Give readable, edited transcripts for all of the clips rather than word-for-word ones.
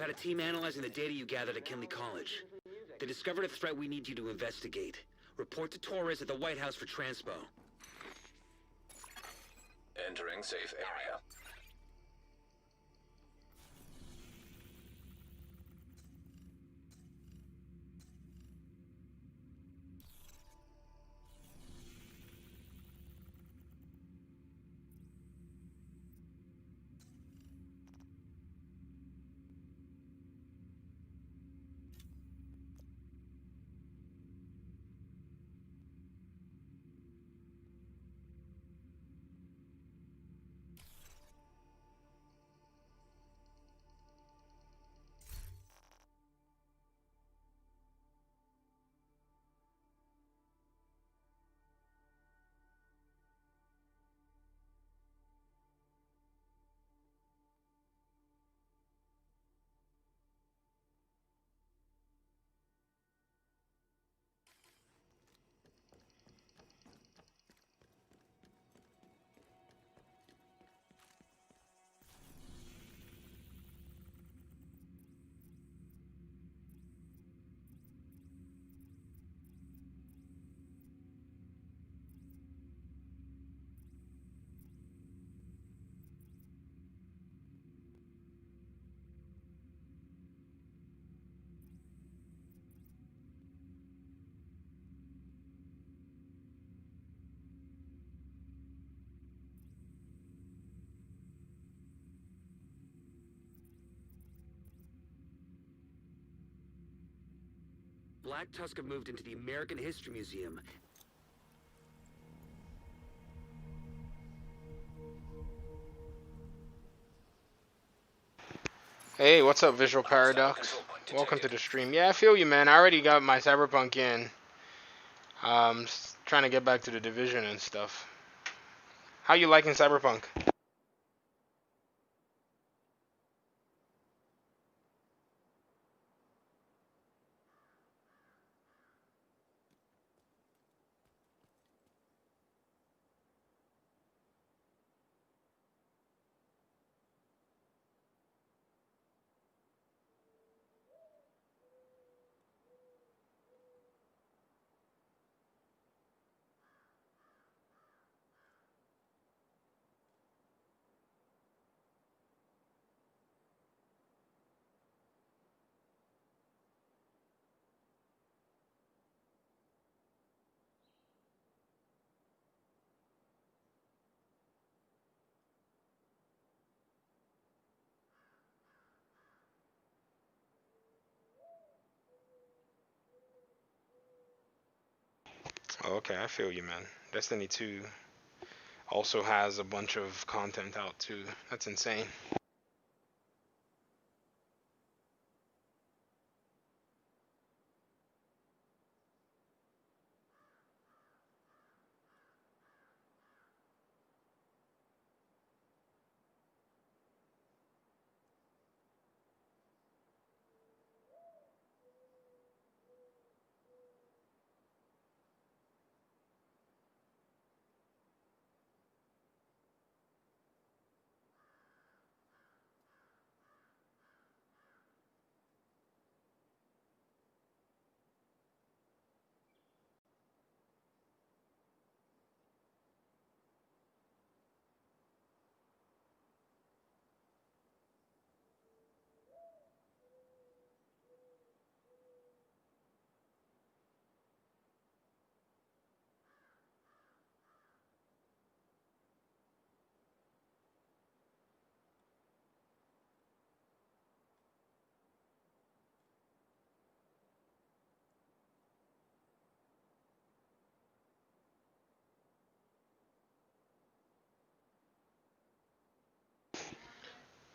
I've had a team analyzing the data you gathered at Kinley College. They discovered a threat we need you to investigate. Report to Torres at the White House for transpo. Entering safe area. Black Tusk have moved into the American History Museum. Hey, what's up, Visual Paradox? Welcome to the stream. Yeah, I feel you, man. I already got my Cyberpunk in. Just trying to get back to the Division and stuff. How you liking Cyberpunk? Okay, I feel you, man. Destiny 2 also has a bunch of content out too. That's insane.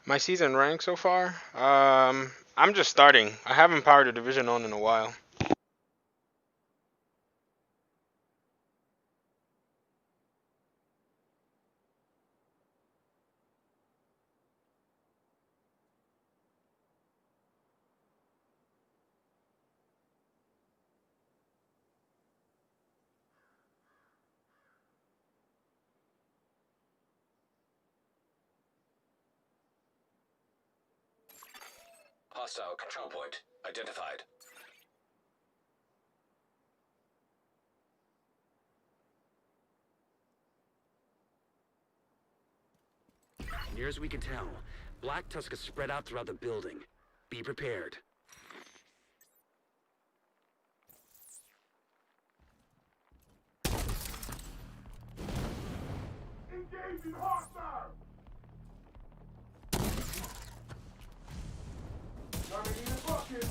My season rank so far? I'm just starting. I haven't powered the Division on in a while. Hostile control point identified. Near as we can tell, Black Tusk is spread out throughout the building. Be prepared. Engaging hostile! Coming in the bucket!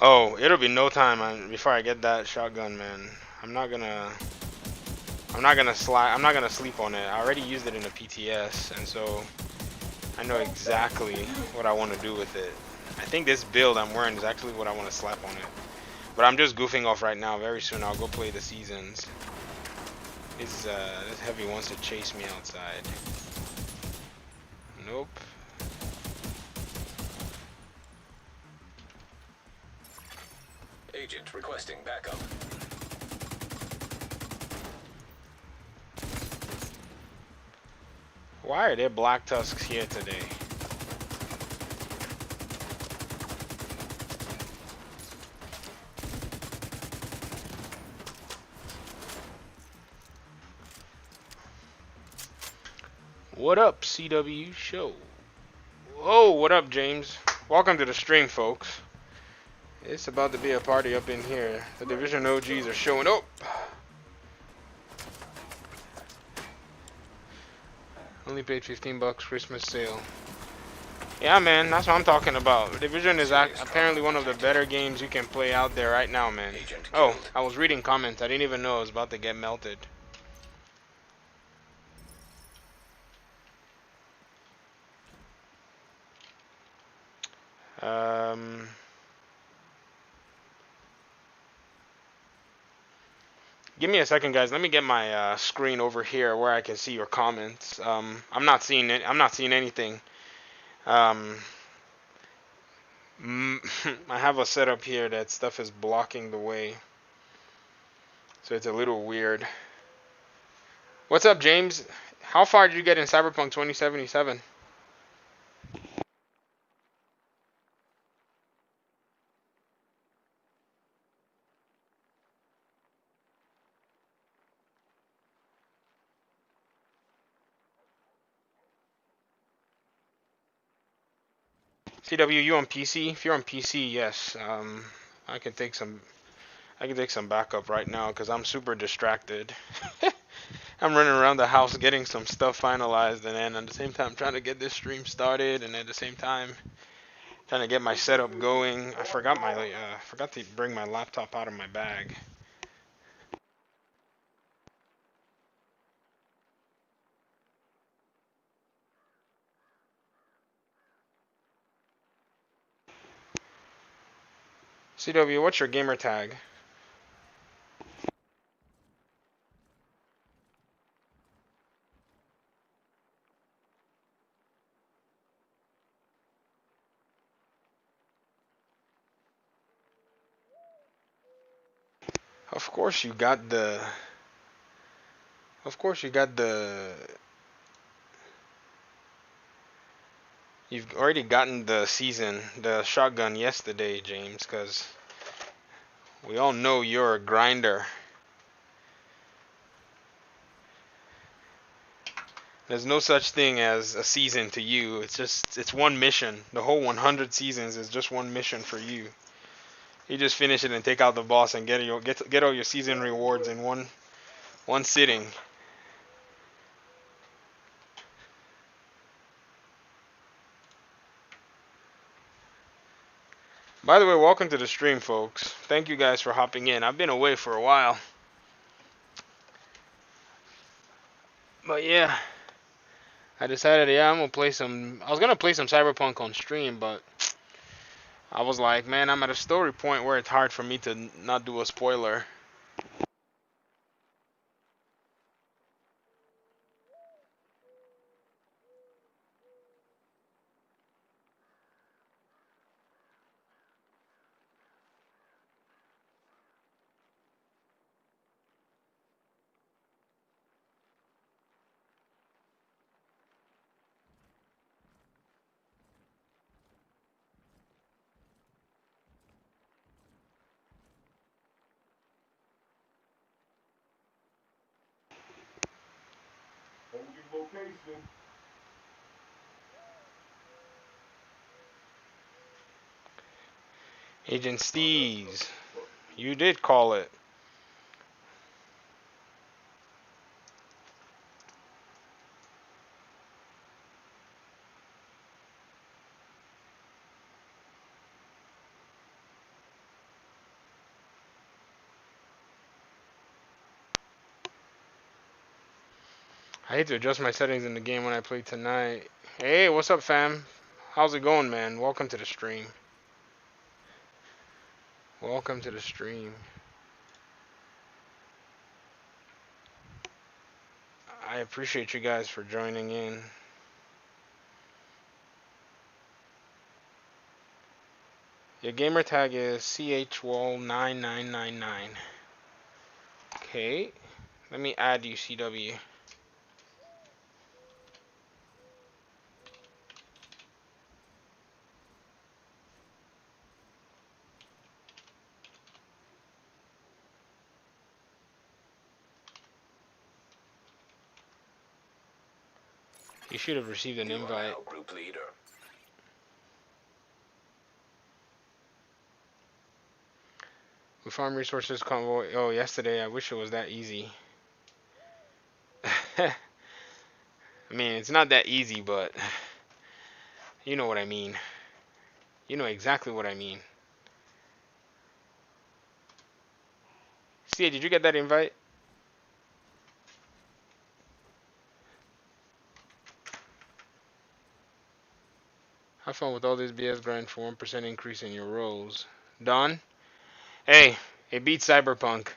Oh, it'll be no time before I get that shotgun, man. I'm not gonna sleep on it. I already used it in a PTS, and so I know exactly what I want to do with it. I think this build I'm wearing is actually what I want to slap on it. But I'm just goofing off right now. Very soon I'll go play the seasons. This heavy wants to chase me outside. Nope. Agent requesting backup. Why are there Black Tusks here today? What up, CW Show? Oh, what up, James? Welcome to the stream, folks. It's about to be a party up in here. The Division OGs are showing up. Only paid $15 Christmas sale. Yeah, man, that's what I'm talking about. Division is apparently one of the better games you can play out there right now, man. Oh, I was reading comments. I didn't even know I was about to get melted. Give me a second, guys. Let me get my screen over here where I can see your comments. I'm not seeing it. I'm not seeing anything. I have a setup here that stuff is blocking the way, so it's a little weird. What's up, James? How far did you get in Cyberpunk 2077? CW, you on PC? If you're on PC, yes. I can take some backup right now because I'm super distracted. I'm running around the house getting some stuff finalized, and then at the same time trying to get this stream started, and at the same time trying to get my setup going. I forgot to bring my laptop out of my bag. CW, what's your gamer tag? Of course you got the. Of course you got the. You've already gotten the shotgun yesterday, James, because we all know you're a grinder. There's no such thing as a season to you. It's one mission. The whole 100 seasons is just one mission for you. You just finish it and take out the boss and get all your season rewards in one sitting. By the way, welcome to the stream, folks. Thank you guys for hopping in. I've been away for a while. But yeah, I decided, I was gonna play some Cyberpunk on stream, but I was like, man, I'm at a story point where it's hard for me to not do a spoiler. Holding location. Agent Steez, you did call it. I hate to adjust my settings in the game when I play tonight. Hey, what's up, fam? How's it going, man? Welcome to the stream. Welcome to the stream. I appreciate you guys for joining in. Your gamer tag is CHWall9999. Okay, let me add you, CW. You should have received an You are invite. now group leader. We farm resources convoy. Oh, yesterday. I wish it was that easy. I mean, it's not that easy, but you know what I mean. You know exactly what I mean. See, did you get that invite? Have fun with all this BS grind for 1% increase in your rolls. Don? Hey, it beats Cyberpunk.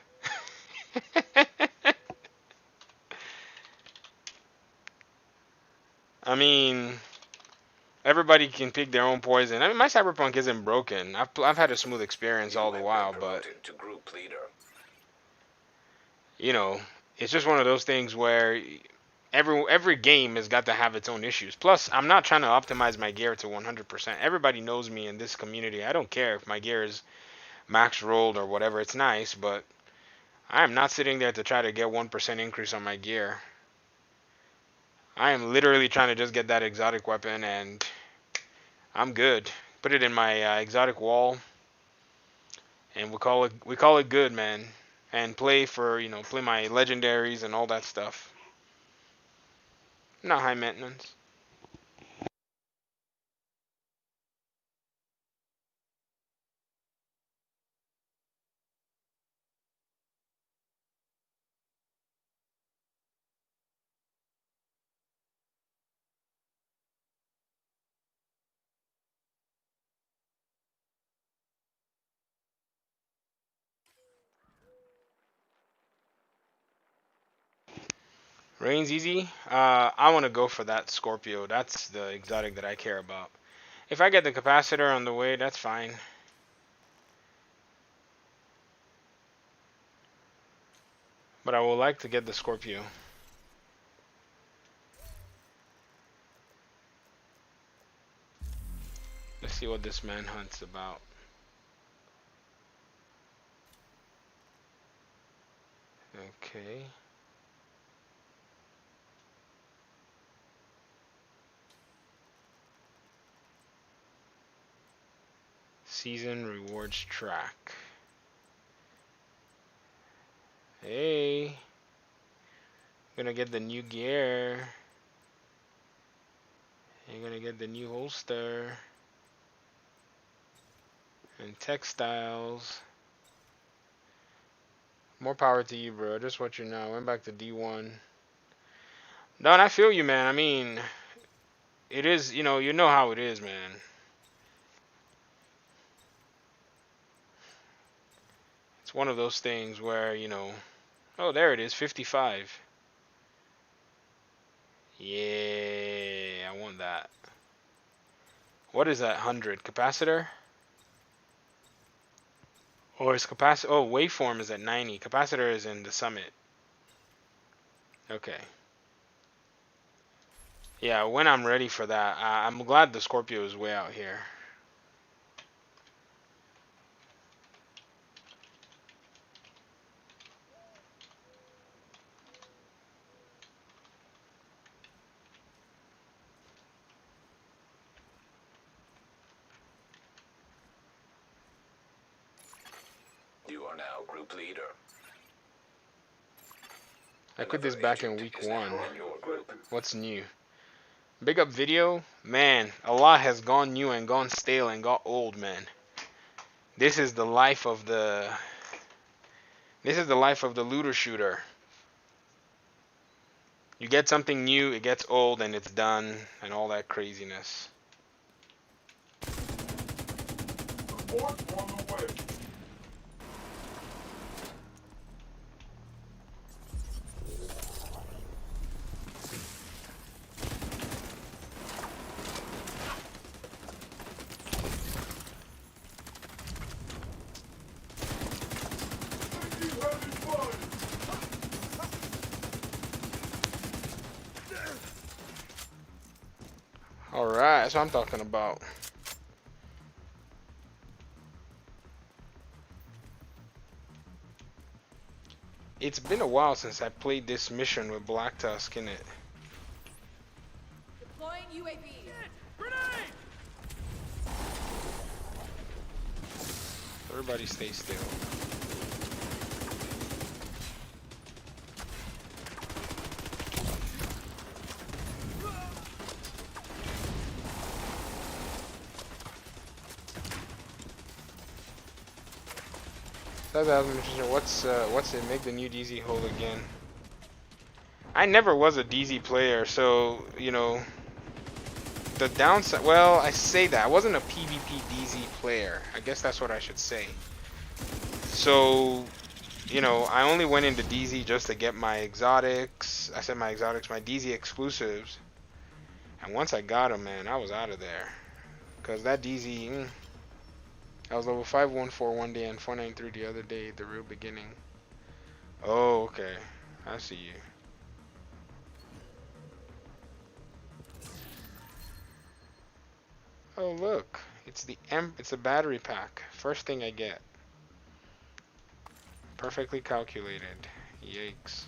I mean, everybody can pick their own poison. I mean, my Cyberpunk isn't broken. I've had a smooth experience You all the have while, been but promoted to group leader. you know, it's just one of those things where every game has got to have its own issues. Plus, I'm not trying to optimize my gear to 100%. Everybody knows me in this community. I don't care if my gear is max rolled or whatever. It's nice, but I am not sitting there to try to get 1% increase on my gear. I am literally trying to just get that exotic weapon and I'm good. Put it in my exotic wall and we call it good, man. And play for, play my legendaries and all that stuff. Not high maintenance. Rain's easy. I want to go for that Scorpio. That's the exotic that I care about. If I get the capacitor on the way, that's fine. But I would like to get the Scorpio. Let's see what this manhunt's about. Okay. Season rewards track. Hey. Gonna get the new gear. You're gonna get the new holster. And textiles. More power to you, bro. Just what you know. Went back to D1. Don, I feel you, man. I mean, it is, you know how it is, man. It's one of those things where, you know, oh, there it is, 55. Yeah, I want that. What is that, 100? Capacitor? Or is capacitor, oh, waveform is at 90. Capacitor is in the summit. Okay. Yeah, when I'm ready for that, I'm glad the Scorpio is way out here. You are now group leader. I quit this back in week Is now 1. in your group. What's new? Big up video? Man, a lot has gone new and gone stale and got old, man. This is the life of the... This is the life of the looter shooter. You get something new, it gets old, and it's done, and all that craziness. Report on the way. Taking heavy fire. Alright, that's what I'm talking about. It's been a while since I played this mission with Black Tusk in it. Deploying UAV. Everybody stay still. That was interesting. What's it? Make the new DZ whole again. I never was a DZ player, so you know. The downside. Well, I say that I wasn't a PvP DZ player. I guess that's what I should say. So, you know, I only went into DZ just to get my exotics. I said my exotics, my DZ exclusives. And once I got them, man, I was out of there. Cause that DZ. I was level 514 one day and 493 the other day, the real beginning. Oh, okay. I see you. Oh, look. It's it's a battery pack. First thing I get. Perfectly calculated. Yikes.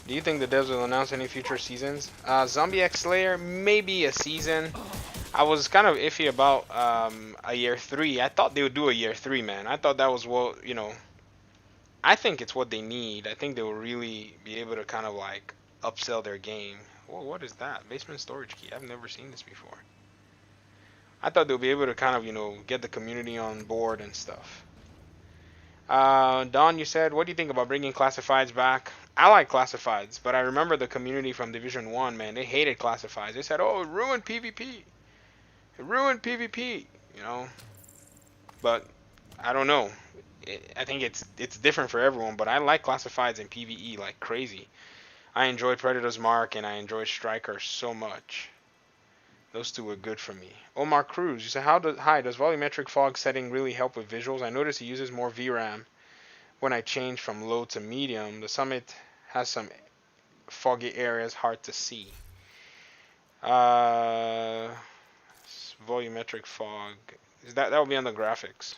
Do you think the devs will announce any future seasons? Zombie X Slayer, maybe a season. I was kind of iffy about a year 3. I thought they would do a year 3, man. I thought that was what, you know, I think it's what they need. I think they will really be able to kind of like upsell their game. Whoa, what is that? Basement storage key. I've never seen this before. I thought they'll be able to kind of, you know, get the community on board and stuff. Don, you said, what do you think about bringing classifieds back? I like classifieds, but I remember the community from Division 1, man. They hated classifieds. They said, oh, it ruined PvP. It ruined PvP, you know. But I don't know. I think it's different for everyone, but I like classifieds in PvE like crazy. I enjoyed Predator's Mark and I enjoyed Striker so much. Those two were good for me. Omar Cruz, you said, hi, does volumetric fog setting really help with visuals? I noticed he uses more VRAM when I change from low to medium. The Summit has some foggy areas hard to see. Volumetric fog. That will be on the graphics.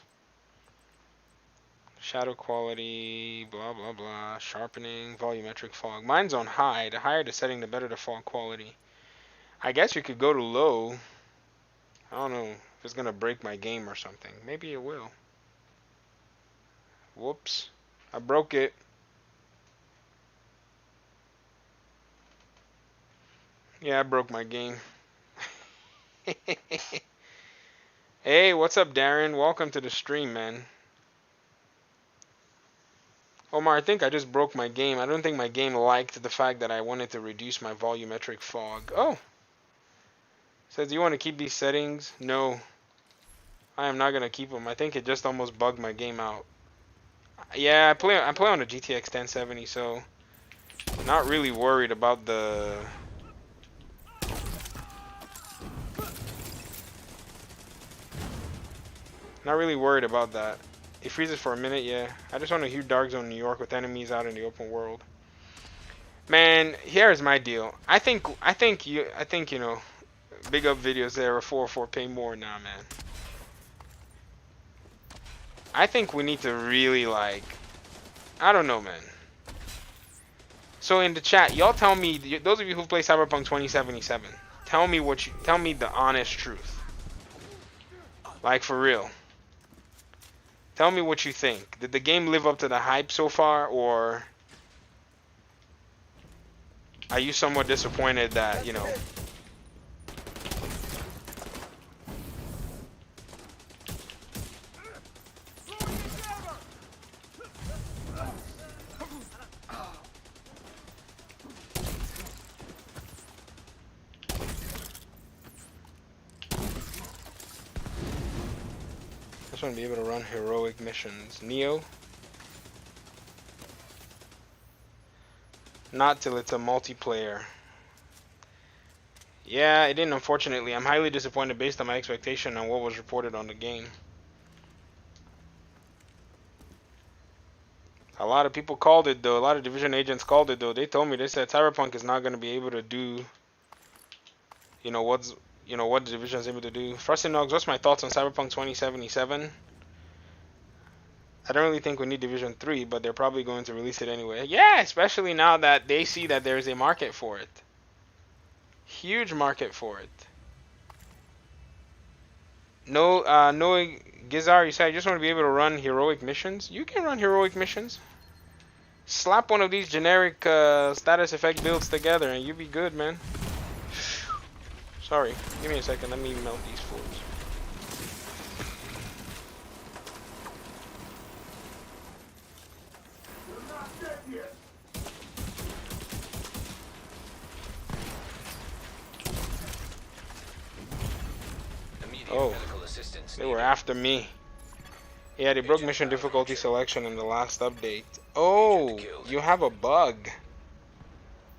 Shadow quality, blah blah blah. Sharpening, volumetric fog. Mine's on high. The higher the setting, the better the fog quality. I guess you could go to low. I don't know. If it's gonna break my game or something. Maybe it will. Whoops. I broke it. Yeah, I broke my game. Hey, what's up, Darren? Welcome to the stream, man. Omar, I think I just broke my game. I don't think my game liked the fact that I wanted to reduce my volumetric fog. Oh. Says, do you want to keep these settings? No. I am not going to keep them. I think it just almost bugged my game out. Yeah, I play on a GTX 1070, so not really worried about the... Not really worried about that. It freezes for a minute, yeah. I just want a huge dark zone in New York with enemies out in the open world. Man, here's my deal. I think you know, big up videos there are 404 pay more now, man. I think we need to really like, I don't know, man. So in the chat, y'all tell me, those of you who play Cyberpunk 2077, tell me the honest truth. Like for real. Tell me what you think. Did the game live up to the hype so far, or are you somewhat disappointed that, you know, I just want to be able to run heroic missions. Neo? Not till it's a multiplayer. Yeah, it didn't, unfortunately. I'm highly disappointed based on my expectation on what was reported on the game. A lot of people called it, though. A lot of Division agents called it, though. They told me, they said Cyberpunk is not going to be able to do, what the Division is able to do. Frosty Nugs, what's my thoughts on Cyberpunk 2077? I don't really think we need Division 3, but they're probably going to release it anyway. Yeah, especially now that they see that there's a market for it. Huge market for it. No, Gizar, you said I just want to be able to run heroic missions. You can run heroic missions. Slap one of these generic status effect builds together and you'll be good, man. Sorry, give me a second. Let me melt these fools. We're not dead yet. Immediate medical assistance They were needed. after me. Yeah, they broke mission difficulty selection in the last update. Oh, you have a bug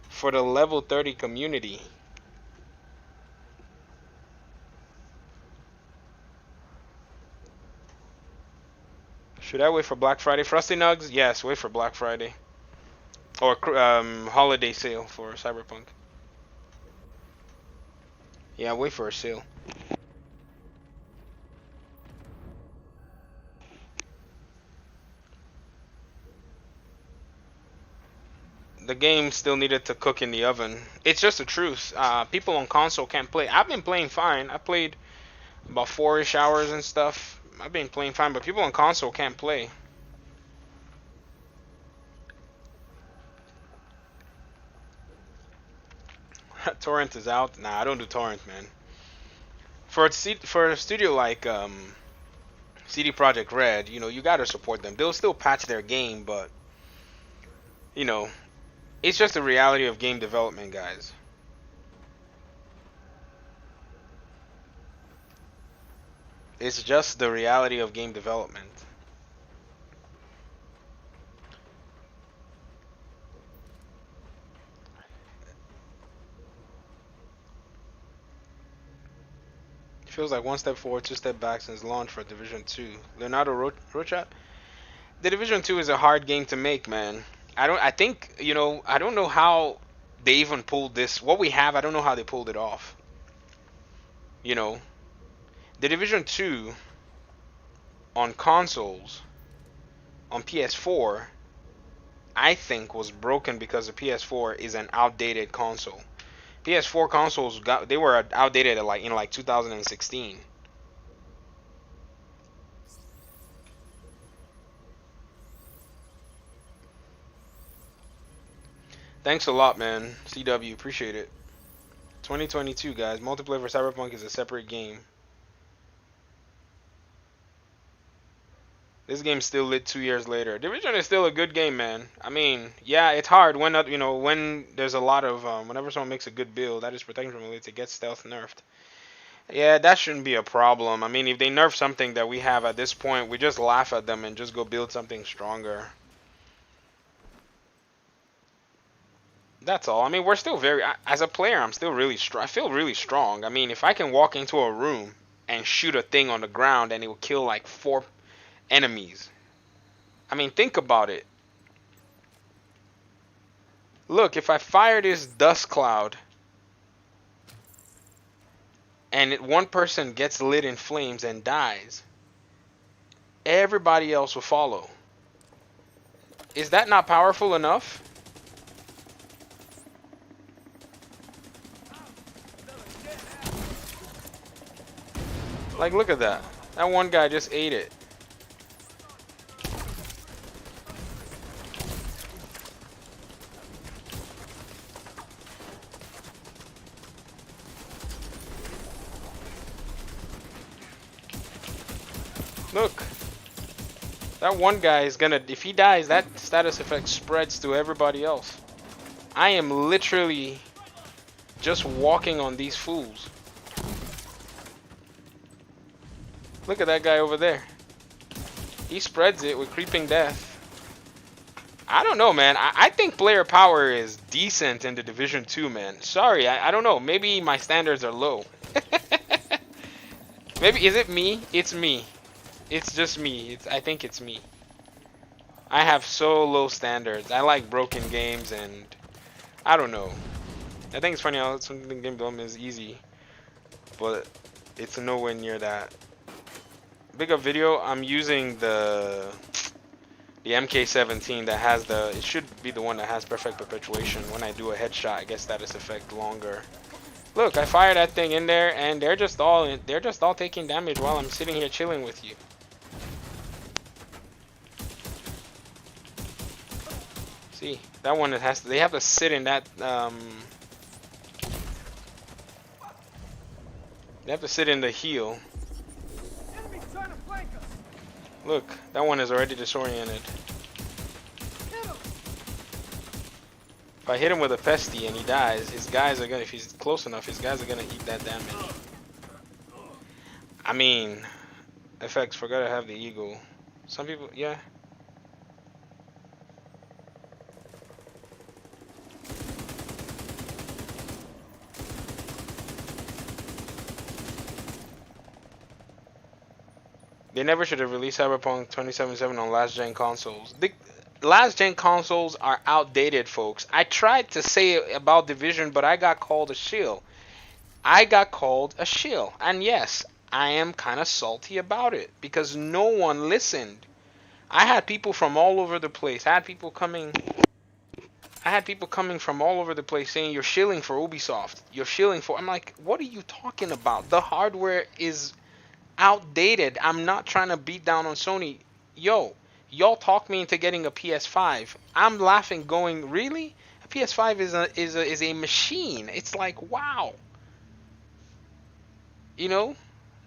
for the level 30 community. Should I wait for Black Friday? Frosty Nugs? Yes, wait for Black Friday. Or holiday sale for Cyberpunk. Yeah, wait for a sale. The game still needed to cook in the oven. It's just the truth. People on console can't play. I've been playing fine. I played about 4-ish hours and stuff. I've been playing fine, but people on console can't play. Torrent is out. Nah, I don't do torrent, man. For a studio like CD Projekt Red, you gotta support them. They'll still patch their game, but it's just the reality of game development, guys. It's just the reality of game development. It feels like one step forward, 2 step back since launch for Division 2. Leonardo Rocha? The Division 2 is a hard game to make, man. I don't know how they even pulled this. What we have, I don't know how they pulled it off. The Division 2 on consoles, on PS4, I think was broken because the PS4 is an outdated console. PS4 consoles they were outdated in 2016. Thanks a lot, man. CW, appreciate it. 2022, guys. Multiplayer for Cyberpunk is a separate game. This game's still lit 2 years later. Division is still a good game, man. I mean, yeah, it's hard when when there's a lot of whenever someone makes a good build that is protecting from it to get stealth nerfed. Yeah, that shouldn't be a problem. I mean, if they nerf something that we have at this point, we just laugh at them and just go build something stronger. That's all. I mean, we're still as a player, I'm still really strong. I feel really strong. I mean, if I can walk into a room and shoot a thing on the ground and it will kill like 4 enemies. I mean, think about it. Look, if I fire this dust cloud and one person gets lit in flames and dies, everybody else will follow. Is that not powerful enough? Like, look at that. That one guy just ate it. Look. That one guy is gonna, if he dies, that status effect spreads to everybody else. I am literally just walking on these fools. Look at that guy over there. He spreads it with creeping death. I don't know, man. I think player power is decent in the Division 2, man. Sorry, I don't know. Maybe my standards are low. Maybe, is it me? It's me. It's just me. I think it's me. I have so low standards. I like broken games and I don't know. I think it's funny how something game development is easy, but it's nowhere near that. Big up video. I'm using the MK17 that has it should be the one that has perfect perpetuation. When I do a headshot, I get status effect longer. Look, I fire that thing in there and they're just all taking damage while I'm sitting here chilling with you. See, that one they have to sit in that they have to sit in the heel. Look, that one is already disoriented. If I hit him with a pesty and he dies, his guys are gonna, if he's close enough, his guys are gonna eat that damage. I mean, FX, forgot to have the eagle. Some people, yeah. They never should have released Cyberpunk 2077 on last-gen consoles. The last-gen consoles are outdated, folks. I tried to say it about Division, but I got called a shill. I got called a shill. And yes, I am kind of salty about it because no one listened. I had people from all over the place. I had people coming from all over the place saying, you're shilling for Ubisoft. You're shilling for... I'm like, what are you talking about? The hardware is outdated. I'm not trying to beat down on Sony. Yo, y'all talk me into getting a PS5. I'm laughing, going, really? A PS5 is a machine. It's like, wow. You know,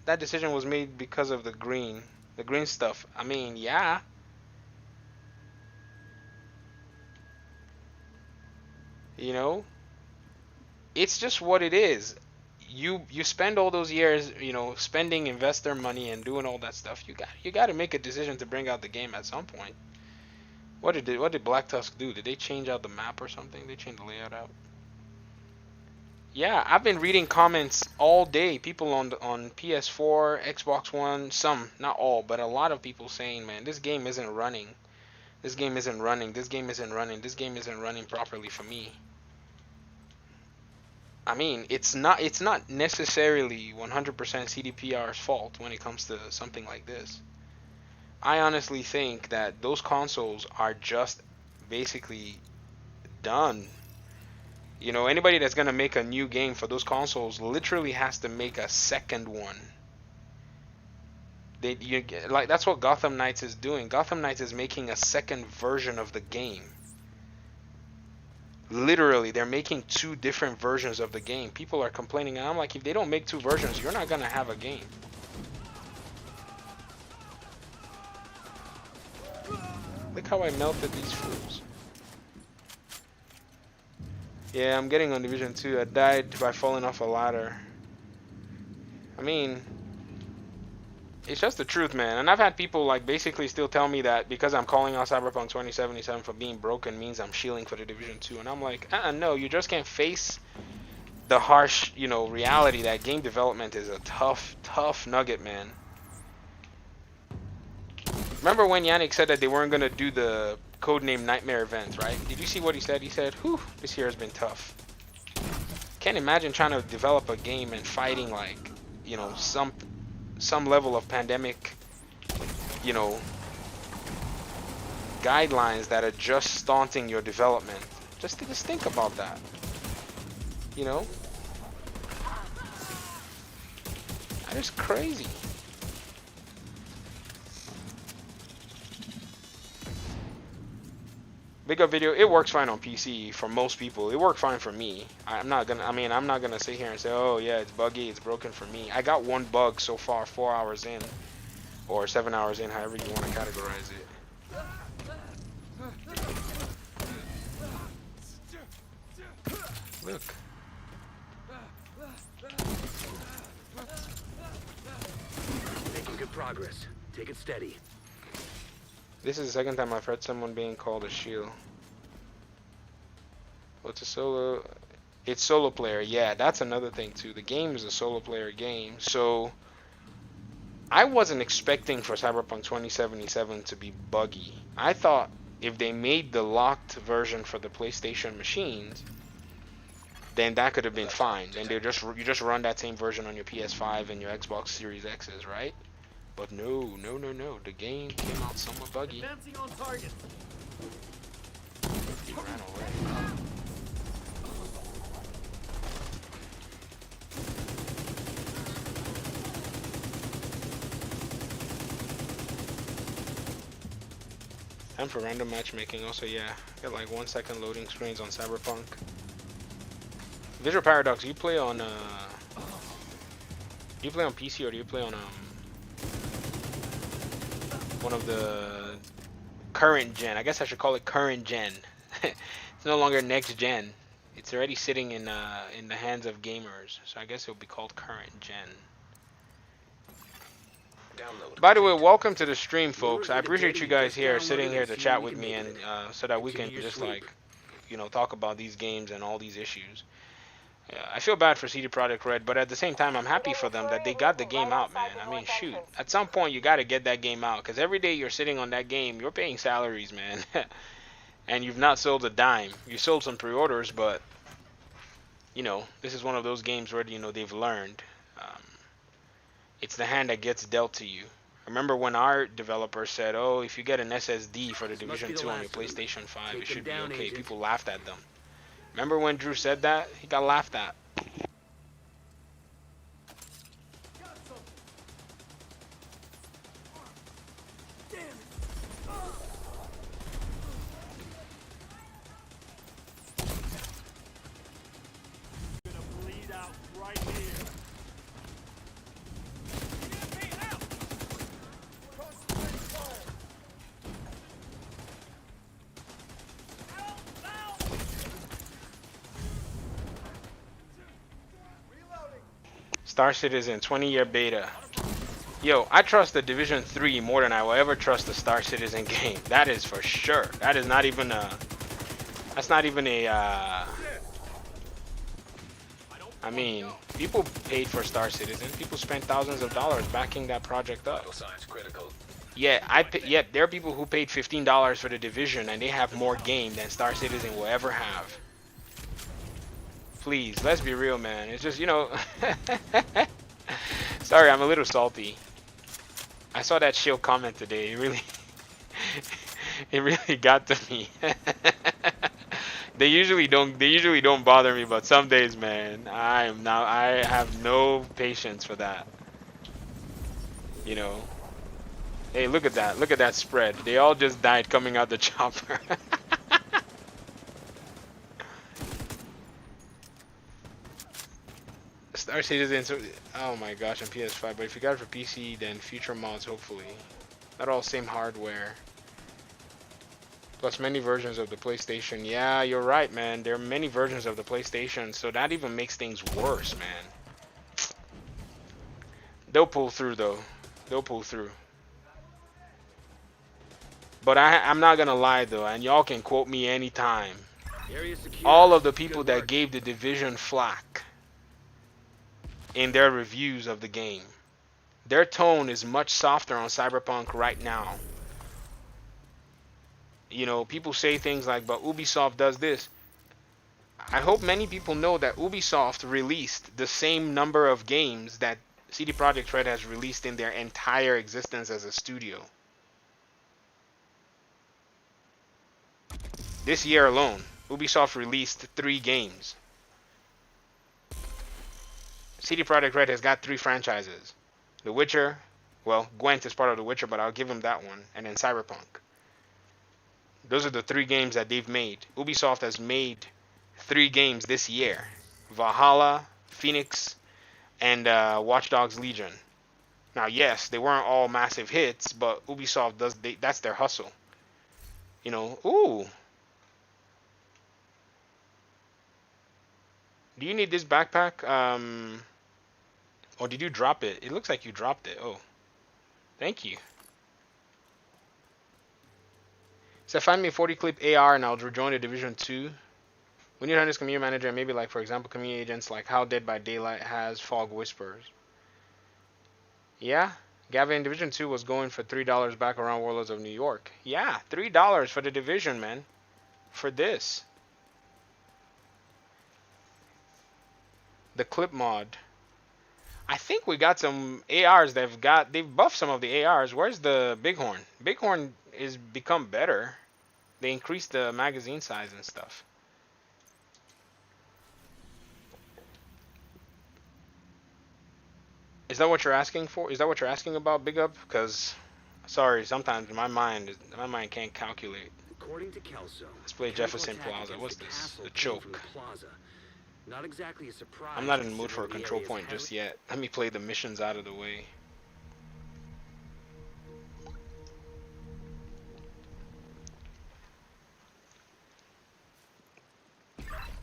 that decision was made because of the green stuff. I mean, yeah. You know, it's just what it is. You spend all those years, you know, spending investor money and doing all that stuff. You got to make a decision to bring out the game at some point. What did Black Tusk do? Did they change out the map or something? They changed the layout out. Yeah, I've been reading comments all day. People on PS4, Xbox One, some, not all, but a lot of people saying, man, this game isn't running. This game isn't running. This game isn't running. This game isn't running properly for me. I mean, it's not necessarily 100% CDPR's fault when it comes to something like this. I honestly think that those consoles are just basically done. You know, anybody that's gonna make a new game for those consoles literally has to make a second one. Like, that's what Gotham Knights is doing. Gotham Knights is making a second version of the game. Literally, they're making 2 different versions of the game. People are complaining, and I'm like, if they don't make 2 versions, you're not gonna have a game. Look how I melted these fools. Yeah, I'm getting on Division 2. I died by falling off a ladder. I mean, it's just the truth, man. And I've had people like basically still tell me that because I'm calling out Cyberpunk 2077 for being broken means I'm shielding for the Division 2. And I'm like, no, you just can't face the harsh, you know, reality that game development is a tough nugget, man. Remember when Yannick said that they weren't going to do the Codename Nightmare events, right? Did you see what he said? He said, whew, this year has been tough. Can't imagine trying to develop a game and fighting like, you know, some level of pandemic, you know, guidelines that are just stunting your development. Just think about that. You know? That is crazy. Big up video, it works fine on PC for most people. It worked fine for me. I'm not gonna sit here and say, oh yeah, it's buggy, it's broken for me. I got 1 bug so far, 4 hours in, or 7 hours in, however you want to categorize it. Look. Making good progress. Take it steady. This is the 2nd time I've heard someone being called a shield. What's a solo? It's solo player. Yeah, that's another thing too. The game is a solo player game. So I wasn't expecting for Cyberpunk 2077 to be buggy. I thought if they made the locked version for the PlayStation machines, then that could have been fine. Then you just run that same version on your PS5 and your Xbox Series X's, right? But no. The game came out somewhat buggy. Advancing on target. He ran away. Time for random matchmaking. Also, yeah, got like 1 second loading screens on Cyberpunk. Visual Paradox, you play on PC or do you play on one of the current gen? I guess I should call it current gen. It's no longer next gen. It's already sitting in the hands of gamers, so I guess it'll be called current gen. Download. By the way, welcome to the stream, folks. I appreciate you guys here sitting here to chat with me and so that we can just like, you know, talk about these games and all these issues. I feel bad for CD Projekt Red, but at the same time, I'm happy for them that they got the game out, man. I mean, shoot, at some point you got to get that game out, because every day you're sitting on that game, you're paying salaries, man. And you've not sold a dime. You sold some pre-orders, but you know, this is one of those games where, you know, they've learned. It's the hand that gets dealt to you. Remember when our developer said, oh, if you get an SSD for the Division 2 on your PlayStation 5, it should be okay. People laughed at them. Remember when Drew said that? He got laughed at. Star Citizen 20-year beta. Yo, I trust the Division 3 more than I will ever trust the Star Citizen game. That is for sure. That is not even a... That's not even a... I mean, people paid for Star Citizen. People spent thousands of dollars backing that project up. Yeah, yeah, there are people who paid $15 for the Division and they have more game than Star Citizen will ever have. Please, let's be real, man. It's just, you know... Sorry, I'm a little salty. I saw that Shield comment today. It really... it really got to me. They usually don't bother me, but some days, man, I have no patience for that. You know. Hey, look at that. Look at that spread. They all just died coming out the chopper. Star Citizen. Oh my gosh, on PS5. But if you got it for PC, then future mods, hopefully. Not all same hardware. Plus many versions of the PlayStation. Yeah, you're right, man. There are many versions of the PlayStation, so that even makes things worse, man. They'll pull through, though. They'll pull through. But I'm not gonna lie, though, and y'all can quote me anytime. All of the people that gave The Division flack in their reviews of the game, their tone is much softer on Cyberpunk right now. You know, people say things like, but Ubisoft does this. I hope many people know that Ubisoft released the same number of games that CD Projekt Red has released in their entire existence as a studio. This year alone, Ubisoft released 3 games. CD Projekt Red has got 3 franchises. The Witcher, well, Gwent is part of The Witcher, but I'll give him that one, and then Cyberpunk. Those are the 3 games that they've made. Ubisoft has made 3 games this year. Valhalla, Phoenix, and Watch Dogs Legion. Now, yes, they weren't all massive hits, but Ubisoft that's their hustle. You know, ooh. Do you need this backpack? Or did you drop it? It looks like you dropped it. Oh, thank you. So find me a 40 clip AR and I'll rejoin the Division 2. We need to this community manager and maybe like, for example, community agents like how Dead by Daylight has Fog Whispers. Yeah, Gavin, Division 2 was going for $3 back around Warlords of New York. Yeah, $3 for the Division, man. For this. The clip mod. I think we got some ARs they've buffed some of the ARs. Where's the Bighorn? Bighorn is become better. They increased the magazine size and stuff. Is that what you're asking for? Is that what you're asking about, Big Up? Because, sorry, sometimes my mind can't calculate. According to Kelso, Let's play Jefferson Plaza. What's this? The choke. Not exactly a surprise. I'm not in the mood for a control point just yet. Let me play the missions out of the way.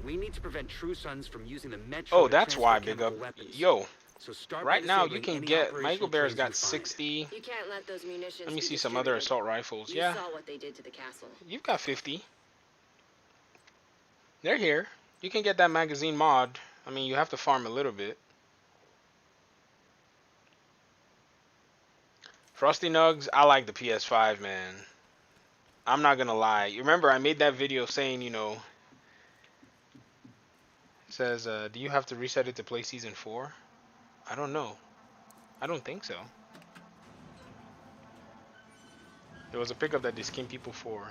We need to prevent True Sons from using the Metro. Oh, that's why, Big Up. Yo, so start right now you can get Michael Bear's got 60. You can't let those munitions Let me be see some other distributed. assault rifles. You Yeah, saw what they did to the castle. you've got 50. They're here. You can get that magazine mod. I mean, you have to farm a little bit. Frosty Nugs, I like the PS5, man. I'm not gonna lie. You remember I made that video saying, you know, it says, do you have to reset it to play Season 4? I don't know. I don't think so. There was a pickup that they skinned people for.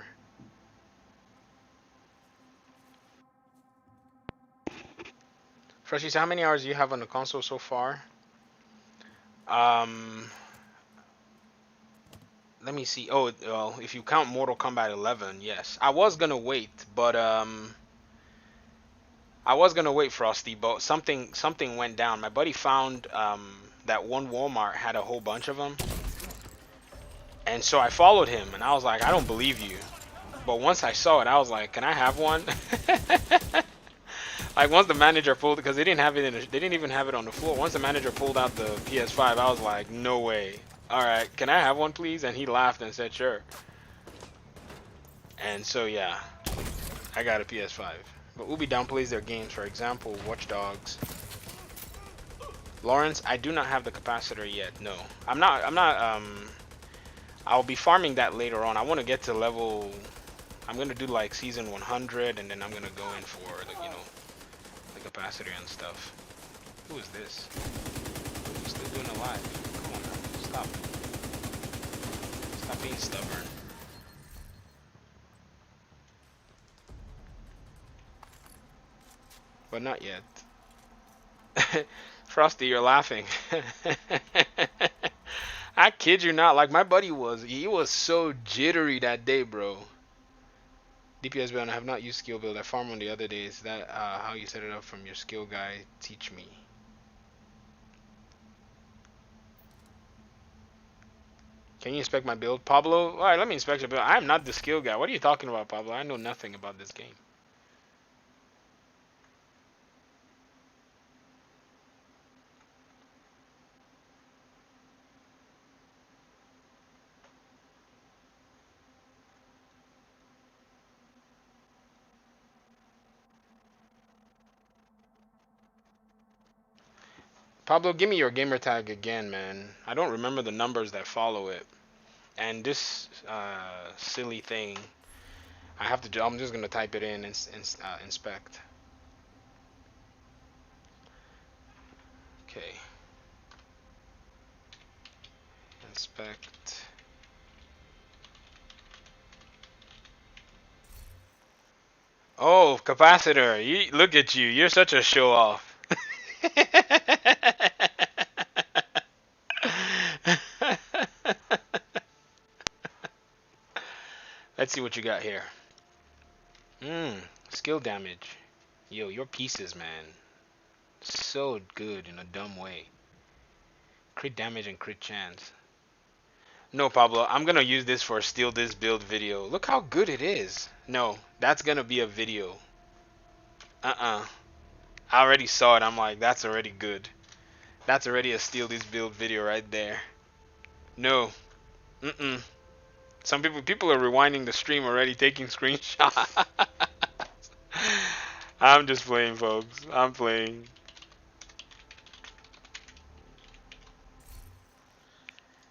Frosty, so how many hours do you have on the console so far? Let me see. Oh, well, if you count Mortal Kombat 11, yes. I was gonna wait, but Frosty, but something went down. My buddy found that one Walmart had a whole bunch of them, and so I followed him, and I was like, I don't believe you. But once I saw it, I was like, can I have one? Like once the manager pulled, because they didn't have it they didn't even have it on the floor. Once the manager pulled out the PS5, I was like, no way. All right, can I have one, please? And he laughed and said, sure. And so yeah, I got a PS5. But Ubi downplays their games. For example, Watch Dogs. Lawrence, I do not have the capacitor yet. No, I'm not. I'll be farming that later on. I want to get to level. I'm gonna do like season 100, and then I'm gonna go in for like, you know, the capacitor and stuff. Who is this? I'm still doing a live. Come on, now. Stop. Stop being stubborn. But not yet. Frosty, you're laughing. I kid you not. Like my buddy was, he was so jittery that day, bro. DPS build, I have not used skill build. I farmed on the other days. That how you set it up from your skill guy? Teach me. Can you inspect my build? Pablo? Alright, let me inspect your build. I am not the skill guy. What are you talking about, Pablo? I know nothing about this game. Pablo, give me your gamer tag again, man. I don't remember the numbers that follow it. And this silly thing, I have to do, I'm just going to type it in and inspect. Okay. Inspect. Oh, capacitor. Look at you. You're such a show off. Let's see what you got here. Skill damage. Yo, your pieces, man. So good in a dumb way. Crit damage and crit chance. No, Pablo, I'm gonna use this for a steal this build video. Look how good it is. No, that's gonna be a video. I already saw it. I'm like, that's already good. That's already a steal this build video right there. No. Some people are rewinding the stream already, taking screenshots. I'm just playing, folks. I'm playing.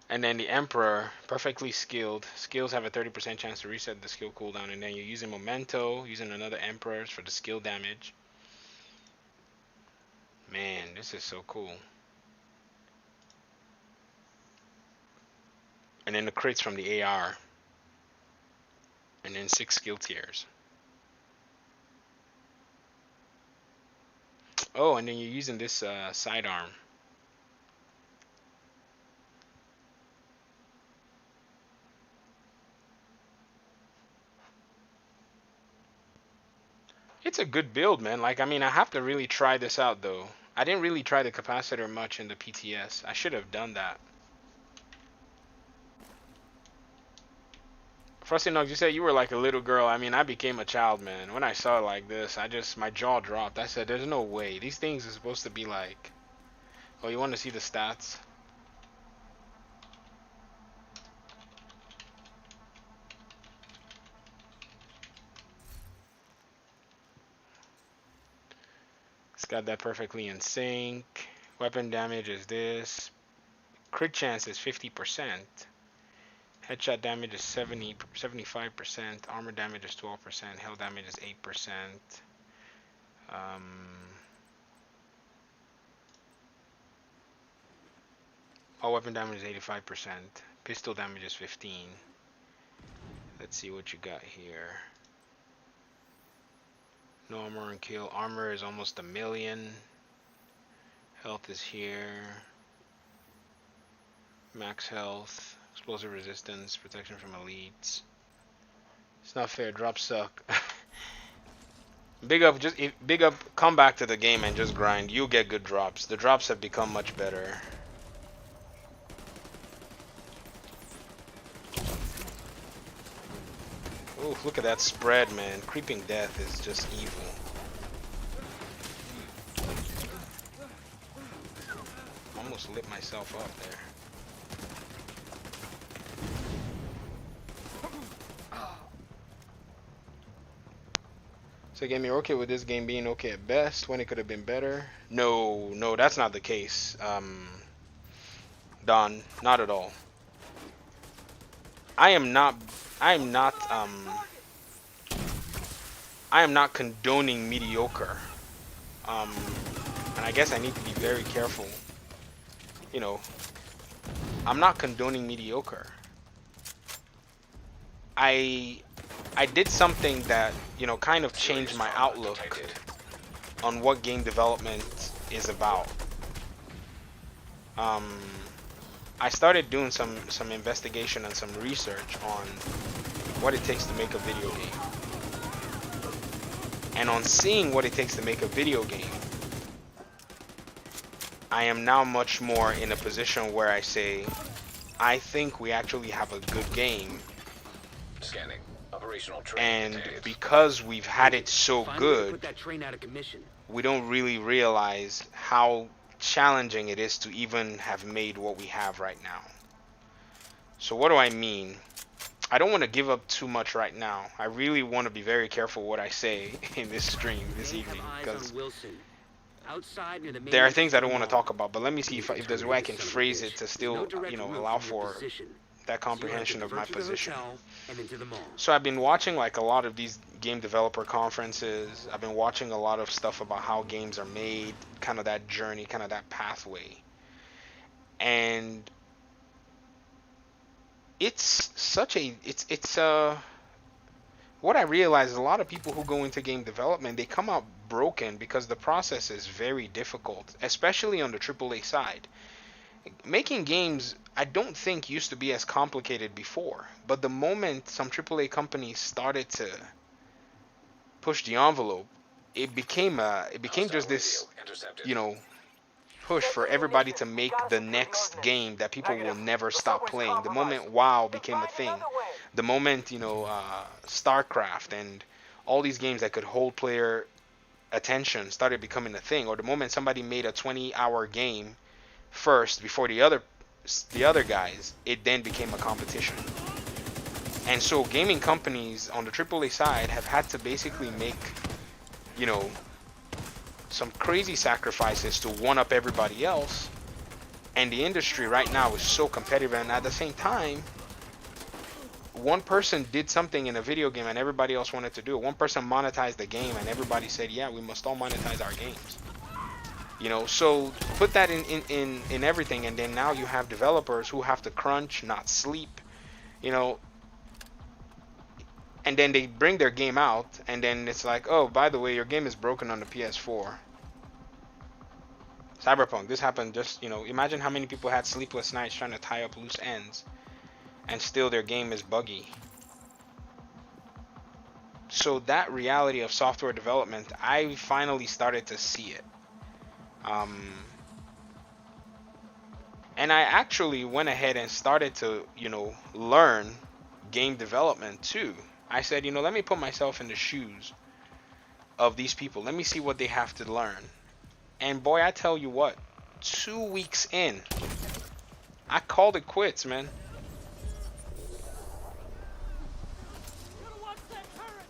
And then the Emperor, perfectly skilled. Skills have a 30% chance to reset the skill cooldown. And then you're using Memento, using another Emperor's for the skill damage. Man, this is so cool. And then the crits from the AR. And then 6 skill tiers. Oh, and then you're using this sidearm. It's a good build, man. Like, I mean, I have to really try this out, though. I didn't really try the capacitor much in the PTS. I should have done that. Frosty Nugs, you said you were like a little girl. I mean, I became a child, man. When I saw it like this, my jaw dropped. I said, there's no way. These things are supposed to be like... Oh, you want to see the stats? It's got that perfectly in sync. Weapon damage is this. Crit chance is 50%. Headshot damage is 75%. Armor damage is 12%. Health damage is 8%. All weapon damage is 85%. Pistol damage is 15. Let's see what you got here. No armor and kill. Armor is almost 1,000,000. Health is here. Max health. Explosive resistance. Protection from elites. It's not fair. Drops suck. Big up. Come back to the game and just grind. You'll get good drops. The drops have become much better. Ooh, look at that spread, man. Creeping death is just evil. Almost lit myself up there. So again, you're okay with this game being okay at best when it could have been better? No, that's not the case. Don, not at all. I am not condoning mediocre. And I guess I need to be very careful. You know, I'm not condoning mediocre. I did something that, you know, kind of changed my outlook on what game development is about. I started doing some investigation and some research on what it takes to make a video game. And on seeing what it takes to make a video game, I am now much more in a position where I say, I think we actually have a good game. Scanning. Operational train And detected. because we've had it so Find a way to good, put that train out of commission. we don't really realize how challenging it is to even have made what we have right now. So what do I mean? I don't want to give up too much right now. I really want to be very careful what I say in this stream this They evening, have eyes because on Wilson. Outside near the main there are entrance things to I the don't want to mall. talk about. But let me see if there's a way I can phrase it to There's still, no direct route allow from your for position. that So you'll have to comprehension of my divert to the position. hotel and into the mall. So I've been watching like a lot of these game developer conferences. I've been watching a lot of stuff about how games are made, kind of that journey, kind of that pathway. And it's such a it's what I realize is a lot of people who go into game development, they come out broken because the process is very difficult, especially on the AAA side. Making games, I don't think used to be as complicated before, but the moment some AAA companies started to push the envelope, it became just this, Intercepted. push for everybody to make the next game that people will never stop playing. The moment WoW became a thing, the moment StarCraft and all these games that could hold player attention started becoming a thing, or the moment somebody made a 20-hour game first before the other guys, it then became a competition. And so gaming companies on the AAA side have had to basically make, some crazy sacrifices to one up everybody else. And the industry right now is so competitive, and at the same time, one person did something in a video game and everybody else wanted to do it. One person monetized the game and everybody said, yeah, we must all monetize our games. So put that in everything, and then now you have developers who have to crunch, not sleep, and then they bring their game out, and then it's like, oh, by the way, your game is broken on the PS4. Cyberpunk, this happened just, imagine how many people had sleepless nights trying to tie up loose ends, and still their game is buggy. So that reality of software development, I finally started to see it. And I actually went ahead and started to, learn game development too. I said, let me put myself in the shoes of these people. Let me see what they have to learn. And boy, I tell you what, 2 weeks in, I called it quits, man.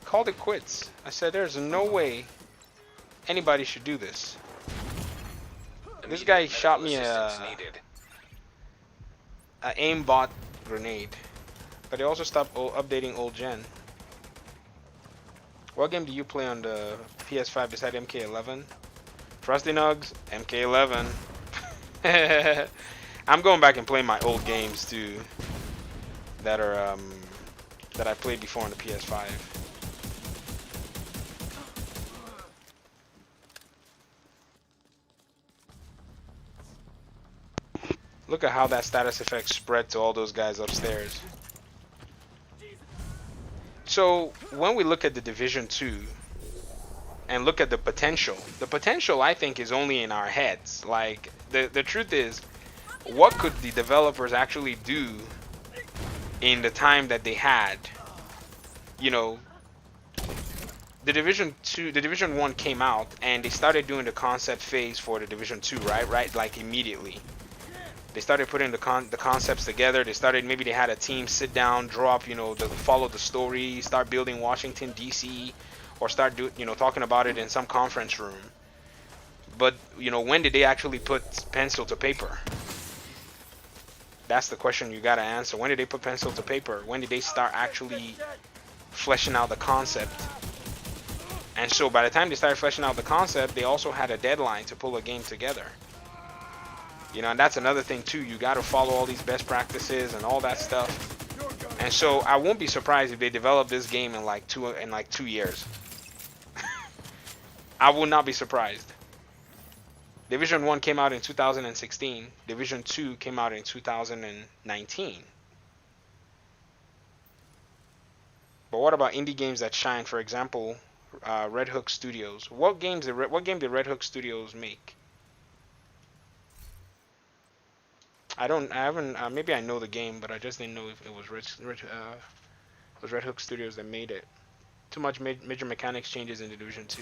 Called it quits. I said, there's no way anybody should do this. This guy shot me a aimbot grenade, but they also stopped updating old gen. What game do you play on the PS5 beside MK11? Frosty Nugs, MK11. I'm going back and playing my old games too, that are that I played before on the PS5. Look at how that status effect spread to all those guys upstairs. So when we look at the Division 2 and look at the potential I think is only in our heads. Like the truth is, what could the developers actually do in the time that they had? The Division 1 came out and they started doing the concept phase for the Division 2, right? Like immediately. They started putting the concepts together. Maybe they had a team sit down, draw up, follow the story, start building Washington D.C., or start talking about it in some conference room. But when did they actually put pencil to paper? That's the question you gotta answer. When did they put pencil to paper? When did they start actually fleshing out the concept? And so by the time they started fleshing out the concept, they also had a deadline to pull a game together. And that's another thing too. You got to follow all these best practices and all that stuff. And so I won't be surprised if they develop this game in like 2 years. I will not be surprised. Division 1 came out in 2016. Division 2 came out in 2019. But what about indie games that shine? For example, Red Hook Studios. What game did Red Hook Studios make? I don't. I haven't. Maybe I know the game, but I just didn't know if it was Red Hook Studios that made it. Too much major mechanics changes in Division 2.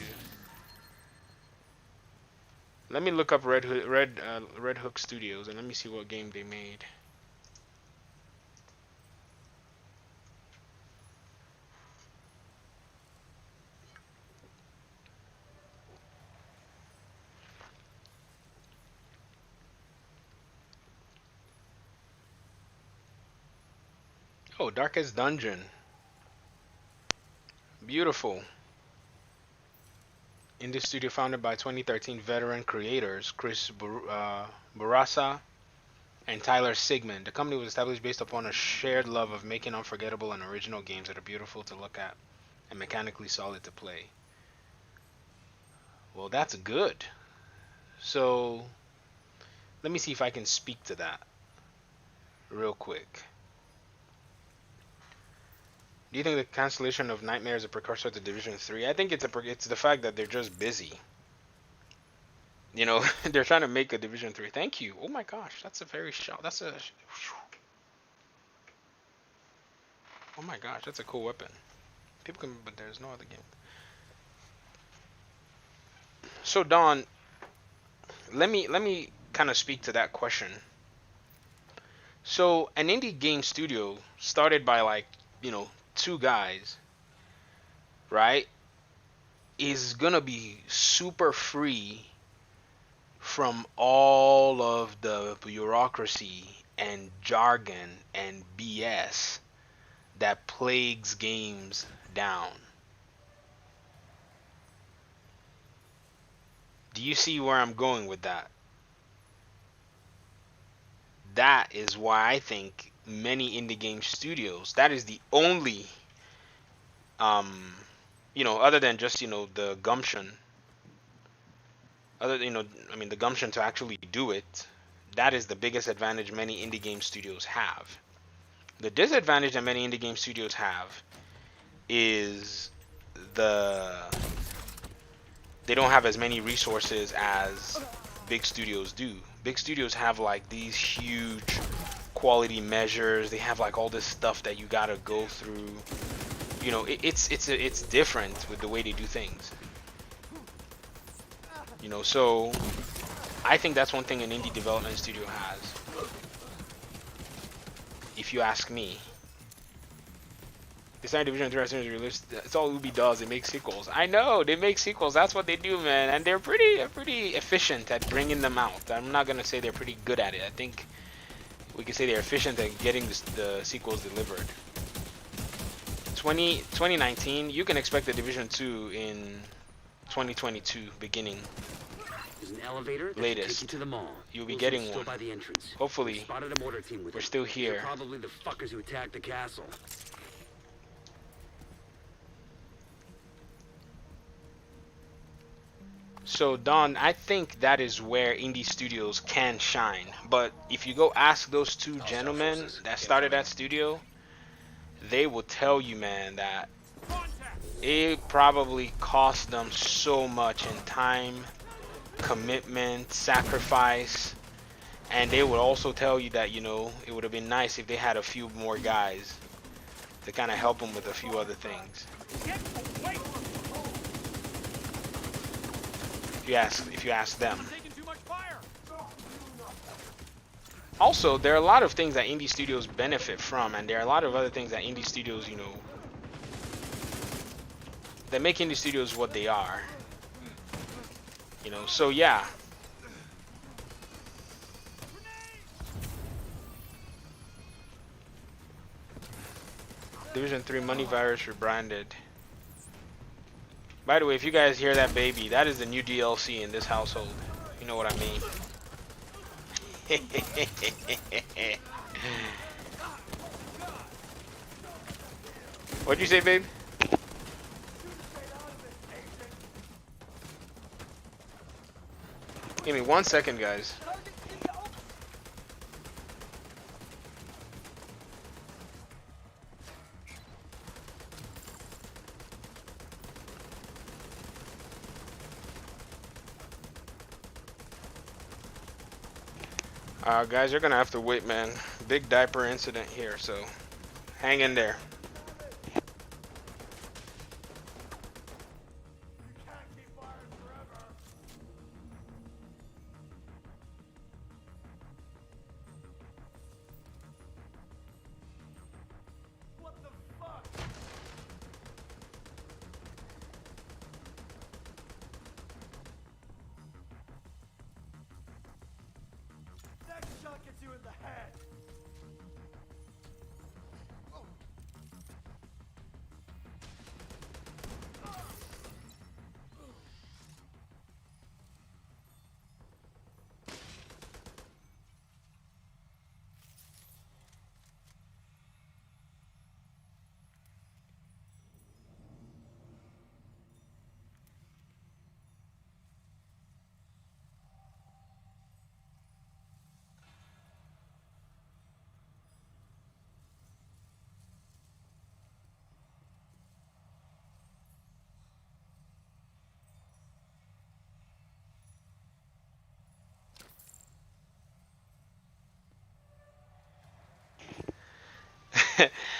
Let me look up Red Hook Studios and let me see what game they made. Oh, Darkest Dungeon. Beautiful. Indie studio founded by 2013 veteran creators Chris Barassa and Tyler Sigmund. The company was established based upon a shared love of making unforgettable and original games that are beautiful to look at and mechanically solid to play. Well, that's good. So, let me see if I can speak to that real quick. Do you think the cancellation of Nightmare is a precursor to Division 3? I think it's the fact that they're just busy. You know, they're trying to make a Division 3. Thank you. Oh my gosh, that's a very shot. Oh my gosh, that's a cool weapon. People can, but there's no other game. So Don, let me kind of speak to that question. So an indie game studio started by like, you know, 2 guys, right, is gonna be super free from all of the bureaucracy and jargon and BS that plagues games down. Do you see where I'm going with that? That is why I think many indie game studios, that is the only you know, other than just, you know, the gumption, the gumption to actually do it, that is the biggest advantage many indie game studios have. The disadvantage that many indie game studios have is they don't have as many resources as big studios do. Big studios have like these huge quality measures. They have like all this stuff that you gotta go through. You know, it's different with the way they do things. You know, so I think that's one thing an indie development studio has. If you ask me. It's not Division 3 as soon as released. It's all Ubi does. They make sequels. I know they make sequels. That's what they do, man. And they're pretty efficient at bringing them out. I'm not gonna say they're pretty good at it. I think we can say they're efficient at getting the sequels delivered. 2019, you can expect the Division 2 in 2022 beginning. There's an elevator that latest. take you to the mall. You'll be getting still one. By the entrance. Hopefully, we spotted a mortar team with we're it. still here. They're probably the fuckers who attacked the castle. So Don, I think that is where indie studios can shine. But if you go ask those 2 gentlemen that started that studio, they will tell you, man, that it probably cost them so much in time, commitment, sacrifice, and they would also tell you that, you know, it would have been nice if they had a few more guys to kind of help them with a few other things. If you ask them. Also, there are a lot of things that indie studios benefit from, and there are a lot of other things that indie studios, you know, that make indie studios what they are. You know, so yeah. Division 3 Money Virus rebranded. By the way, if you guys hear that baby, that is the new DLC in this household. You know what I mean. What'd you say, babe? Give me 1 second, guys. Guys, you're gonna have to wait, man. Big diaper incident here, so hang in there.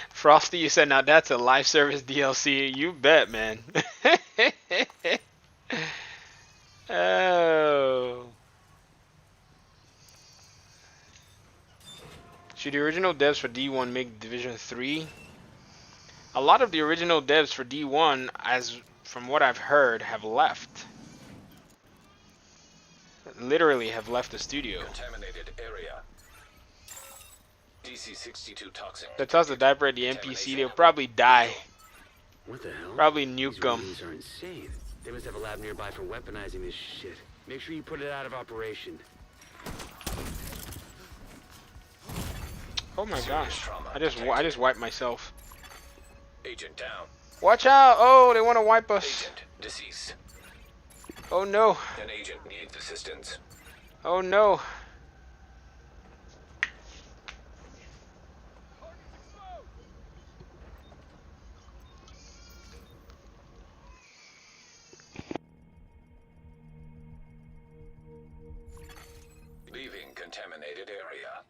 Frosty, you said now that's a live service DLC. You bet, man. Oh. Should the original devs for D1 make Division 3? A lot of the original devs for D1, as from what I've heard, have left. Literally have left the studio. Contaminated area. DC-62 toxic. They toss the diaper at the NPC, they'll probably die. What the hell? Probably These nuke them. Marines are insane. They must have a lab nearby for weaponizing this shit. Make sure you put it out of operation. Oh my gosh! I just wiped myself. Agent down. Watch out! Oh, they want to wipe us. Agent deceased. Oh no! An agent needs assistance. Oh no! Leaving contaminated area.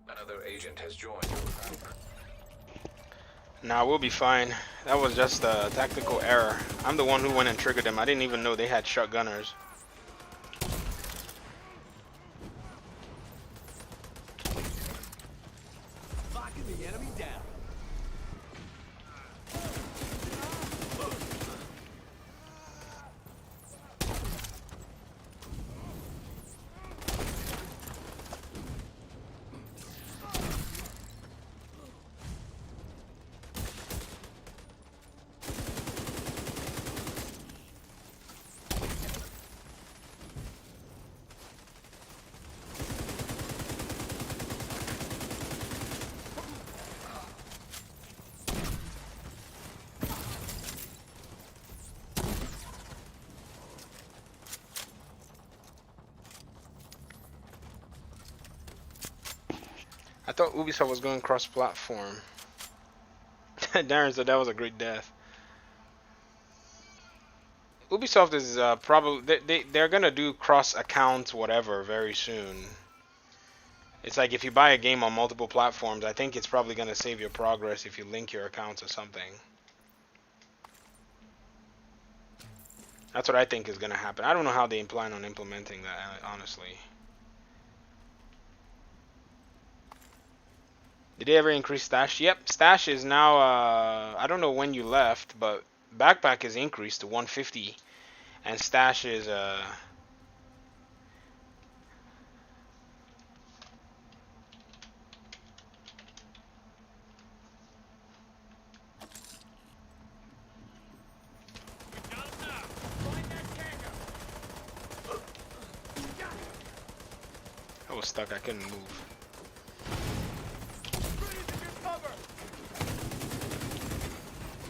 Another agent has joined. Nah, we'll be fine. That was just a tactical error. I'm the one who went and triggered them. I didn't even know they had shotgunners. Locking the enemy down. I thought Ubisoft was going cross-platform. Darren said that was a great death. Ubisoft is probably they're gonna do cross accounts whatever very soon. It's like if you buy a game on multiple platforms, I think it's probably gonna save your progress if you link your accounts or something. That's what I think is gonna happen. I don't know how they plan on implementing that, honestly. Did they ever increase stash? Yep, stash is now, I don't know when you left, but backpack is increased to 150. And stash is, was stuck. I couldn't move.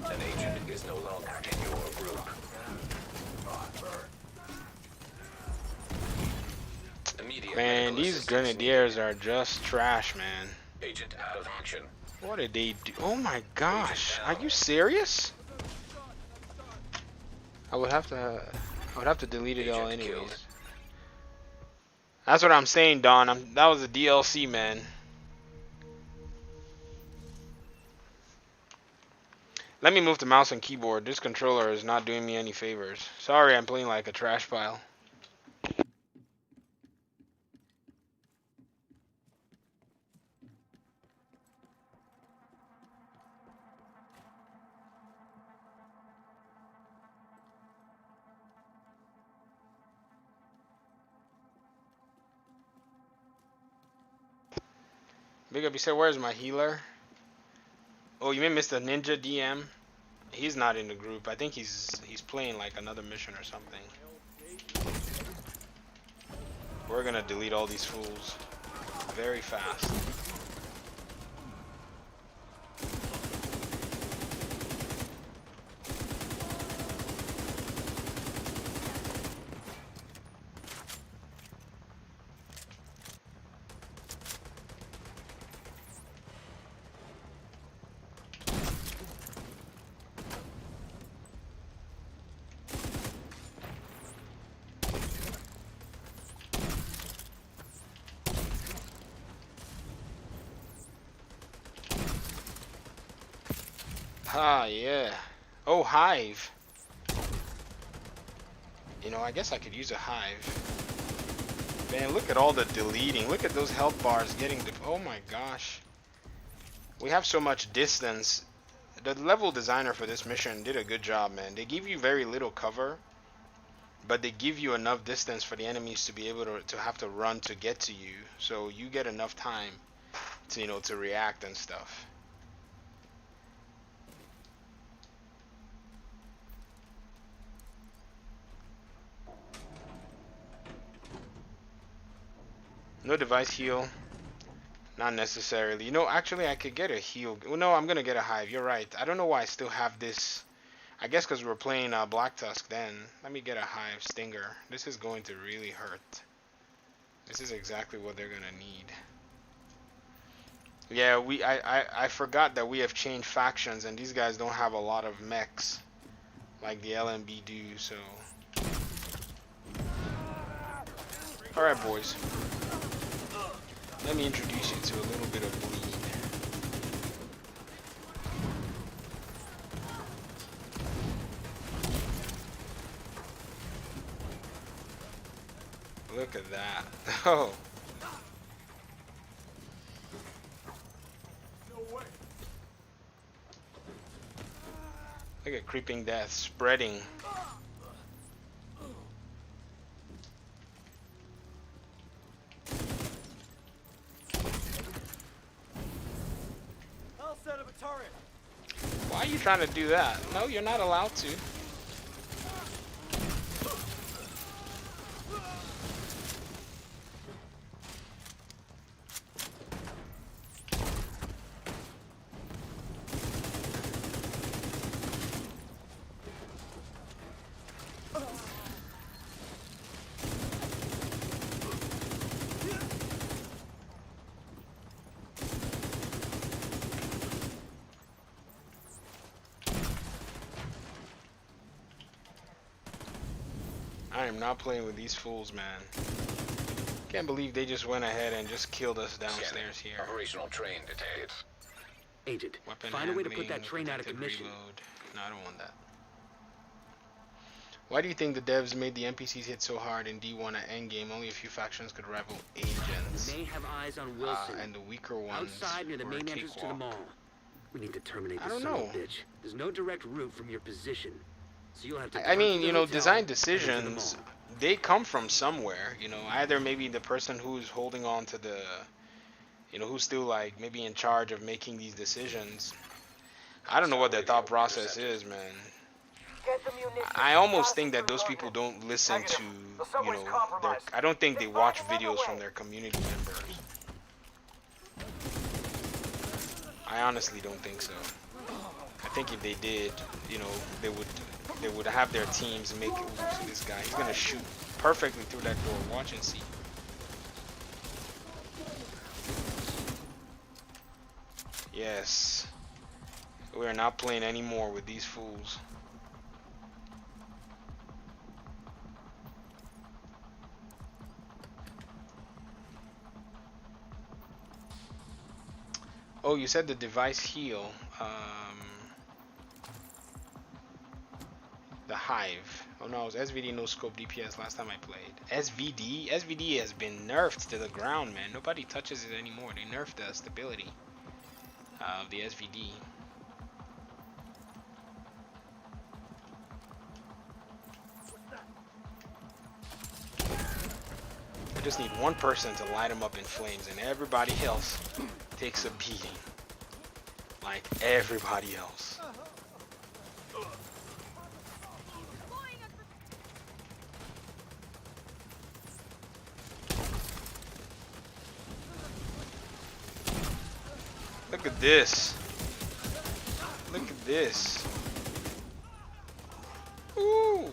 An agent is no longer in your group. Immediate Man, medical these assistance grenadiers are just trash, man. needed. Agent out of action. What did they do? Oh my gosh, are you serious? I would have to delete it all Agent anyways. killed. That's what I'm saying, Don. That was a DLC, man. Let me move the mouse and keyboard. This controller is not doing me any favors. Sorry, I'm playing like a trash pile. Big up, you said, where's my healer? Oh, you may miss the Ninja DM. He's not in the group. I think he's playing like another mission or something. We're gonna delete all these fools very fast. Ah, yeah. Oh, hive. You know, I guess I could use a hive. Man, look at all the deleting. Look at those health bars getting... Oh my gosh. We have so much distance. The level designer for this mission did a good job, man. They give you very little cover, but they give you enough distance for the enemies to be able to have to run to get to you. So you get enough time to, you know, to react and stuff. No device heal. Not necessarily. You know, actually, I could get a heal. Well, no, I'm going to get a hive. You're right. I don't know why I still have this. I guess because we were playing Black Tusk then. Let me get a hive stinger. This is going to really hurt. This is exactly what they're going to need. Yeah, I forgot that we have changed factions and these guys don't have a lot of mechs like the LMB do, so. Alright, boys. Let me introduce you to a little bit of bleed. Look at that. Oh. Look at creeping death spreading. Why are you trying to do that? No, you're not allowed to. I am not playing with these fools, man. Can't believe they just went ahead and just killed us downstairs here. Operational train detected. Agent, Weapon find a way to put that handling, train out of protected commission. reload. No, I don't want that. Why do you think the devs made the NPCs hit so hard in D1 at endgame? Only a few factions could rival agents. They may have eyes on Wilson. And the weaker ones outside near the were a main entrance to the cakewalk. mall. We need to terminate I this don't son of a know. bitch. There's no direct route from your position. So you'll have to I mean, depart to the you know, hotel design and enter the decisions, mall. they come from somewhere, you know, either maybe the person who's holding on to the, you know, who's still like maybe in charge of making these decisions. I don't know what their thought process is, man. I almost think that those people don't listen to, you know, I don't think they watch videos from their community members. I honestly don't think so. I think if they did, you know, they would have their teams make it. Ooh, this guy, he's gonna shoot perfectly through that door. Watch and see. Yes. We are not playing anymore with these fools. Oh, you said the device heal. The Hive. Oh no, it was SVD no scope DPS last time I played. SVD? SVD has been nerfed to the ground, man. Nobody touches it anymore. They nerfed the stability of the SVD. I just need one person to light them up in flames, and everybody else takes a beating. Like everybody else. Look at this. Look at this. Ooh.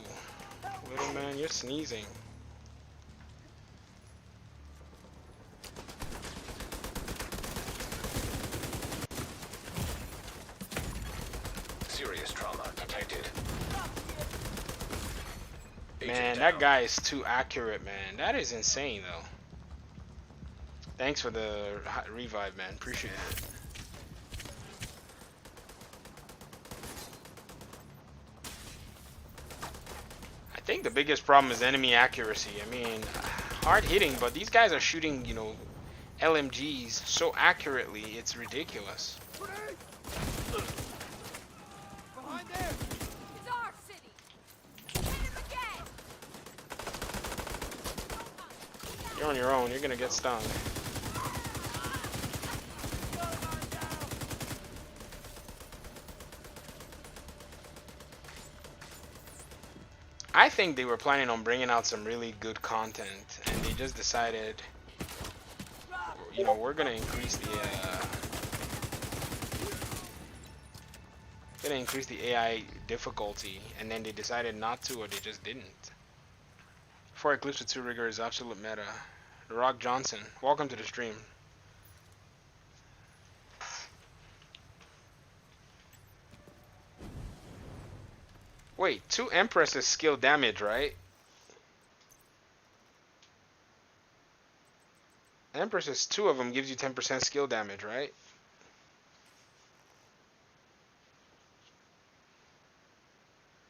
Little man, you're sneezing. Serious trauma detected. Man, that guy is too accurate, man. That is insane, though. Thanks for the revive, man. Appreciate it. I think the biggest problem is enemy accuracy. I mean, hard hitting, but these guys are shooting, you know, LMGs so accurately, it's ridiculous. Behind there. It's our city. Hit him again. You're on your own. You're gonna get stung. I think they were planning on bringing out some really good content, and they just decided, you know, we're gonna increase the AI difficulty, and then they decided not to, or they just didn't. Before Eclipse with 2 rigor is absolute meta. The Rock Johnson, welcome to the stream. Wait, 2 Empress is skill damage, right? Empress is 2 of them, gives you 10% skill damage, right?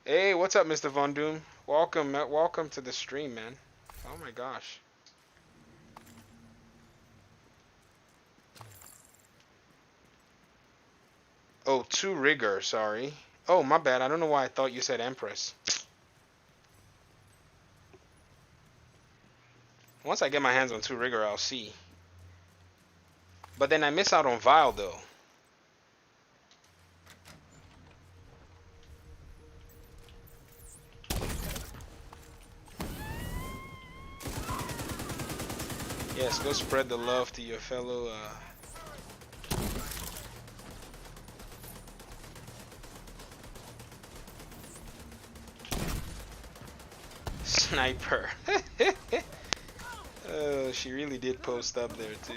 Hey, what's up, Mr. Von Doom? Welcome to the stream, man. Oh my gosh. Oh, 2 rigor, sorry. Oh, my bad. I don't know why I thought you said Empress. Once I get my hands on 2 rigor, I'll see. But then I miss out on Vile, though. Yes, go spread the love to your fellow sniper. Oh, she really did post up there too.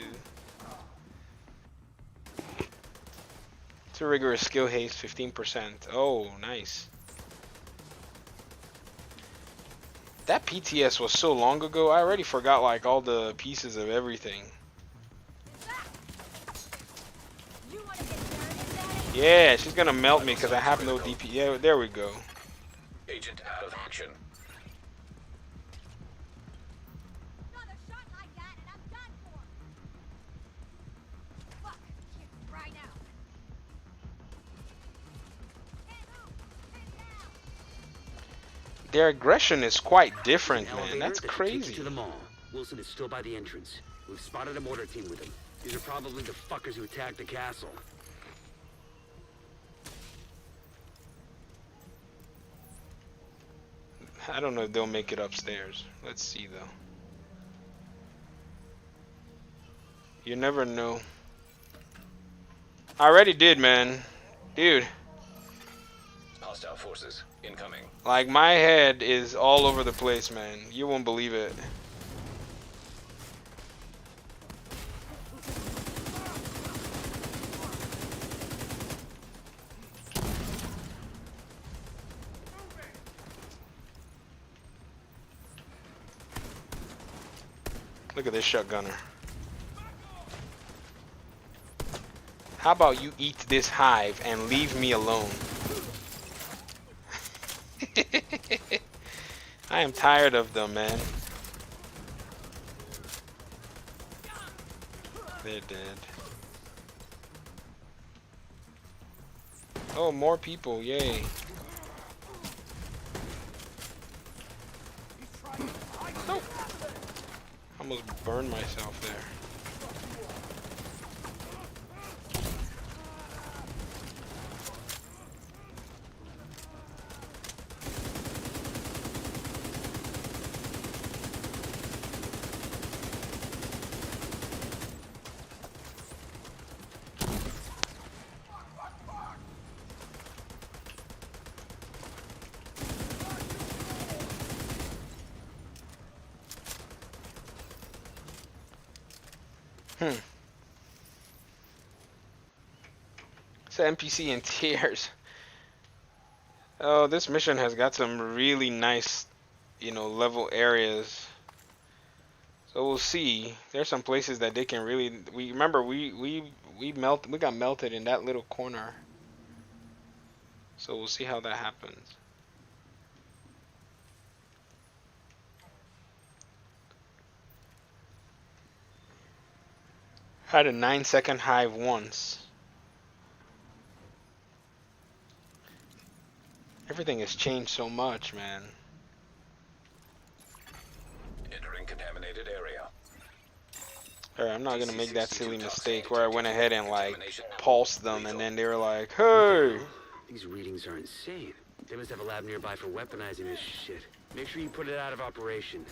2 rigorous skill haste, 15%. Oh, nice. That PTS was so long ago, I already forgot like all the pieces of everything. Yeah, she's gonna melt me because I have no DP. Yeah, there we go. Agent out of action. Another shot like that and I'm done for. Fuck, can't right now. Their aggression is quite different, An man. elevator That's that should take you crazy. to the mall. Wilson is still by the entrance. We've spotted a mortar team with him. These are probably the fuckers who attacked the castle. I don't know if they'll make it upstairs. Let's see though. You never know. I already did, man. Dude. Hostile forces incoming. Like, my head is all over the place, man. You won't believe it. Look at this shotgunner. How about you eat this hive and leave me alone? I am tired of them, man. They're dead. Oh, more people, yay. Oh. Almost burned myself there. It's an NPC in tears. Oh, this mission has got some really nice, level areas. So we'll see. There's some places that they can really. We got melted in that little corner. So we'll see how that happens. Had a 9-second hive once. Everything has changed so much, man. Entering contaminated area. Alright, I'm not gonna make that silly mistake where I went ahead and like pulsed them and then they were like, hey! These readings are insane. They must have a lab nearby for weaponizing this shit. Make sure you put it out of operation.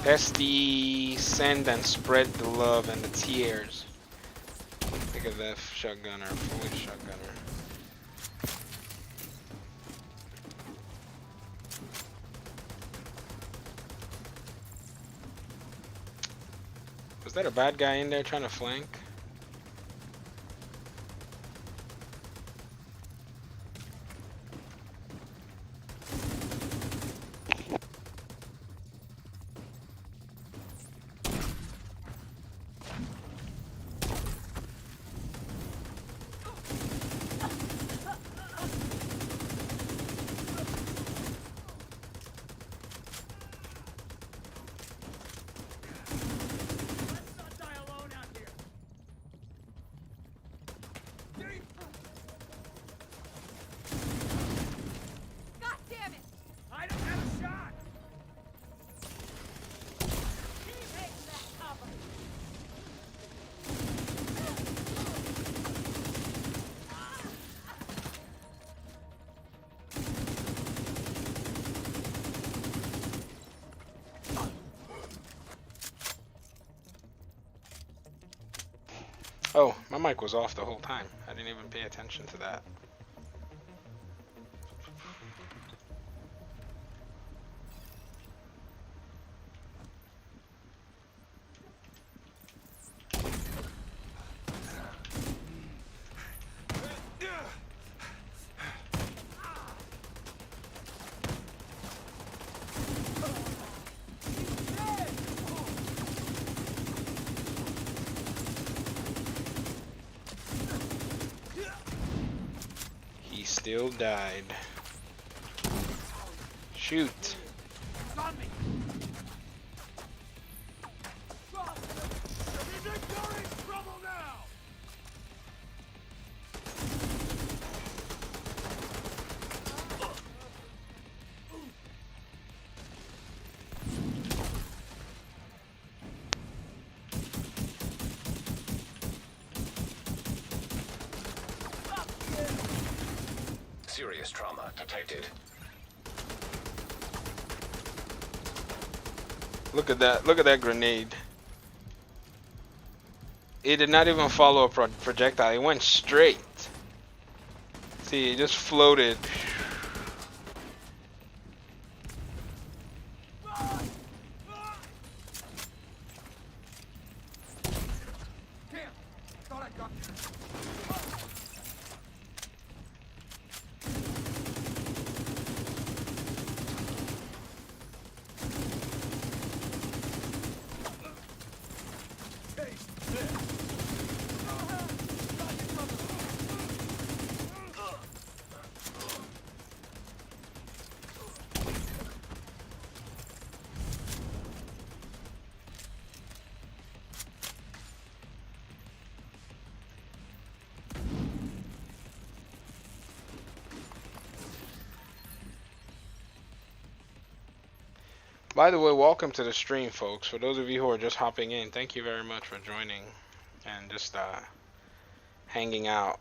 SD, send and spread the love and the tears. Look at that shotgunner, fully shotgunner. Was that a bad guy in there trying to flank? God damn it! I don't have a shot! Keep taking that cover! Oh, my mic was off the whole time. I didn't even pay attention to that. He still died. Shoot. It's on me! He's incurring trouble now! Serious trauma detected. Look at that. Look at that grenade. It did not even follow a projectile. It went straight. See, it just floated. Damn! Thought I got you. By the way, welcome to the stream, folks. For those of you who are just hopping in, thank you very much for joining and just hanging out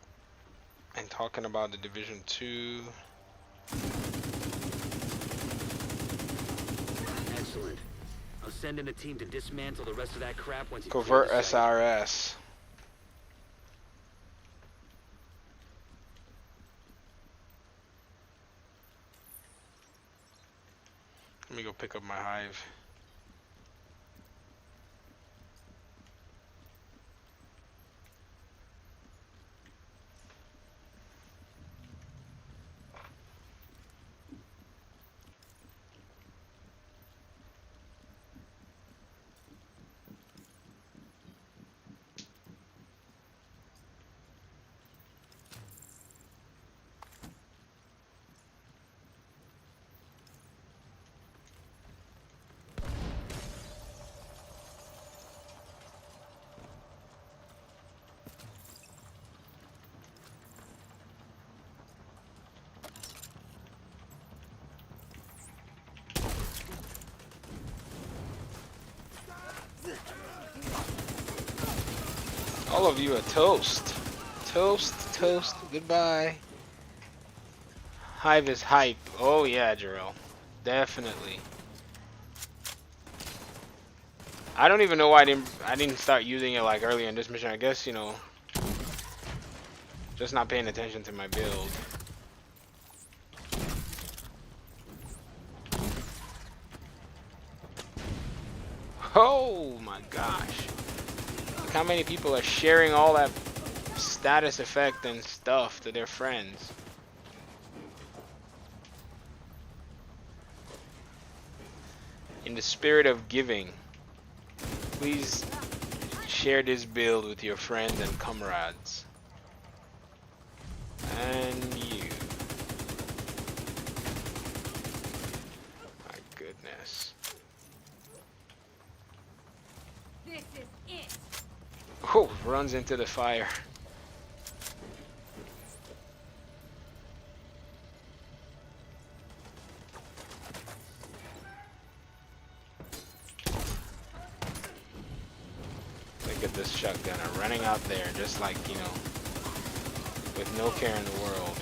and talking about the Division 2. Excellent. I'll send in a team to dismantle the rest of that crap once you Covert clear the site. SRS. Let me go pick up my hive. All of you are toast. Toast, toast, goodbye. Hive is hype. Oh yeah, Jarrell. Definitely. I don't even know why I didn't start using it like earlier in this mission. I guess, you know, just not paying attention to my build. Oh my gosh. Look how many people are sharing all that status effect and stuff to their friends. In the spirit of giving, please share this build with your friends and comrades. And you. My goodness. This is it. Oh, runs into the fire. Look at this shotgunner running out there just like, you know, with no care in the world.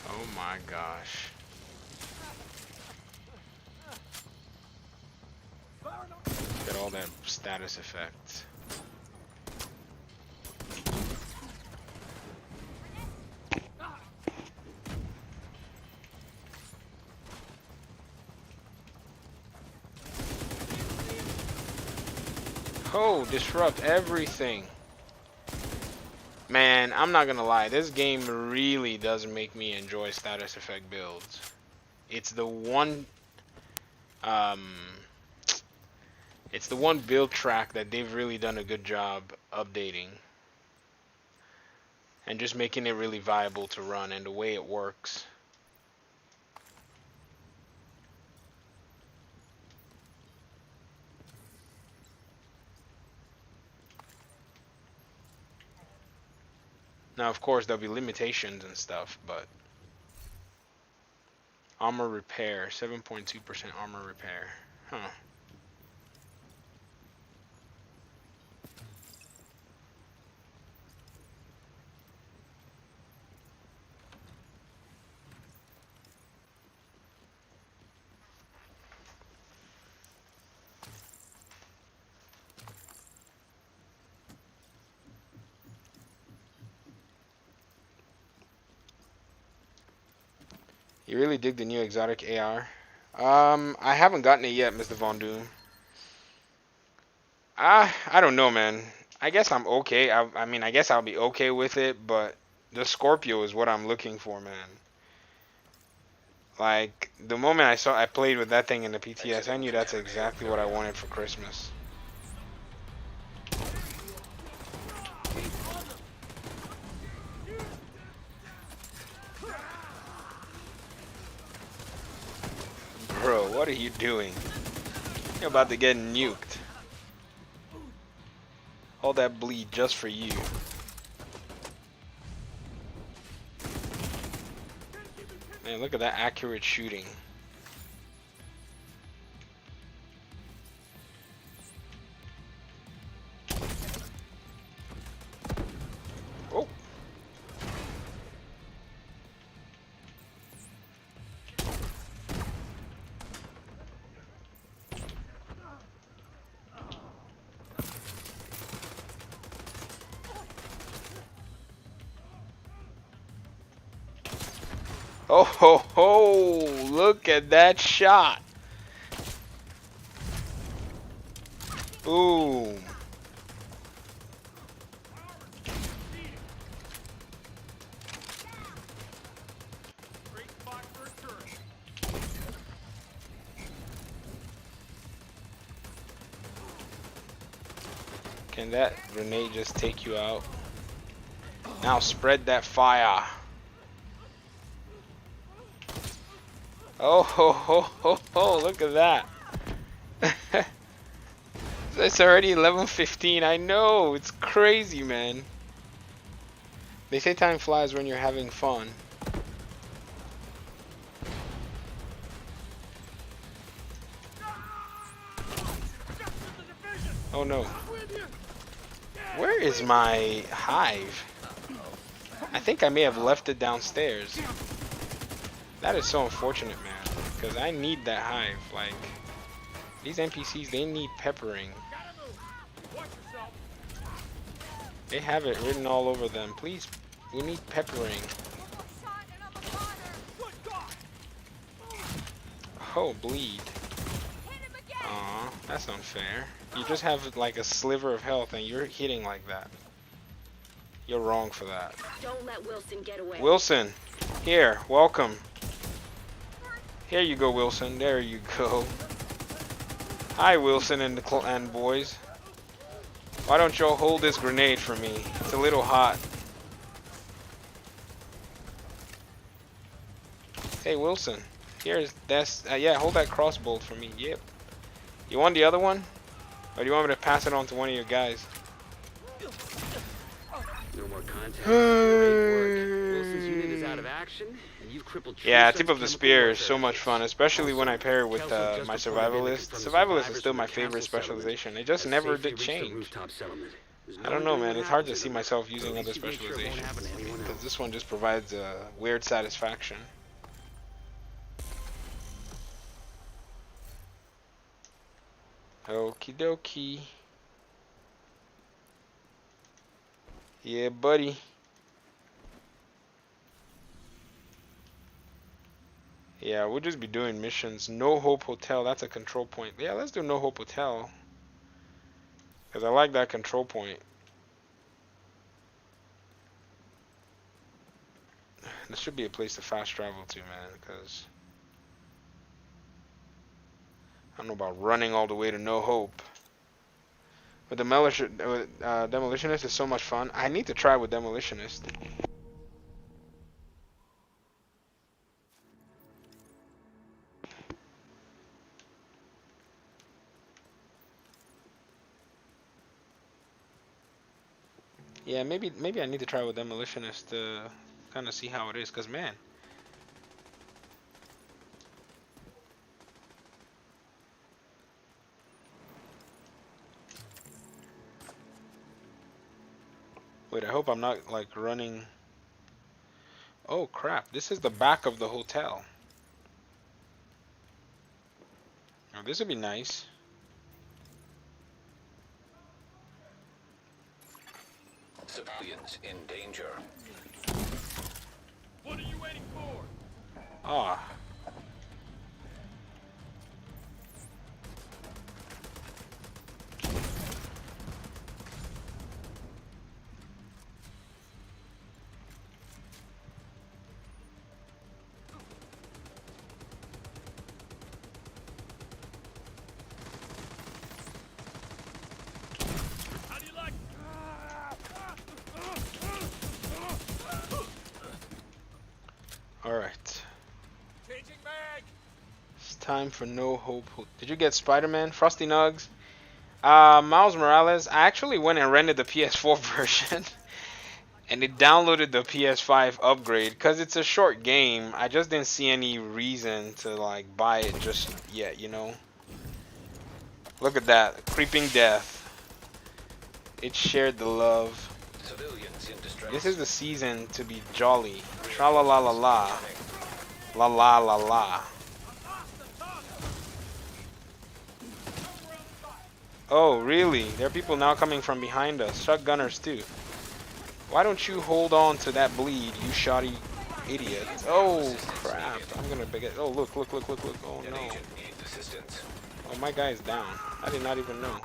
Oh my gosh. Look at all that status effects. Oh, disrupt everything. Man, I'm not gonna lie, this game really does make me enjoy status effect builds. It's the one build track that they've really done a good job updating and just making it really viable to run, and the way it works. Now, of course, there'll be limitations and stuff, but armor repair, 7.2% armor repair. Huh. You really dig the new exotic AR? I haven't gotten it yet, Mr. Von Doom. I don't know, man. I guess I'm okay. I mean, I guess I'll be okay with it, but the Scorpio is what I'm looking for, man. Like, the moment I played with that thing in the PTS, I knew that's exactly what I wanted for Christmas. Bro, what are you doing? You're about to get nuked. All that bleed just for you. Man, look at that accurate shooting. Oh. Oh ho ho! Look at that shot! Boom! Can that grenade just take you out? Now spread that fire! Oh ho ho ho ho! Look at that! It's already 11:15. I know, it's crazy, man. They say time flies when you're having fun. Oh no. Where is my hive? I think I may have left it downstairs. That is so unfortunate, man. Because I need that hive. Like, these NPCs, they need peppering. They have it written all over them. Please, we need peppering. Oh, bleed. Aw, that's unfair. You just have like a sliver of health and you're hitting like that. You're wrong for that. Don't let Wilson get away. Wilson, here, welcome. Here you go, Wilson. There you go. Hi, Wilson and the clan boys. Why don't y'all hold this grenade for me? It's a little hot. Hey, Wilson. Here's that's yeah. Hold that crossbow for me. Yep. You want the other one, or do you want me to pass it on to one of your guys? No more contact. Great work. Wilson's unit is out of action, and you've crippled. Yeah, Tip of the Spear is so much fun, especially when I pair it with my Survivalist. Survivalist is still my favorite specialization. It just never did change. I don't know, man. It's hard to see myself using other specializations, because this one just provides a weird satisfaction. Okie dokie. Yeah, buddy. Yeah, we'll just be doing missions. No Hope Hotel, that's a control point. Yeah, let's do No Hope Hotel. Because I like that control point. This should be a place to fast travel to, man, because I don't know about running all the way to No Hope. But Demolitionist is so much fun. I need to try with Demolitionist. Yeah, maybe I need to try with Demolitionist to kind of see how it is, cause man. Wait, I hope I'm not like running. Oh crap, this is the back of the hotel. Oh, this would be nice. Civilians in danger. What are you waiting for? Ah. Alright. Changing mag. It's time for No Hope. Did you get Spider-Man? Frosty Nugs? Miles Morales. I actually went and rented the PS4 version. And it downloaded the PS5 upgrade. Because it's a short game. I just didn't see any reason to like buy it just yet, you know? Look at that. Creeping Death. It shared the love. Civilians in distress. This is the season to be jolly. Tra la la la la. La la la la. Oh, really? There are people now coming from behind us. Shotgunners too. Why don't you hold on to that bleed, you shoddy idiot? Oh, crap. I'm gonna get... Oh, look. Oh, An no. agent needs assistance. Oh, my guy's down. I did not even know.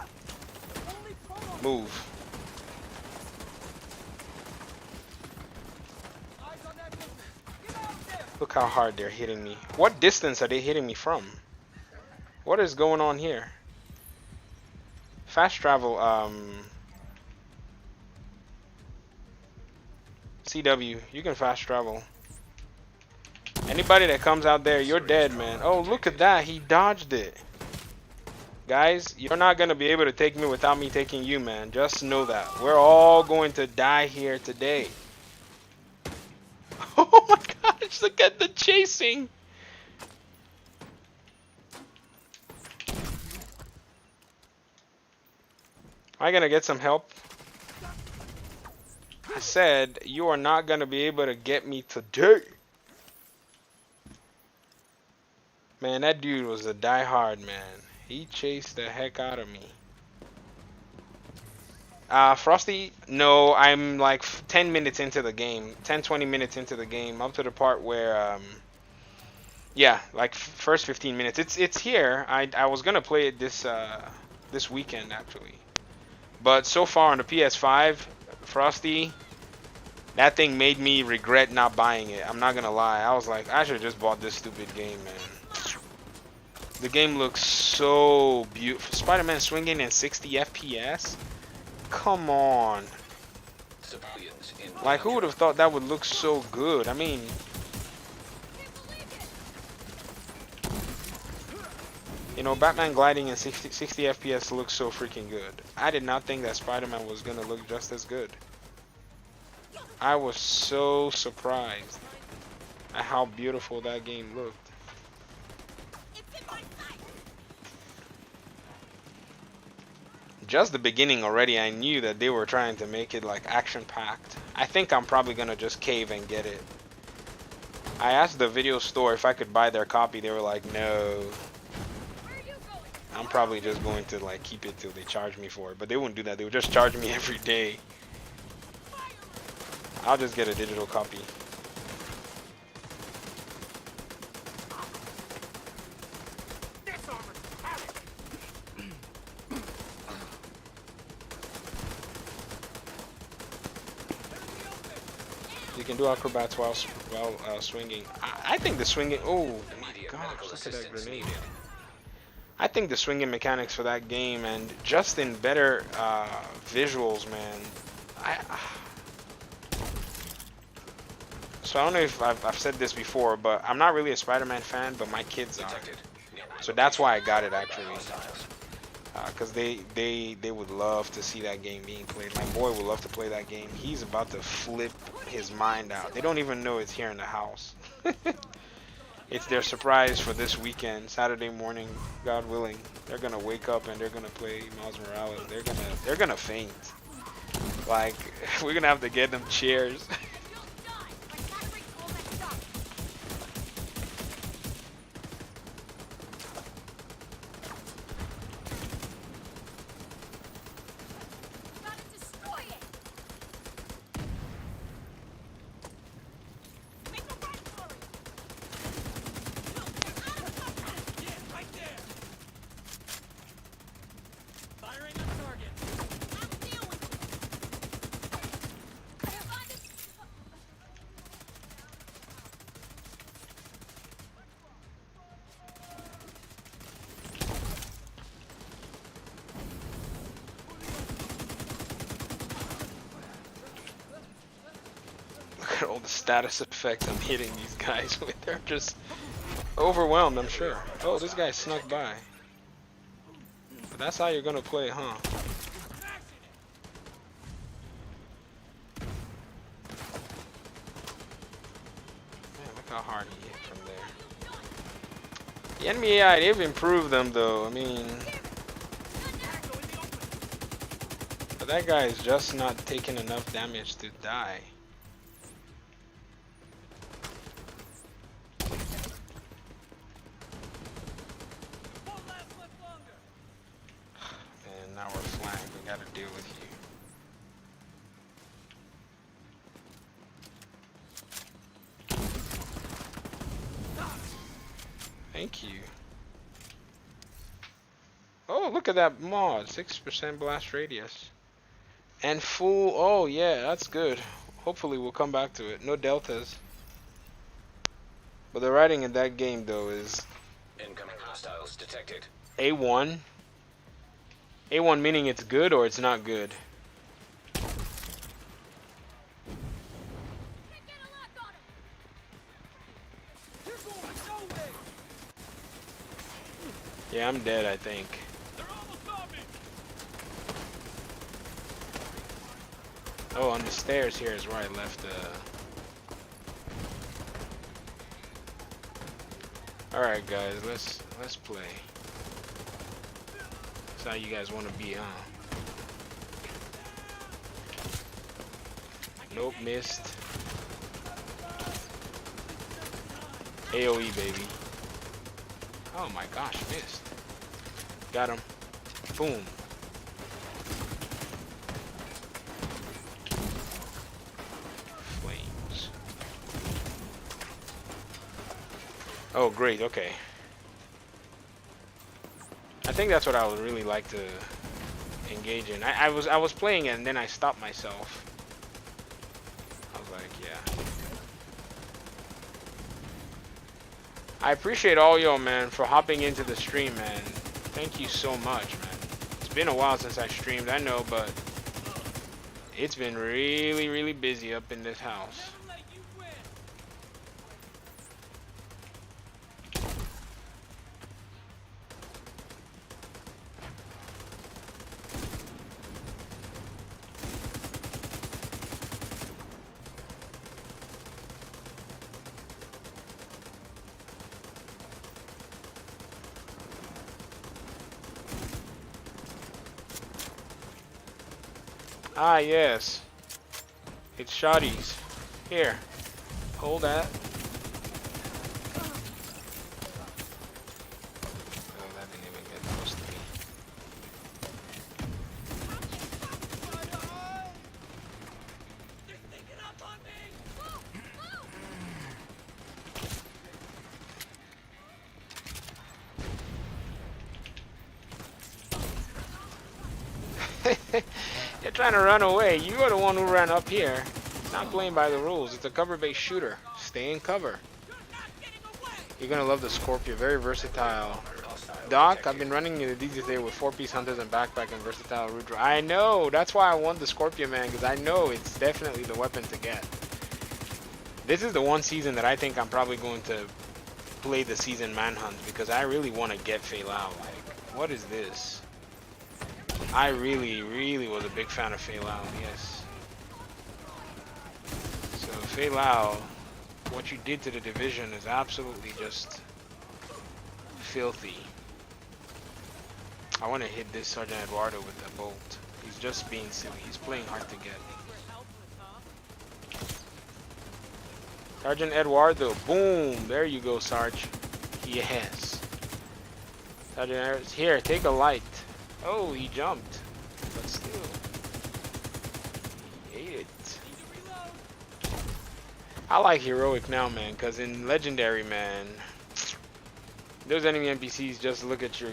Move. Look how hard they're hitting me. What distance are they hitting me from? What is going on here? Fast travel, CW, you can fast travel. Anybody that comes out there, you're dead, man. Oh, look at that. He dodged it. Guys, you're not going to be able to take me without me taking you, man. Just know that. We're all going to die here today. Oh my gosh, look at the chasing. Am I going to get some help? I said, you are not going to be able to get me today. Man, that dude was a diehard, man. He chased the heck out of me. Frosty, no, I'm like 10 minutes into the game. 10-20 minutes into the game. Up to the part where, yeah, like first 15 minutes. It's here. I was going to play it this weekend, actually. But so far on the PS5, Frosty, that thing made me regret not buying it. I'm not going to lie. I was like, I should have just bought this stupid game, man. The game looks so beautiful. Spider-Man swinging in 60 FPS? Come on. Civilians in Like, who would have thought that would look so good? I mean... You know, Batman gliding in 60 FPS looks so freaking good. I did not think that Spider-Man was going to look just as good. I was so surprised at how beautiful that game looked. Just the beginning already, I knew that they were trying to make it like action-packed. I think I'm probably gonna just cave and get it. I asked the video store if I could buy their copy. They were like, no. I'm probably just going to like keep it till they charge me for it. But they wouldn't do that. They would just charge me every day. I'll just get a digital copy. You can do acrobats while swinging. I think the swinging... Oh my gosh, look at that grenade. I think the swinging mechanics for that game and just in better visuals, man. So I don't know if I've said this before, but I'm not really a Spider-Man fan, but my kids are. So that's why I got it actually. Because they would love to see that game being played. My boy would love to play that game. He's about to flip his mind out. They don't even know it's here in the house. It's their surprise for this weekend, Saturday morning, God willing. They're gonna wake up and they're gonna play Miles Morales. They're gonna faint. Like, we're gonna have to get them chairs. at all the status effects I'm hitting these guys with. They're just overwhelmed, I'm sure. Oh, this guy snuck by. But that's how you're gonna play, huh? Man, look how hard he hit from there. The enemy AI, they've improved them though. I mean, but that guy is just not taking enough damage to die. And now we're flanked. We gotta deal with you. Thank you. Oh, look at that mod. 6% blast radius. And full. Oh, yeah, that's good. Hopefully we'll come back to it. No deltas. But the writing in that game, though, is Incoming hostiles detected. A1. A1 meaning it's good or it's not good. Can't get a lock on him. You're going nowhere. Yeah, I'm dead, I think. They're almost on me. Oh, on the stairs here is where I left Alright guys, let's play. That's how you guys want to be, huh? Nope, missed. AoE, baby. Oh my gosh, missed. Got him. Boom. Flames. Oh, great, okay. I think that's what I would really like to engage in. I was playing it and then I stopped myself. I was like, yeah. I appreciate all y'all, man, for hopping into the stream, man. Thank you so much, man. It's been a while since I streamed, I know, but it's been really, really busy up in this house. Never let you win. Ah, yes. It's shotties. Here. Hold that. Oh, that didn't even get close to me. They're sneaking up on me. You're trying to run away. You are the one who ran up here. Not playing by the rules. It's a cover-based shooter. Stay in cover. You're not getting away. You're gonna love the Scorpio. Very versatile. Doc, I've been running the DZ with 4-piece hunters and backpack and versatile root. I know. That's why I want the Scorpio, man, because I know it's definitely the weapon to get. This is the one season that I think I'm probably going to play the season manhunt because I really want to get Fei Lao. Like, what is this? I really, really was a big fan of Fei Lao, yes. So Fei Lao, what you did to the division is absolutely just filthy. I want to hit this Sergeant Eduardo with that bolt. He's just being silly. He's playing hard to get. Sergeant Eduardo, boom! There you go, Sarge. Yes. Sergeant, here, take a light. Oh, he jumped. But still. He ate it. I like heroic now, man, because in legendary, man, those enemy NPCs just look at your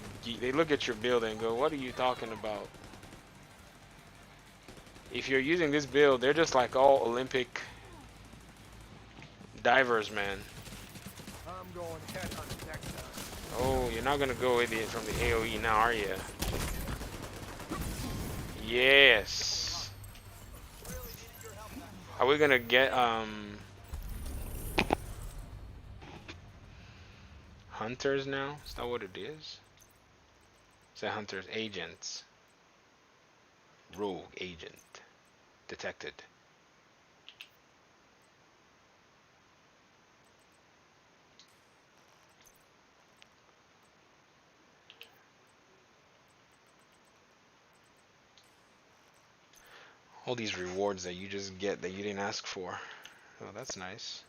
build and go, what are you talking about? If you're using this build, they're just like all Olympic divers, man. I'm going headhunt next time. Oh, you're not gonna go with it from the AoE now, are you? Yes. Are we gonna get hunters now? Is that what it is? Is that hunters? Agents. Rogue agent detected. All these rewards that you just get that you didn't ask for. Oh, that's nice.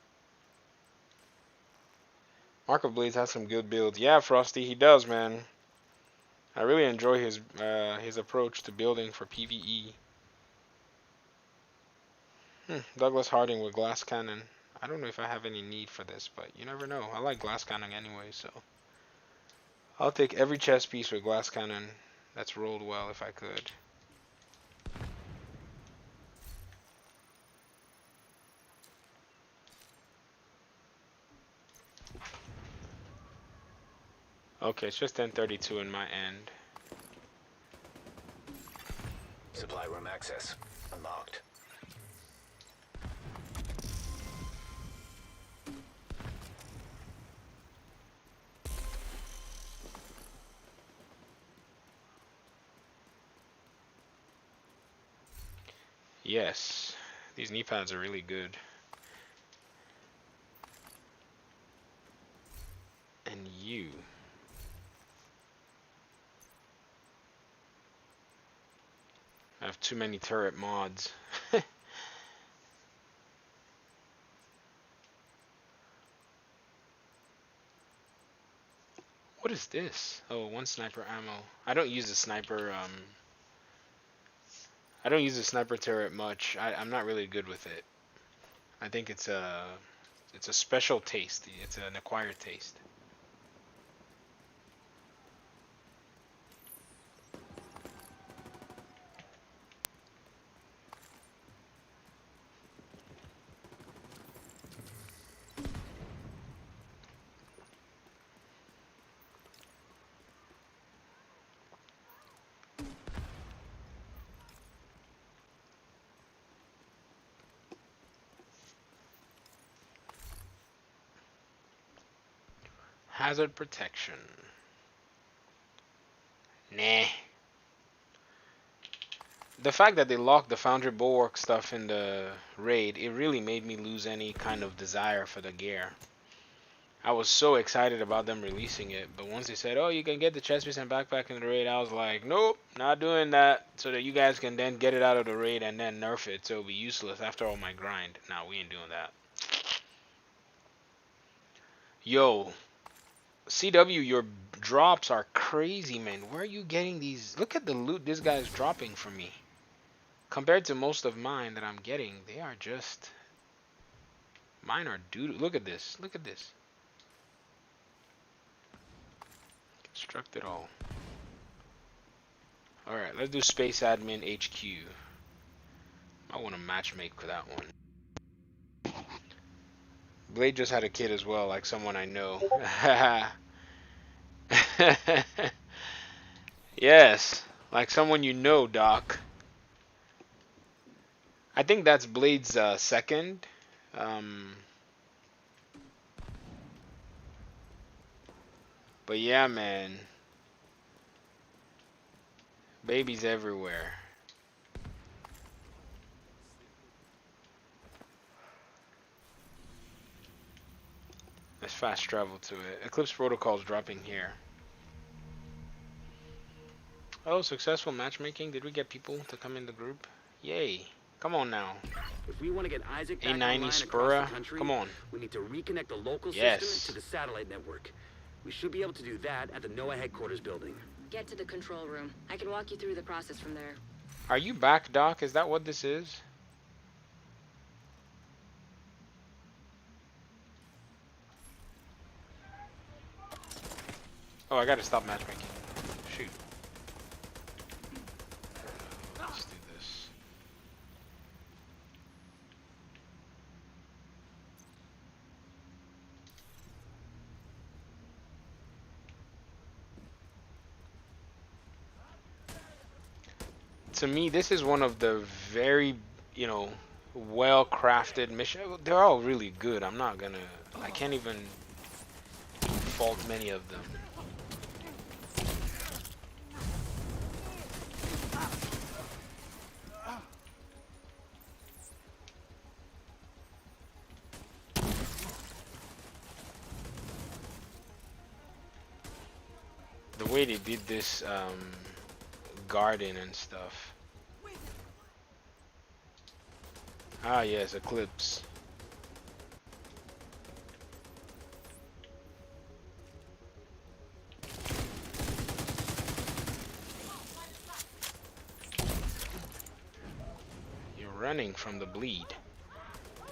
Mark of Blades has some good builds. Yeah, Frosty, he does, man. I really enjoy his approach to building for PvE. Douglas Harding with glass cannon. I don't know if I have any need for this, but you never know. I like glass cannon anyway, so I'll take every chess piece with glass cannon that's rolled well if I could. Okay, it's just 1032 in my end. Supply room access unlocked. Yes, these knee pads are really good. And you. I have too many turret mods. What is this? Oh, one sniper ammo. I don't use the sniper, I don't use the sniper turret much. I'm not really good with it. I think it's a special taste. It's an acquired taste. Hazard protection. Nah. The fact that they locked the Foundry Bulwark stuff in the raid, it really made me lose any kind of desire for the gear. I was so excited about them releasing it, but once they said, oh, you can get the chest piece and backpack in the raid, I was like, nope, not doing that, so that you guys can then get it out of the raid and then nerf it, so it'll be useless after all my grind. Nah, we ain't doing that. Yo, CW, your drops are crazy, man. Where are you getting these? Look at the loot this guy's dropping for me. Compared to most of mine that I'm getting, they are just... Mine are doo-doo. Look at this. Look at this. Construct it all. Alright, let's do Space Admin HQ. I want to matchmake for that one. Blade just had a kid as well, like someone I know. Yes, like someone you know, Doc. I think that's Blade's second. But yeah, man. Babies everywhere. Let's fast travel to it. Eclipse Protocol's dropping here. Oh, successful matchmaking. Did we get people to come in the group? Yay. Come on now. If we want to get Isaac back A90 online across Spura. the country, Come on. we need to reconnect the local Yes. system to the satellite network. We should be able to do that at the NOAA headquarters building. Get to the control room. I can walk you through the process from there. Are you back, Doc? Is that what this is? Oh, I gotta stop matchmaking. Shoot. Let's do this. To me, this is one of the very, well-crafted mission. They're all really good. I'm not gonna. I can't even fault many of them. The way they did this garden and stuff. Ah, yes, Eclipse. You're running from the bleed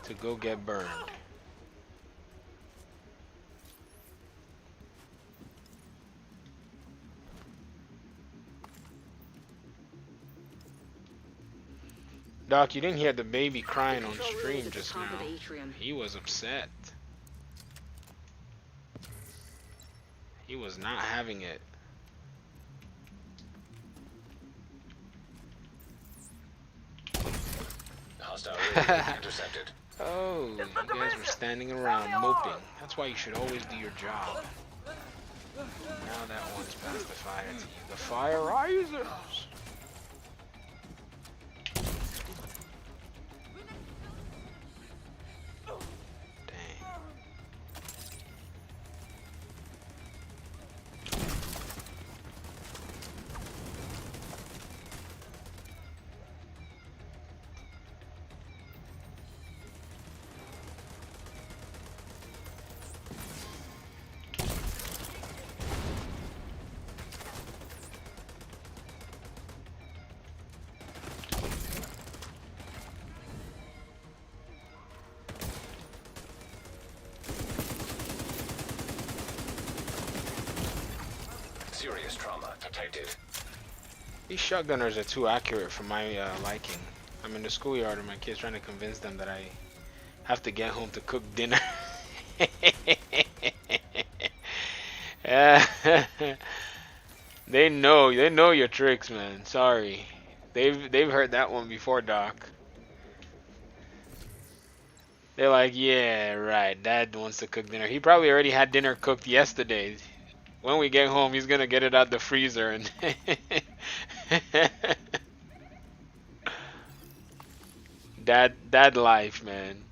to go get burned. Doc, you didn't hear the baby crying on stream just now. He was upset. He was not having it. Hostile radio intercepted. Oh, you guys were standing around moping. That's why you should always do your job. Now that one's passed the fire to you. The fire rises. Serious trauma detected. These shotgunners are too accurate for my liking. I'm in the schoolyard and my kids trying to convince them that I have to get home to cook dinner. They know your tricks, man. Sorry. They've heard that one before, Doc. They're like, yeah, right, Dad wants to cook dinner. He probably already had dinner cooked yesterday. When we get home, he's gonna get it out the freezer and dad life, man.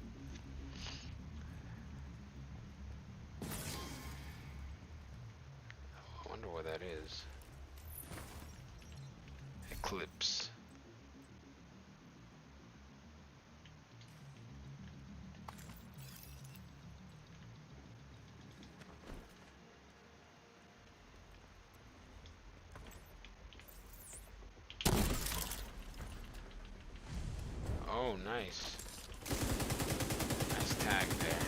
I wonder what that is. Eclipse. Oh, nice. Nice tag there.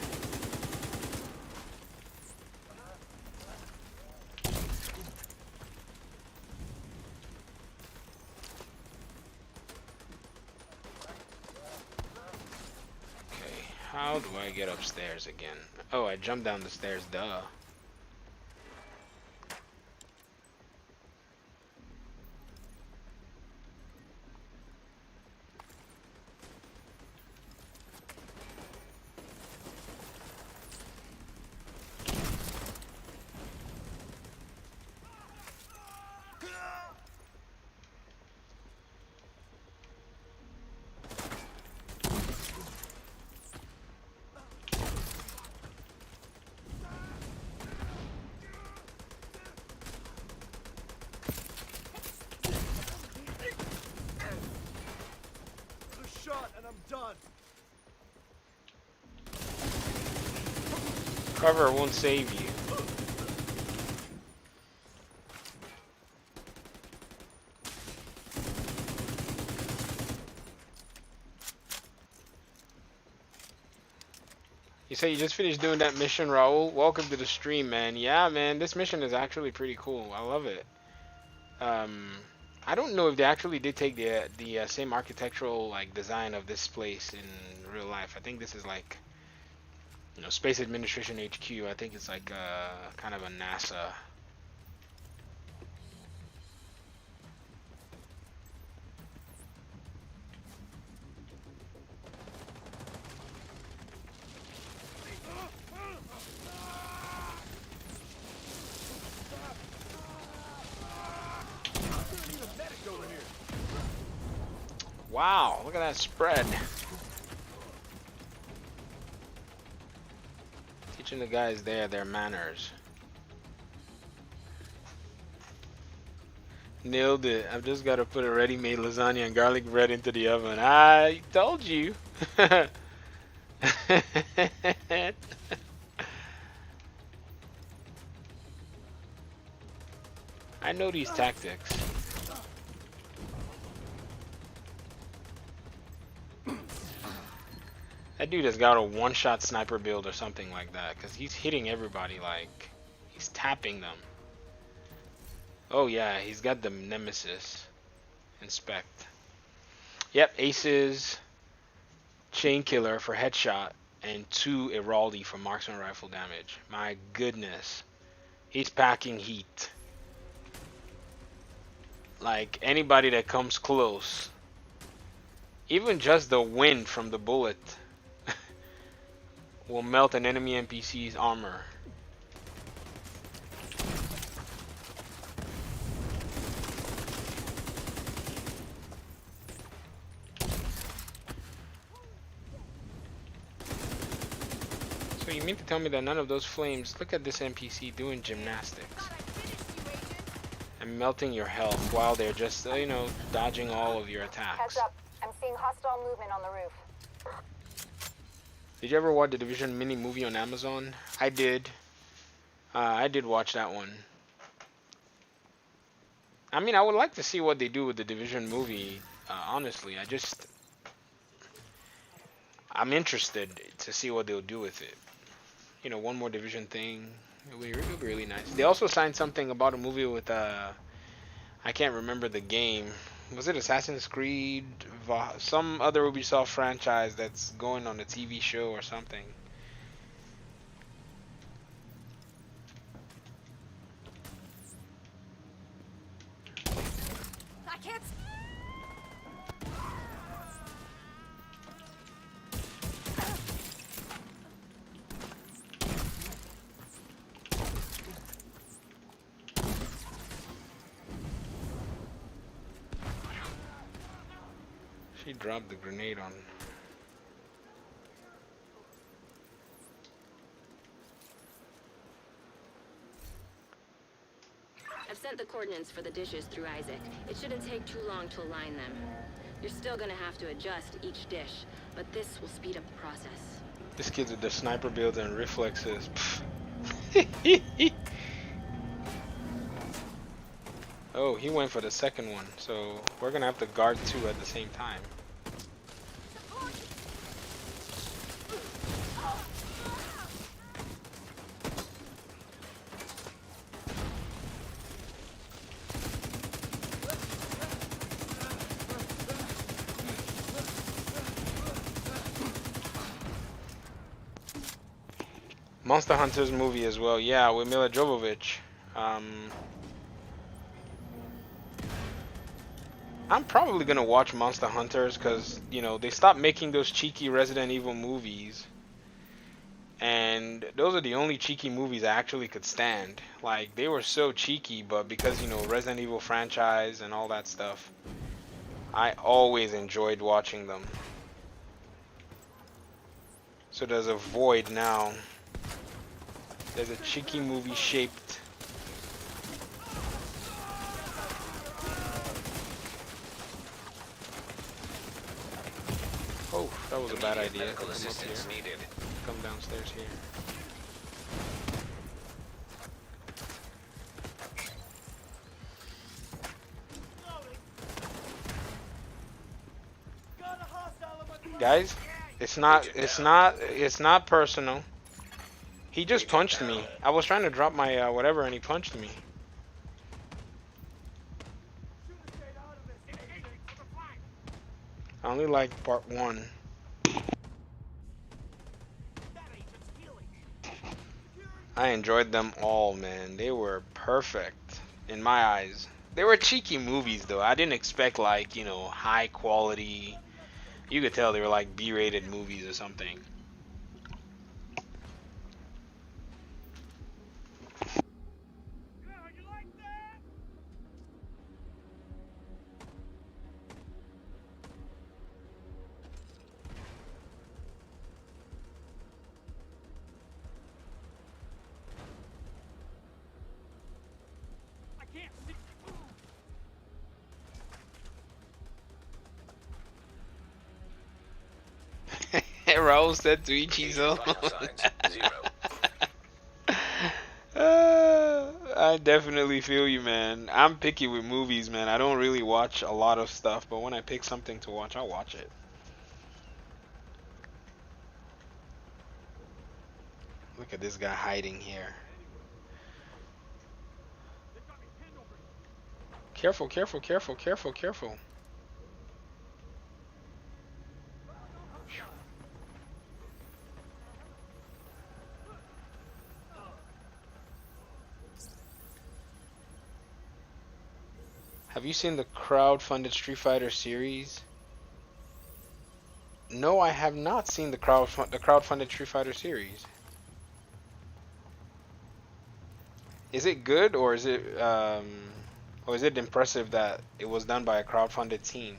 Okay, how do I get upstairs again? Oh, I jumped down the stairs, duh. Cover won't save you. You say you just finished doing that mission, Raul? Welcome to the stream, man. Yeah, man, this mission is actually pretty cool. I love it. I don't know if they actually did take the same architectural like design of this place in real life. I think this is like, you know, Space Administration HQ. I think it's like kind of a NASA. Wow, look at that spread. Teaching the guys there their manners. Nailed it. I've just got to put a ready-made lasagna and garlic bread into the oven. I told you. I know these tactics. That dude has got a one-shot sniper build or something like that, because he's hitting everybody like he's tapping them. Oh yeah, he's got the Nemesis. Inspect. Yep, aces, chain killer for headshot, and 2 Iraldi for marksman rifle damage. My goodness. He's packing heat. Like, anybody that comes close, even just the wind from the bullet will melt an enemy NPC's armor. So you mean to tell me that none of those flames, look at this NPC doing gymnastics and melting your health while they're just, you know, dodging all of your attacks. Heads up. I'm seeing hostile movement on the roof. Did you ever watch the Division mini movie on Amazon? I did. I did watch that one. I mean, I would like to see what they do with the Division movie. Honestly, I'm interested to see what they'll do with it. You know, one more Division thing. It'll be really nice. They also signed something about a movie with I can't remember the game. Was it Assassin's Creed? Some other Ubisoft franchise that's going on a TV show or something. I can't. She dropped the grenade on. I've sent the coordinates for the dishes through Isaac. It shouldn't take too long to align them. You're still gonna have to adjust each dish, but this will speed up the process. This kid's with the sniper build and reflexes. Oh, he went for the second one, so we're gonna have to guard 2 at the same time. Monster Hunters movie as well, yeah, with Mila Jovovich. I'm probably gonna watch Monster Hunters because, you know, they stopped making those cheeky Resident Evil movies. And those are the only cheeky movies I actually could stand. Like, they were so cheeky, but because, you know, Resident Evil franchise and all that stuff, I always enjoyed watching them. So there's a void now. There's a cheeky movie shaped. Oh, that was a bad idea. Medical Come up assistance here. needed. Come downstairs here. Guys, it's not personal. He just punched me. I was trying to drop my whatever and he punched me. I only like part 1. I enjoyed them all, man. They were perfect in my eyes. They were cheeky movies though. I didn't expect like, you know, high quality. You could tell they were like B-rated movies or something. Raul said to each his own. Vital signs, 0. I definitely feel you, man. I'm picky with movies, man. I don't really watch a lot of stuff, but when I pick something to watch, I'll watch it. Look at this guy hiding here. Careful, careful, careful, careful, careful. Have you seen the crowd-funded Street Fighter series? No, I have not seen the crowd-funded Street Fighter series. Is it good, or is it impressive that it was done by a crowd-funded team?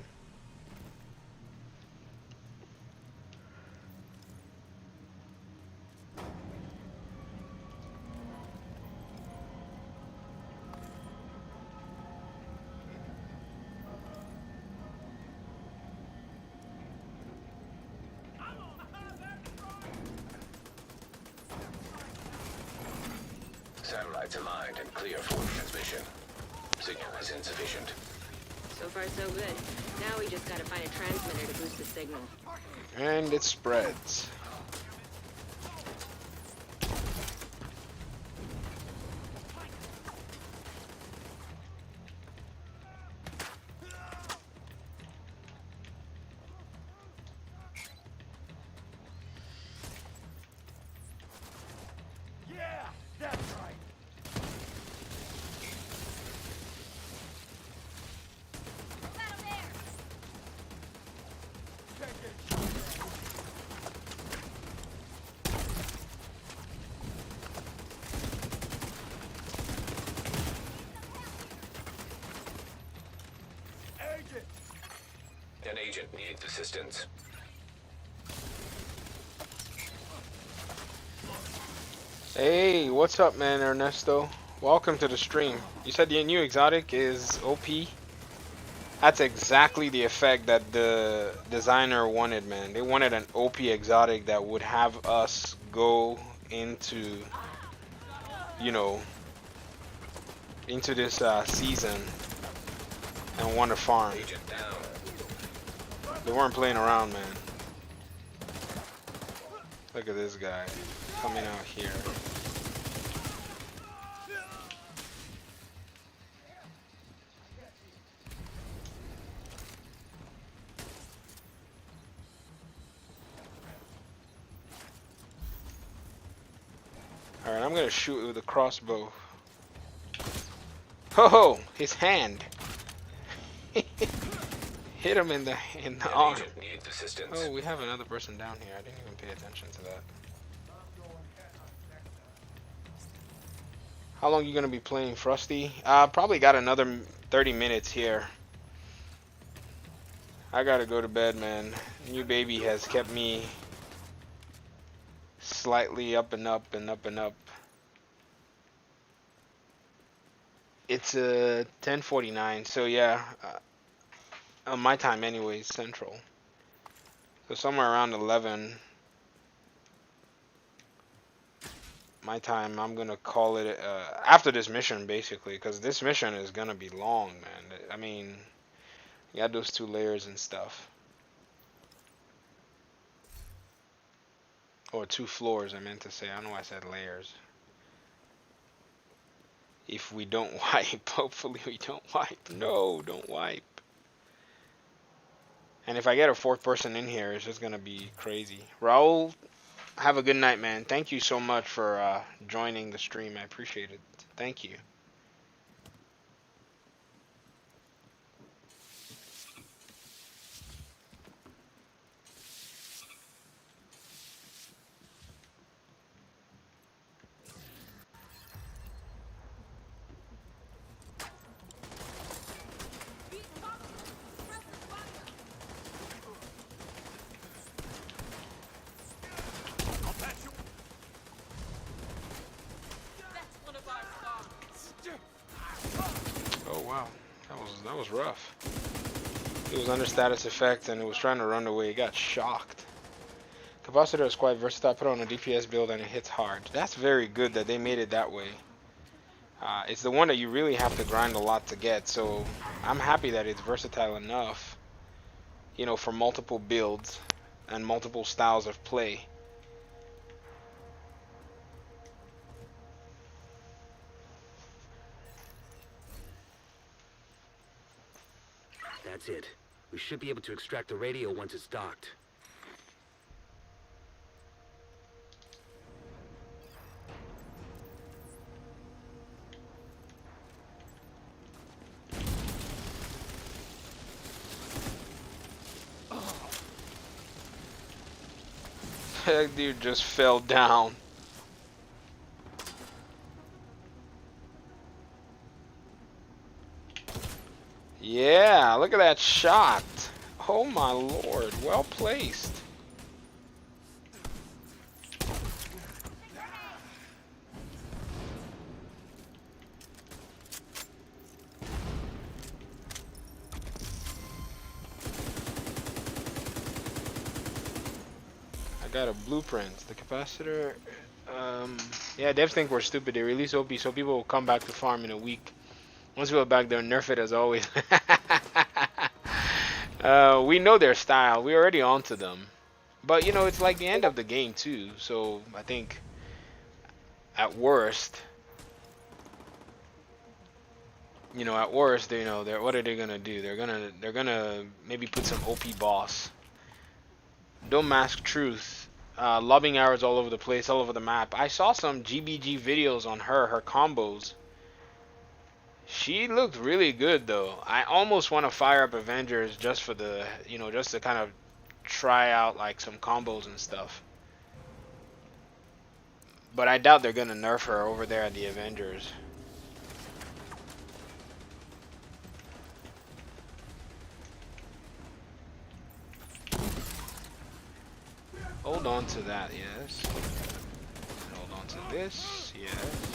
Satellites aligned and clear for transmission. Signal is insufficient. So far, so good. Now we just gotta find a transmitter to boost the signal. And it spreads. Yeah, that's right. Battle there. Can't get shot. Agent. An agent needs assistance. Hey, what's up, man, Ernesto? Welcome to the stream. You said the new exotic is OP? That's exactly the effect that the designer wanted, man. They wanted an OP exotic that would have us go into, you know, into this season and want to farm. Agent down. They weren't playing around, man. Look at this guy coming out here. Alright, I'm gonna shoot with a crossbow. Ho, his hand. Hit him in the An arm. agent needs assistance. Oh, we have another person down here. I didn't even pay attention to that. How long you gonna be playing, Frosty? Probably got another 30 minutes here. I gotta go to bed, man. New baby has kept me slightly up and up and up and up. It's 10:49, so yeah, on my time anyways, Central. So somewhere around 11 my time, I'm gonna call it after this mission, basically, because this mission is gonna be long, man. I mean, you got those 2 layers and stuff, or 2 floors, I meant to say. I don't know why I said layers. If we don't wipe, hopefully we don't wipe. No, don't wipe. And if I get a 4th person in here, it's just gonna be crazy. Raul, have a good night, man. Thank you so much for joining the stream. I appreciate it. Thank you. Oh wow, that was rough. He was under status effect and he was trying to run away. He got shocked. Capacitor is quite versatile. Put on a DPS build and it hits hard. That's very good that they made it that way. It's the one that you really have to grind a lot to get. So I'm happy that it's versatile enough, you know, for multiple builds and multiple styles of play. That's it. We should be able to extract the radio once it's docked. That dude just fell down. Yeah, look at that shot. Oh my lord, well placed. I got a blueprint. The capacitor. Yeah, devs think we're stupid. They release OP so people will come back to farm in a week. Once we go back there, nerf it as always. We know their style. We're already onto them. But, you know, it's like the end of the game, too. So, I think, at worst, you know, they, you know, what are they going to do? They're gonna maybe put some OP boss. Don't mask truth. Lobbing arrows all over the place, all over the map. I saw some GBG videos on her combos. She looked really good though. I almost want to fire up Avengers just for the, you know, just to kind of try out like some combos and stuff. But I doubt they're gonna nerf her over there at the Avengers. Hold on to that, yes. Hold on to this, yes.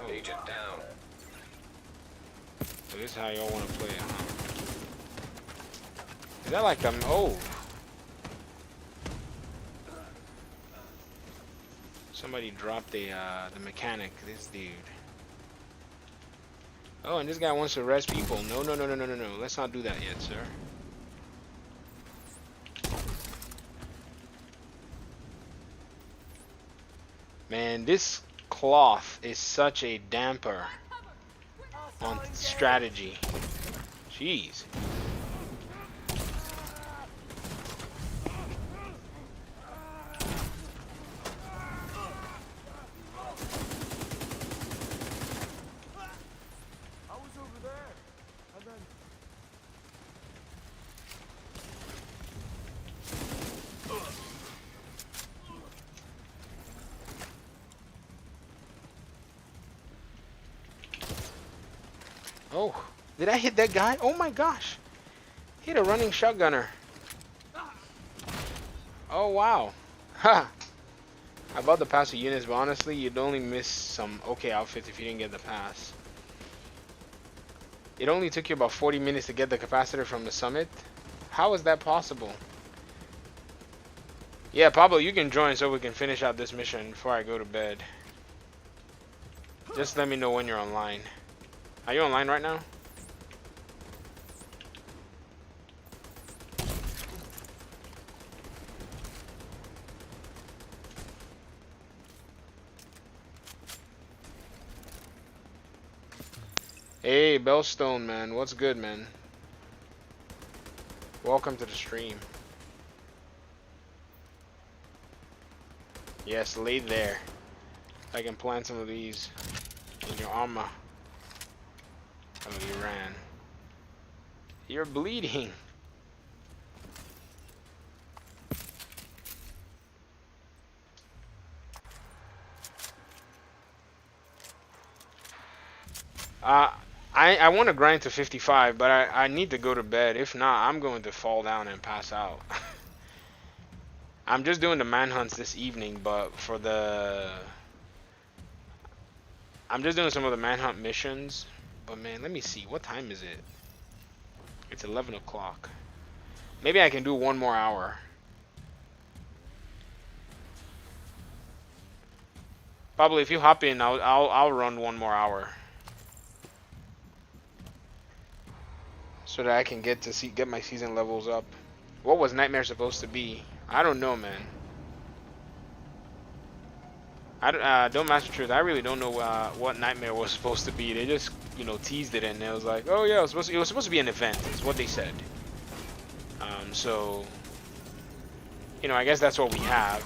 Agent down. So this is how y'all want to play it, huh? Is that like oh. Somebody dropped the mechanic, this dude. Oh, and this guy wants to arrest people. No. Let's not do that yet, sir. Man, this cloth is such a damper on strategy. Jeez. Oh, did I hit that guy? Oh my gosh. Hit a running shotgunner. Oh wow. Ha. I bought the pass of units, but honestly, you'd only miss some okay outfits if you didn't get the pass. It only took you about 40 minutes to get the capacitor from the summit. How is that possible? Yeah, Pablo, you can join so we can finish out this mission before I go to bed. Just let me know when you're online. Are you online right now? Hey, Bellstone, man. What's good, man? Welcome to the stream. Yes, lay there. I can plant some of these in your armor. Oh, you ran. You're bleeding. I want to grind to 55, but I need to go to bed. If not, I'm going to fall down and pass out. I'm just doing the manhunts this evening, but for the... I'm just doing some of the manhunt missions. But man, let me see. What time is it? It's 11 o'clock. Maybe I can do one more hour. Probably if you hop in, I'll run one more hour. So that I can get my season levels up. What was Nightmare supposed to be? I don't know, man. Don't master truth. I really don't know what Nightmare was supposed to be. They just, you know, teased it and it was like, oh yeah, it was supposed to be an event. Is what they said. So, you know, I guess that's what we have.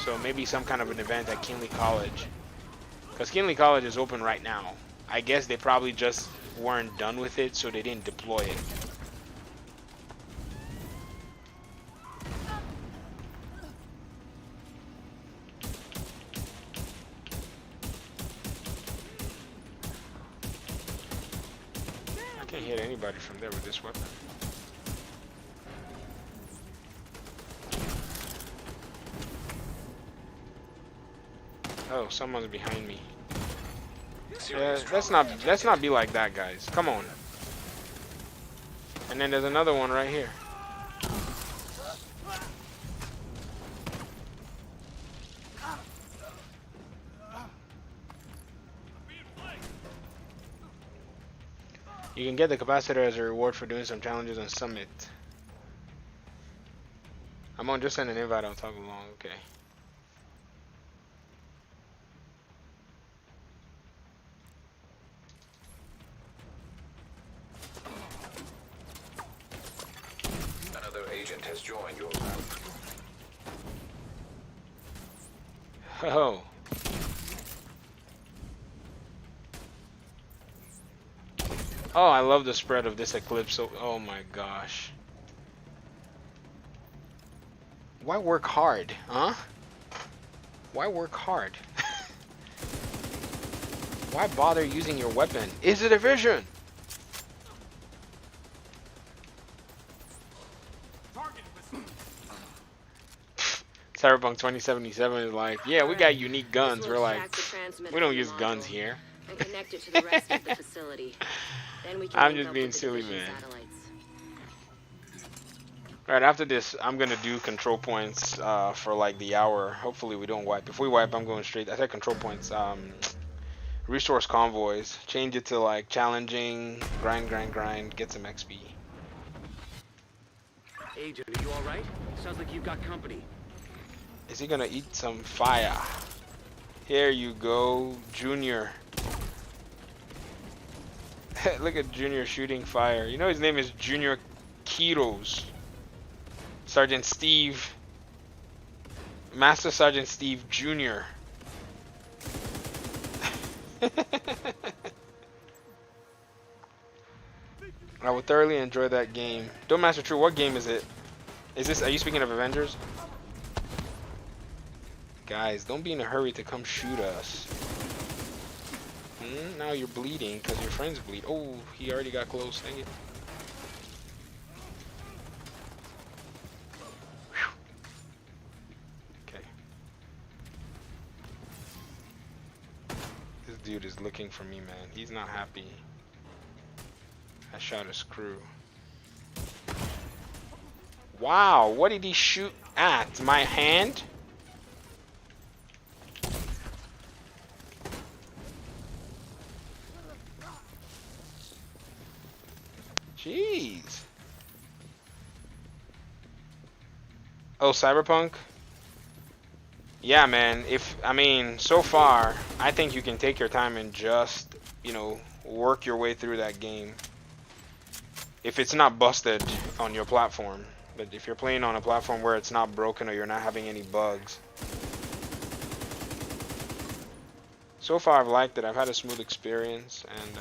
So maybe some kind of an event at Kinley College, because Kinley College is open right now. I guess they probably just weren't done with it, so they didn't deploy it. I can't hit anybody from there with this weapon. Oh, someone's behind me. Yeah, let's not be like that, guys. Come on. And then there's another one right here. You can get the capacitor as a reward for doing some challenges on Summit. I'm on, just send an invite, I'll talk along, okay. Agent has joined your group. Oh. Oh, I love the spread of this eclipse. Oh my gosh. Why work hard, huh? Why work hard? Why bother using your weapon? Is it a vision? Cyberpunk 2077 is like, yeah, we got unique guns. We're like, we don't use guns here. And connect it to the rest of the facility. Then we can I'm link just up being with the silly, division man. satellites. Alright, after this, I'm gonna do control points for like the hour. Hopefully we don't wipe. If we wipe, I'm going straight. I said control points. Resource convoys. Change it to like challenging, grind, get some XP. Agent, are you alright? Sounds like you've got company. Is he gonna eat some fire? Here you go, Junior. Look at Junior shooting fire. You know his name is Junior Kiros. Sergeant Steve. Master Sergeant Steve Jr. I would thoroughly enjoy that game. Don't Master True, what game is it? Is this, are you speaking of Avengers? Guys, don't be in a hurry to come shoot us. Now you're bleeding because your friends bleed. Oh, he already got close. Dang it. Whew. Okay. This dude is looking for me, man. He's not happy. I shot his crew. Wow, what did he shoot at? My hand? Jeez. Oh, Cyberpunk? Yeah, man. I mean, so far, I think you can take your time and just, you know, work your way through that game. If it's not busted on your platform. But if you're playing on a platform where it's not broken or you're not having any bugs. So far, I've liked it. I've had a smooth experience, and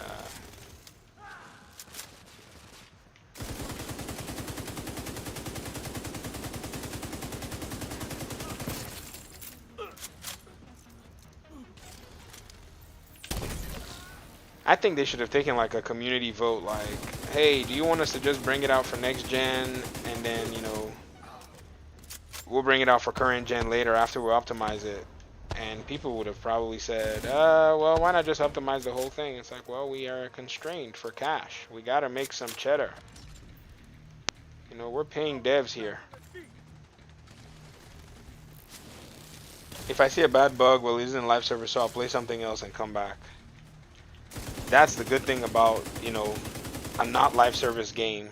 I think they should have taken like a community vote, like, hey, do you want us to just bring it out for next gen, and then, you know, we'll bring it out for current gen later after we optimize it. And people would have probably said, well, why not just optimize the whole thing? It's like, well, we are constrained for cash. We gotta make some cheddar. You know, we're paying devs here. If I see a bad bug, well, it isn't live service, so I'll play something else and come back. That's the good thing about, you know, a not live service game.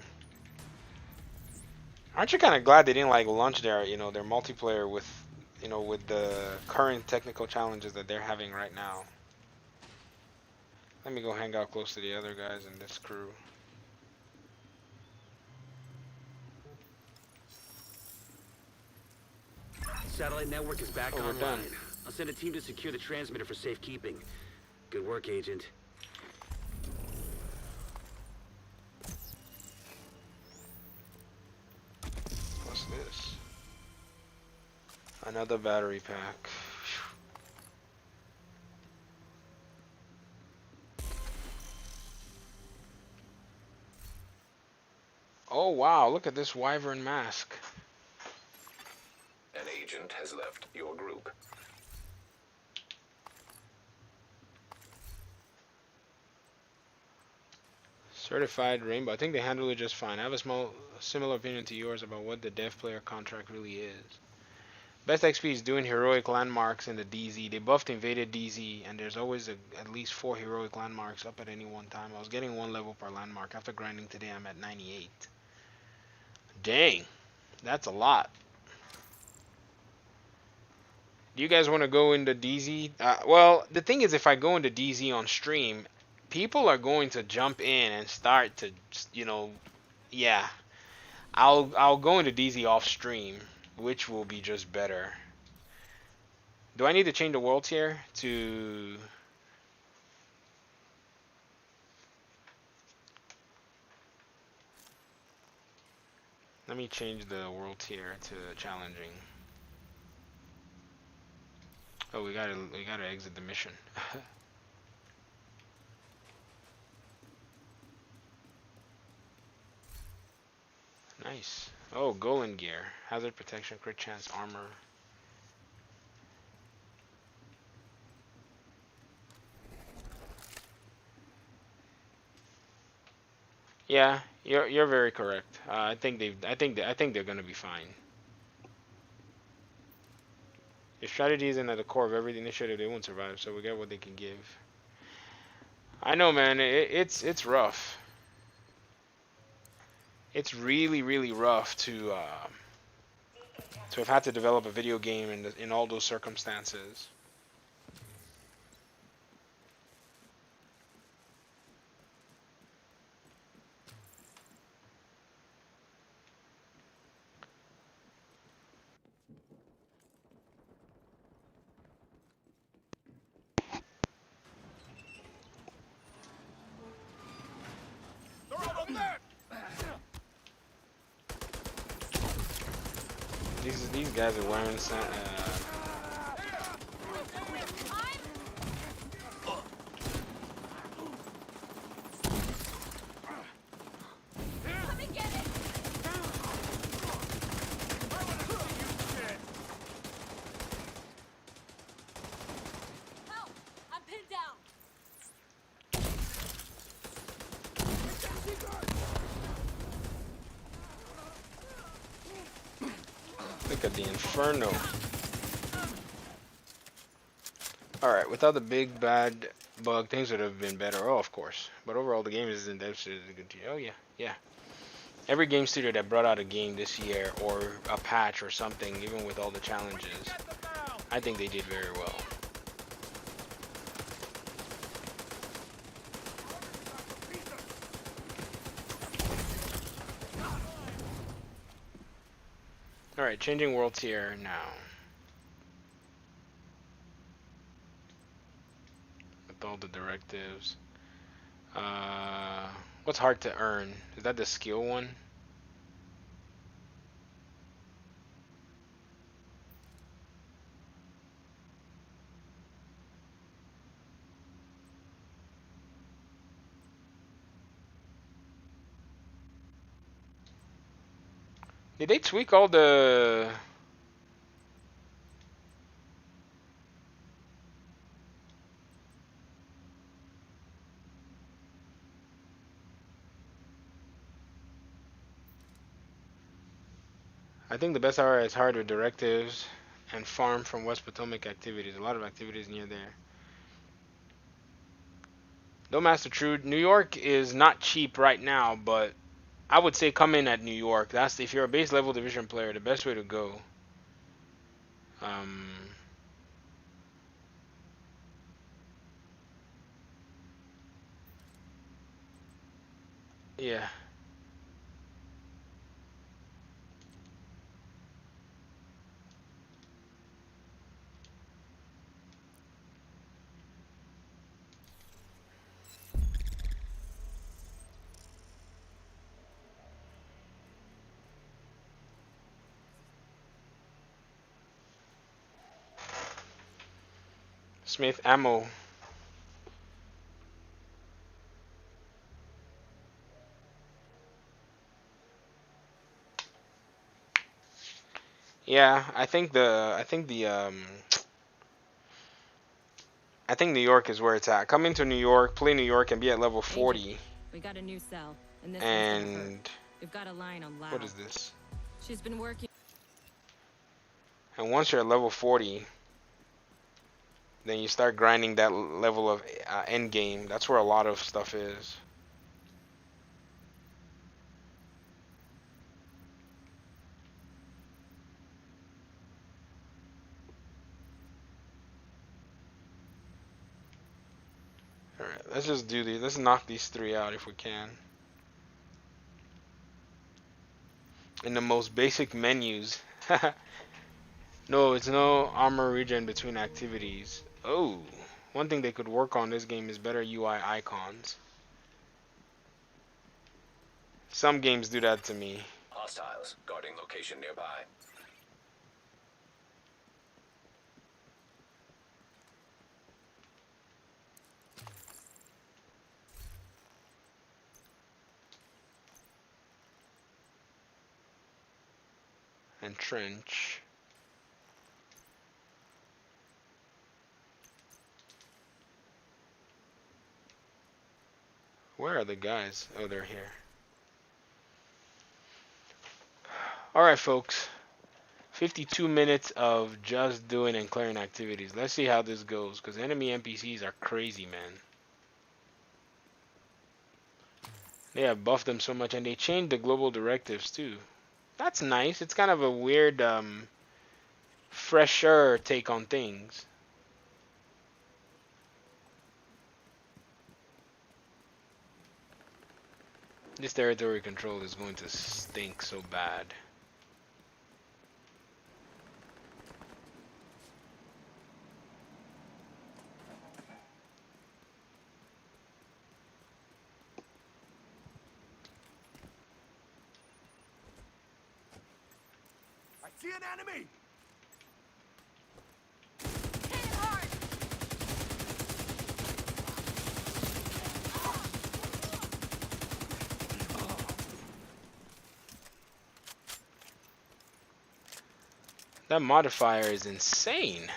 Aren't you kind of glad they didn't like launch their, you know, their multiplayer with, you know, with the current technical challenges that they're having right now? Let me go hang out close to the other guys in this crew. Satellite network is back Oh, we're online. done. I'll send a team to secure the transmitter for safekeeping. Good work, Agent. What's this? Another battery pack. Oh wow, look at this wyvern mask. An agent has left your group. Certified rainbow. I think they handle it just fine. I have a similar opinion to yours about what the dev player contract really is. Best XP is doing heroic landmarks in the DZ. They buffed invaded DZ, and there's always at least 4 heroic landmarks up at any one time. I was getting 1 level per landmark. After grinding today, I'm at 98. Dang, that's a lot. Do you guys want to go into DZ? Well, the thing is, if I go into DZ on stream, people are going to jump in and start to, you know, yeah. I'll go into DZ off stream, which will be just better. Do I need to change the world tier to? Let me change the world tier to challenging. Oh, we gotta exit the mission. Nice. Oh, golden gear, hazard protection, crit chance, armor. Yeah, you're very correct. I think they're gonna be fine. Your strategy isn't at the core of every initiative. They won't survive, so we get what they can give. I know, man. It's rough. It's really rough to have had to develop a video game in all those circumstances. These guys are wearing Let me get it! Help! I'm pinned down! Look at the inferno. Alright, without the big bad bug, things would have been better. Oh, of course. But overall, the game is in dev state. Oh, yeah. Every game studio that brought out a game this year, or a patch or something, even with all the challenges, I think they did very well. Alright, changing world tier now. With all the directives. What's hard to earn? Is that the skill one? Did they tweak all the... I think the best area is hardware directives and farm from West Potomac activities. A lot of activities near there. No Master True. New York is not cheap right now, but I would say come in at New York. That's if you're a base level division player, the best way to go. Um, yeah. Smith ammo. Yeah, I think New York is where it's at. Come into New York, play New York, and be at level 40. Agent, we got a new cell, and this one's for her. And We've got a line on Lau. what is this? She's been working. And once you're at level 40, then you start grinding that level of end game. That's where a lot of stuff is. Alright, let's just do these. Let's knock these 3 out if we can. In the most basic menus. No, it's no armor regen between activities. Oh, one thing they could work on this game is better UI icons. Some games do that to me. Hostiles guarding location nearby. And trench. Where are the guys? Oh, they're here. Alright, folks. 52 minutes of just doing and clearing activities. Let's see how this goes, because enemy NPCs are crazy, man. They have buffed them so much, and they changed the global directives, too. That's nice. It's kind of a weird, fresher take on things. This territory control is going to stink so bad. I see an enemy! Hit it hard! That modifier is insane.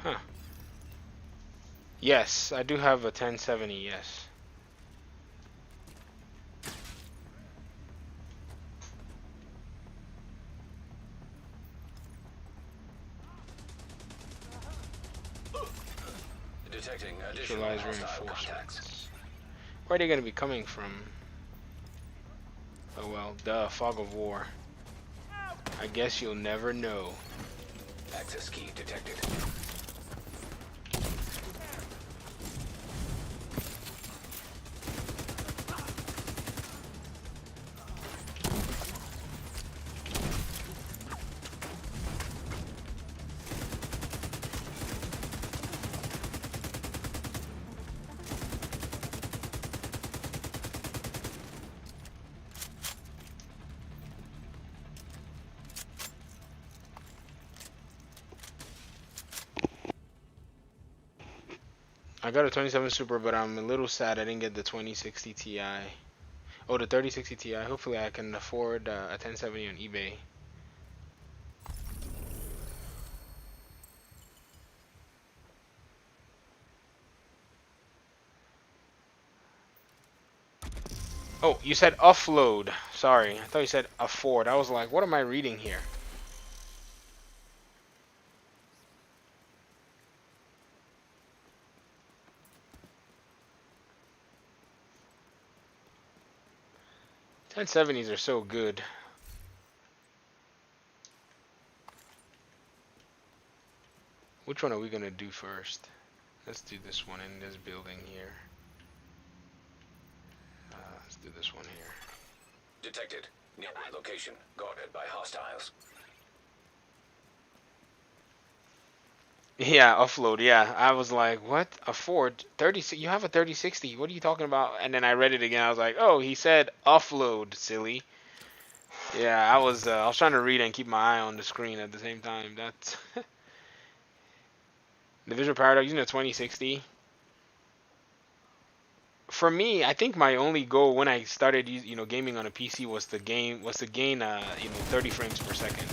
Huh. Yes, I do have a 1070, yes. Detecting additional Neutralize hostile contacts. reinforcements. Where are they going to be coming from? Oh well, duh, fog of war. I guess you'll never know. Access key detected. I got a 27 Super, but I'm a little sad I didn't get the 2060 Ti. Oh, the 3060 Ti. Hopefully I can afford a 1070 on eBay. Oh, you said offload. Sorry, I thought you said afford. I was like, what am I reading here? $1070s are so good. Which one are we gonna do first? Let's do this one in this building here. Let's do this one here. Detected. Nearby location. Guarded by hostiles. Yeah, offload. Yeah, I was like, what? Afford 30? You have a 3060? What are you talking about? And then I read it again. I was like, oh, he said offload, silly. Yeah, I was trying to read and keep my eye on the screen at the same time. That's the visual paradox using a 2060. For me, I think my only goal when I started, gaming on a PC was to gain 30 frames per second.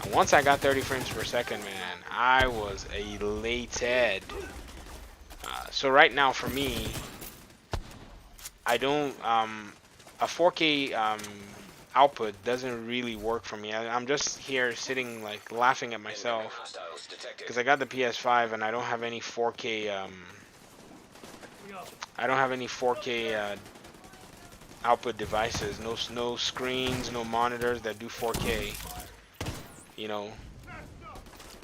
And once I got 30 frames per second, man, I was elated. So right now, for me, I don't a 4K output doesn't really work for me. I'm just here sitting like laughing at myself because I got the PS5 and I don't have any 4K. I don't have any 4K output devices. No screens, no monitors that do 4K. You know,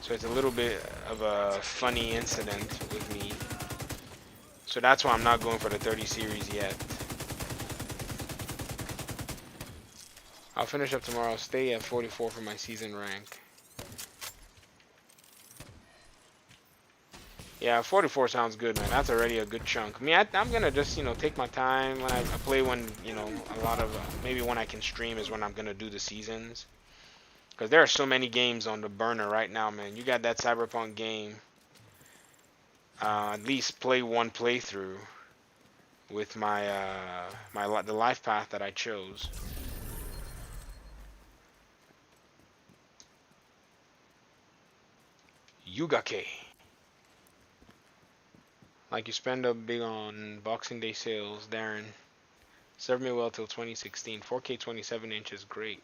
so it's a little bit of a funny incident with me. So that's why I'm not going for the 30 series yet. I'll finish up tomorrow. I'll stay at 44 for my season rank. Yeah, 44 sounds good, man. That's already a good chunk. I mean, I'm gonna just, take my time when I play when, a lot of, maybe when I can stream is when I'm gonna do the seasons. Because there are so many games on the burner right now, man. You got that Cyberpunk game. At least play one playthrough with the life path that I chose. Yugake. Like you spend up big on Boxing Day sales, Darren. Served me well till 2016. 4K 27 inches, great.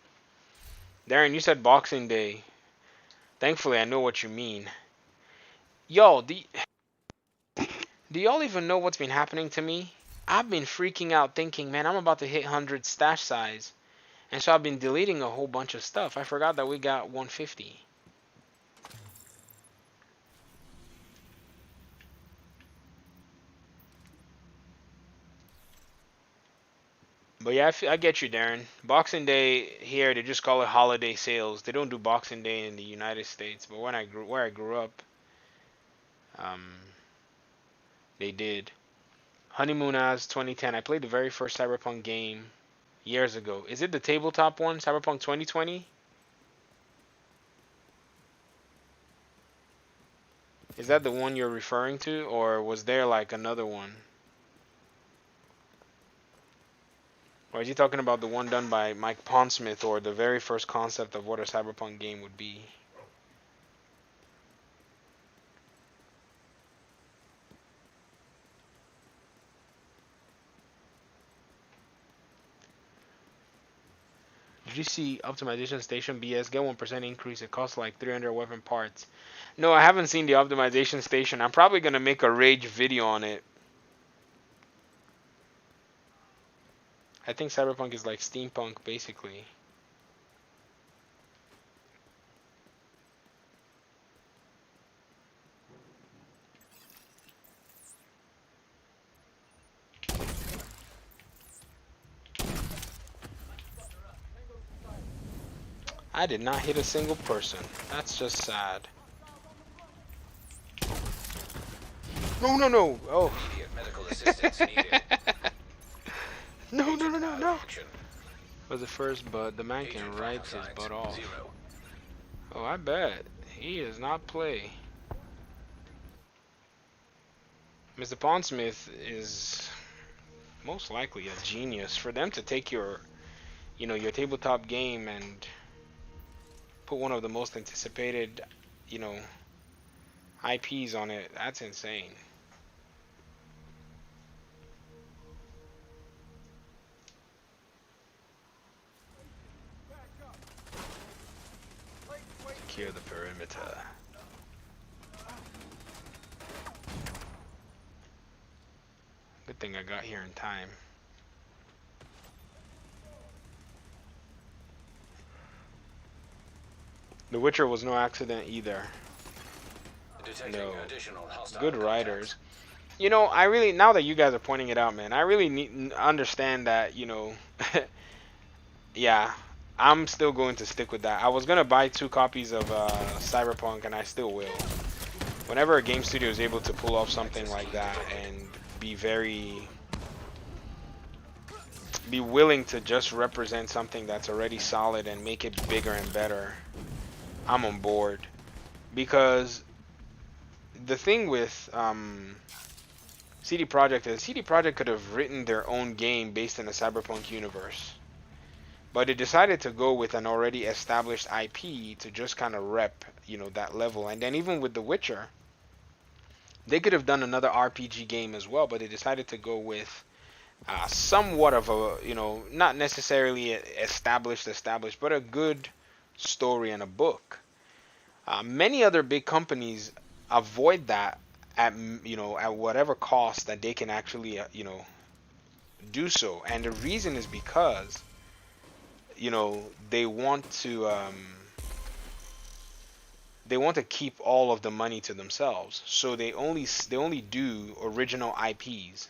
Darren, you said Boxing Day. Thankfully, I know what you mean. Yo, do y'all even know what's been happening to me? I've been freaking out thinking, man, I'm about to hit 100 stash size. And so I've been deleting a whole bunch of stuff. I forgot that we got 150. But yeah, I get you, Darren. Boxing Day here, they just call it holiday sales. They don't do Boxing Day in the United States. But where I grew up, they did. Honeymoon as 2010. I played the very first Cyberpunk game years ago. Is it the tabletop one, Cyberpunk 2020? Is that the one you're referring to, or was there like another one? Or is he talking about the one done by Mike Pondsmith, or the very first concept of what a Cyberpunk game would be? Did you see optimization station BS? Get 1% increase. It costs like 300 weapon parts. No, I haven't seen the optimization station. I'm probably going to make a rage video on it. I think Cyberpunk is like steampunk, basically. I did not hit a single person. That's just sad. No, no, no. Oh. Immediate medical assistance needed. No. Was the first, but the man can write his butt off. 0. Oh, I bet. He does not play. Mr. Pondsmith is most likely a genius. For them to take your, your tabletop game and put one of the most anticipated, IPs on it, that's insane. Secure the perimeter. Good thing I got here in time. The Witcher was no accident either. No. Good writers. I really, now that you guys are pointing it out, man, I really understand that, yeah, I'm still going to stick with that. I was going to buy 2 copies of Cyberpunk, and I still will. Whenever a game studio is able to pull off something like that and be willing to just represent something that's already solid and make it bigger and better, I'm on board. Because the thing with CD Projekt is CD Projekt could have written their own game based in the Cyberpunk universe, but they decided to go with an already established IP to just kind of rep, that level. And then even with The Witcher, they could have done another RPG game as well, but they decided to go with somewhat of a, not necessarily established, but a good story and a book. Many other big companies avoid that at whatever cost that they can actually do so, and the reason is because they want to keep all of the money to themselves, so they only do original IPs.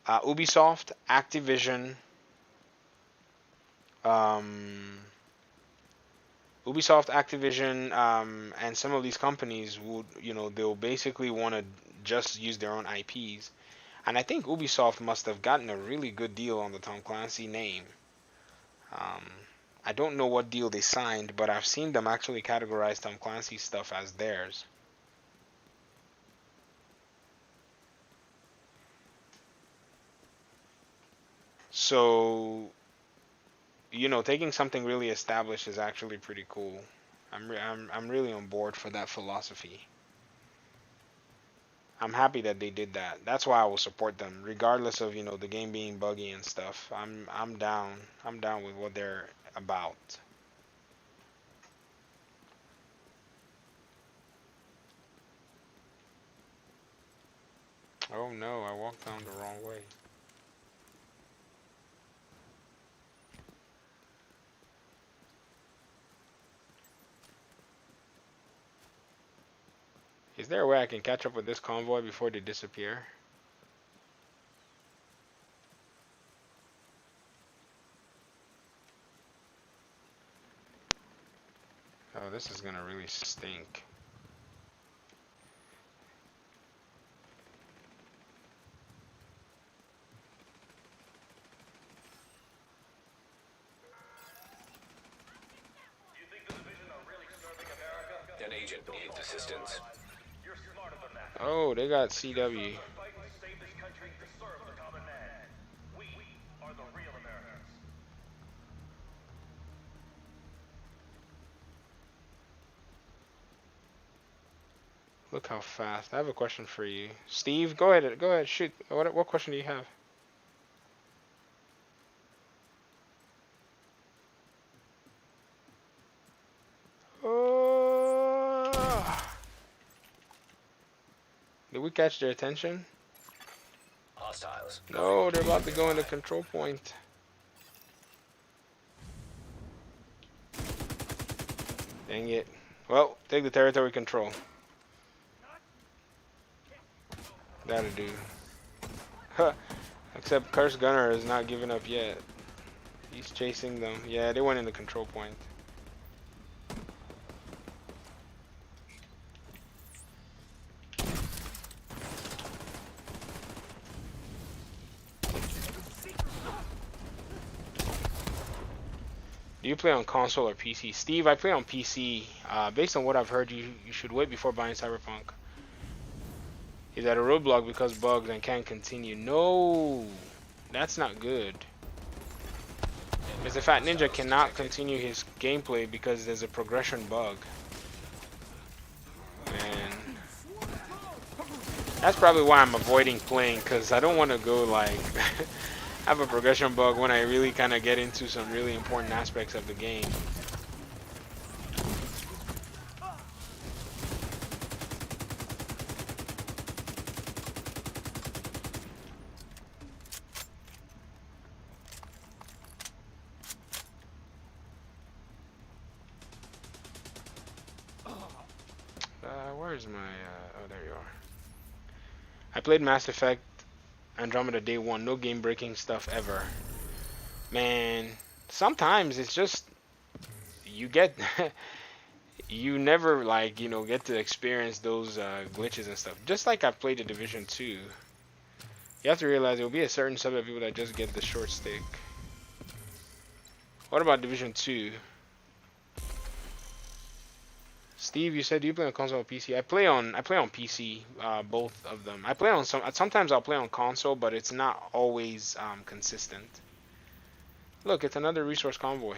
Ubisoft, Activision, and some of these companies would, they'll basically want to just use their own IPs. And I think Ubisoft must have gotten a really good deal on the Tom Clancy name. I don't know what deal they signed, but I've seen them actually categorize Tom Clancy stuff as theirs. So, taking something really established is actually pretty cool. I'm really on board for that philosophy. I'm happy that they did that. That's why I will support them, regardless of the game being buggy and stuff. I'm down. I'm down with what they're about. Oh no, I walked down the wrong way. Is there a way I can catch up with this convoy before they disappear? Oh, this is gonna really stink. An agent needs assistance. Oh, they got CW. Look how fast. I have a question for you. Steve, go ahead, shoot. What question do you have? Did we catch their attention? Hostiles. No, they're about to go in the control point. Dang it. Well, take the territory control. That'll do. Huh. Except Curse Gunner is not giving up yet. He's chasing them. Yeah, they went in the control point. Do you play on console or PC? Steve, I play on PC. Based on what I've heard, you should wait before buying Cyberpunk. He's at a roadblock because bugs and can't continue. No, that's not good. Mr. Fat Ninja cannot continue his gameplay because there's a progression bug. Man, that's probably why I'm avoiding playing, because I don't want to go like have a progression bug when I really kind of get into some really important aspects of the game. Where's my, oh, there you are. I played Mass Effect Andromeda day one, no game breaking stuff ever. Man, sometimes it's just, you get, you never like, you know, get to experience those glitches and stuff. Just like I've played the Division 2. You have to realize there will be a certain subset of people that just get the short stick. What about Division 2? Steve, you said you play on console or PC? I play on PC, both of them. I play on sometimes I'll play on console, but it's not always consistent. Look, it's another resource convoy.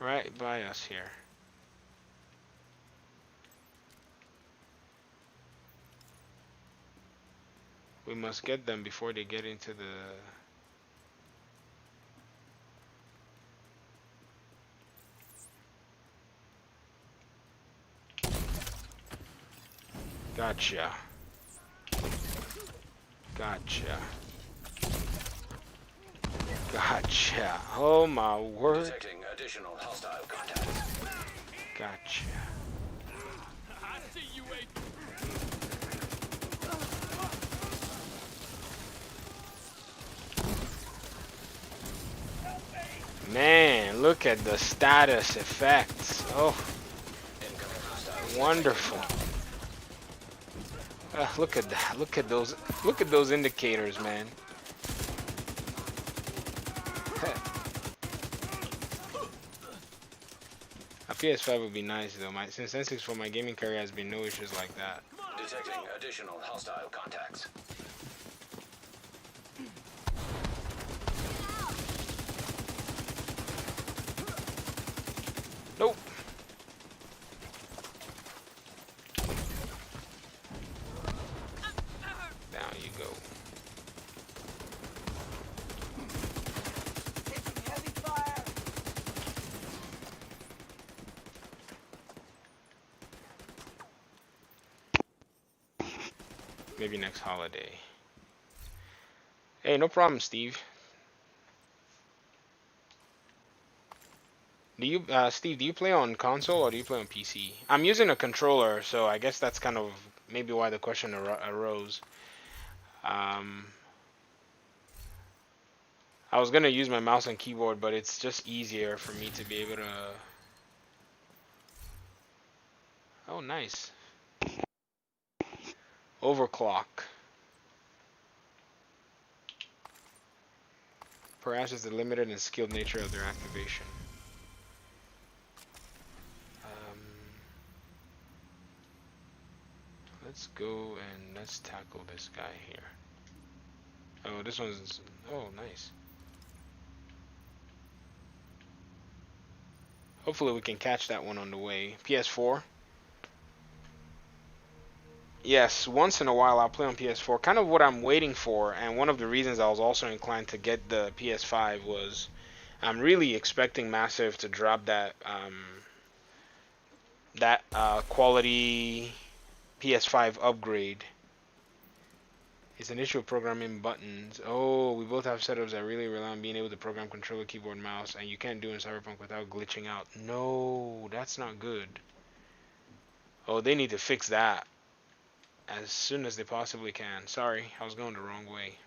Right by us here. We must get them before they get into the... Gotcha. Gotcha. Gotcha. Oh my word. Detecting additional hostile contacts. Gotcha. I see you, Ape. Man, look at the status effects. Oh, Incoming hostile. wonderful. Look at that. Look at those indicators, man. A PS5 would be nice though. Since N6 for my gaming career has been no issues like that. Detecting additional hostile contacts. Nope. Down you go. Heavy fire. Maybe next holiday. Hey, no problem, Steve. Do you, Steve, do you play on console or do you play on PC? I'm using a controller, so I guess that's kind of maybe why the question arose. I was gonna use my mouse and keyboard, but it's just easier for me to be able to... Oh, nice. Overclock. Perhaps it's the limited and skilled nature of their activation. Let's go and let's tackle this guy here. Oh, this one's... Oh, nice. Hopefully we can catch that one on the way. PS4. Yes, once in a while I'll play on PS4. Kind of what I'm waiting for, and one of the reasons I was also inclined to get the PS5 was I'm really expecting Massive to drop that quality PS5 upgrade. It's an issue of programming buttons. Oh, we both have setups that really rely on being able to program controller, keyboard, mouse, and you can't do in Cyberpunk without glitching out. No, that's not good. Oh, they need to fix that as soon as they possibly can. Sorry, I was going the wrong way.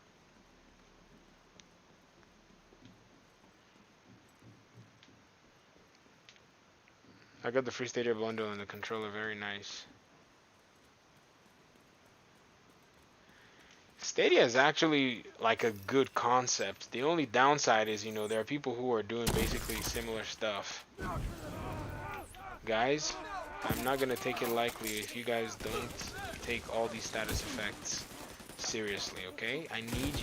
I got the free Stadia bundle and the controller, very nice. Stadia is actually like a good concept. The only downside is, you know, there are people who are doing basically similar stuff. Guys, I'm not gonna take it lightly if you guys don't take all these status effects seriously, okay? I need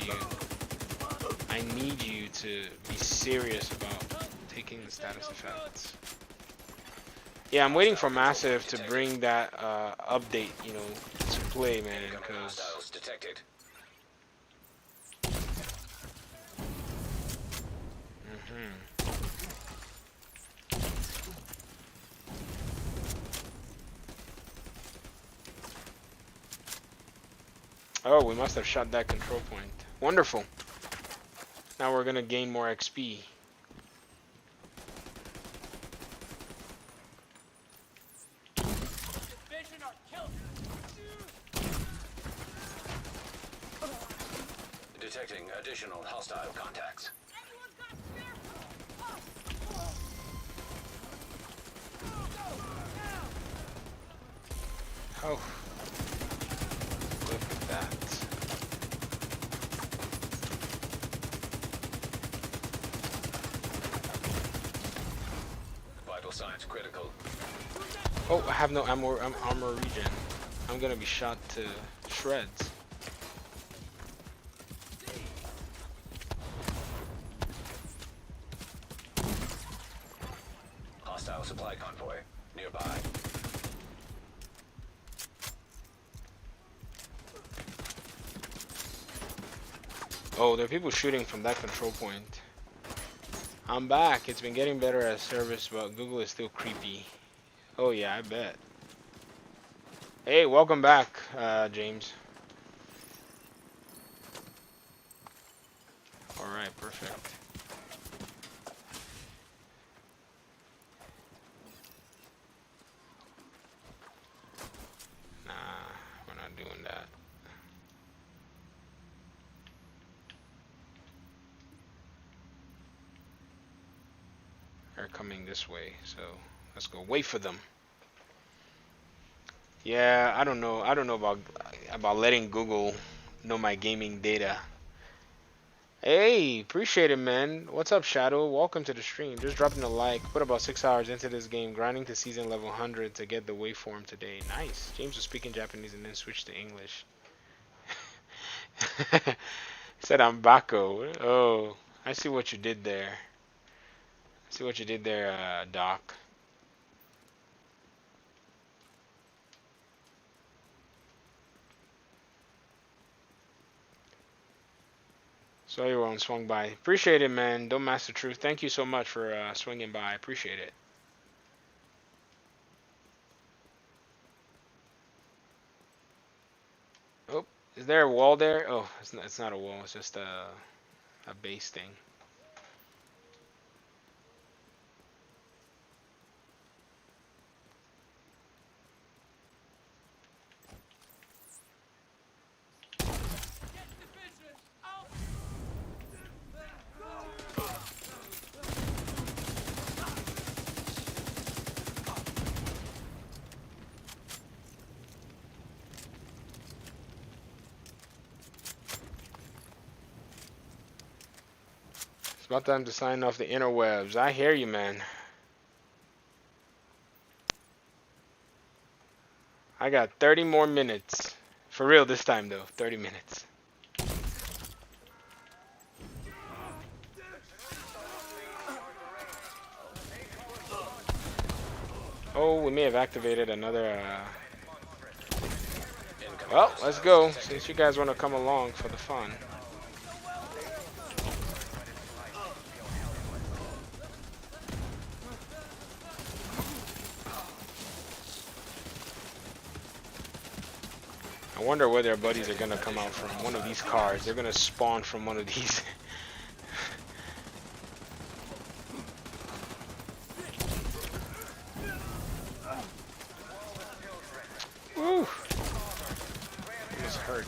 you to be serious about taking the status effects. Yeah, I'm waiting for Massive to bring that update, you know, to play, man, because Hostiles detected. Oh, we must have shot that control point. Wonderful. Now we're gonna gain more XP. Division are killed. Detecting additional hostile contacts. Anyone got spare? Oh. Look at that. Vital signs critical. Oh, I have no ammo, armor regen. I'm gonna be shot to shreds. Hostile supply convoy nearby. Oh, there are people shooting from that control point. I'm back. It's been getting better at service, but Google is still creepy. Oh yeah, I bet. Hey, welcome back, James. Alright, perfect. Nah, we're not doing that. They're coming this way, so let's go wait for them. Yeah, I don't know about letting Google know my gaming data. Hey, appreciate it, man. What's up, Shadow? Welcome to the stream. Just dropping a like. Put about 6 hours into this game, grinding to season level 100 to get the waveform today. Nice. James was speaking Japanese and then switched to English. Said I'm Bako. Oh, I see what you did there. See what you did there, Doc. So everyone swung by. Appreciate it, man. Don't Master Truth. Thank you so much for swinging by. Appreciate it. Oh, is there a wall there? Oh, it's not a wall. It's just a base thing. Get division out. It's about time to sign off the interwebs. I hear you, man. I got 30 more minutes. For real this time, though. 30 minutes. Oh, we may have activated another... Well, let's go. Since you guys want to come along for the fun. I wonder where their buddies are gonna come out from. One of these cars. They're gonna spawn from one of these. Woo! Almost hurt.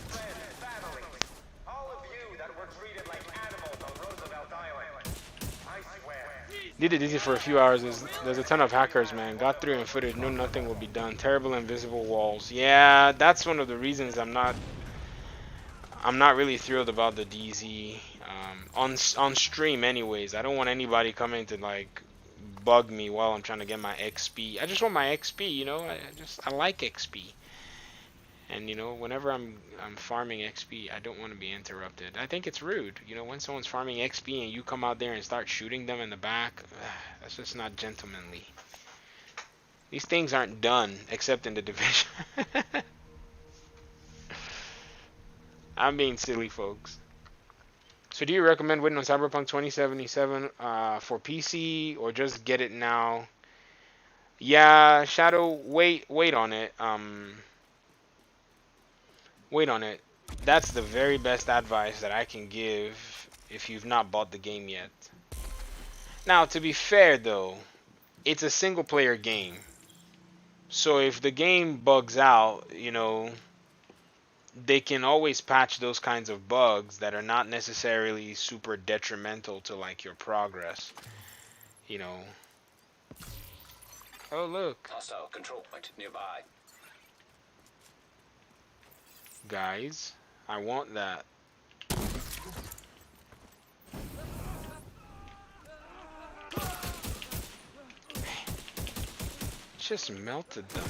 Did it easy for a few hours. There's a ton of hackers, man. Got through in footage, knew nothing would be done. Terrible invisible walls. Yeah, that's one of the reasons I'm not really thrilled about the DZ on stream. Anyways, I don't want anybody coming to like bug me while I'm trying to get my XP. I just want my XP, you know. I like XP. And you know, whenever I'm farming XP, I don't want to be interrupted. I think it's rude, you know, when someone's farming XP and you come out there and start shooting them in the back. That's just not gentlemanly. These things aren't done except in the division. I'm being silly, folks. So do you recommend waiting on Cyberpunk 2077 for PC, or just get it now? Yeah, Shadow, wait on it. Wait on it. That's the very best advice that I can give if you've not bought the game yet. Now, to be fair though, it's a single player game. So if the game bugs out, you know, they can always patch those kinds of bugs that are not necessarily super detrimental to like your progress. You know. Oh look. Hostile control point nearby. Guys, I want that. Just melted them.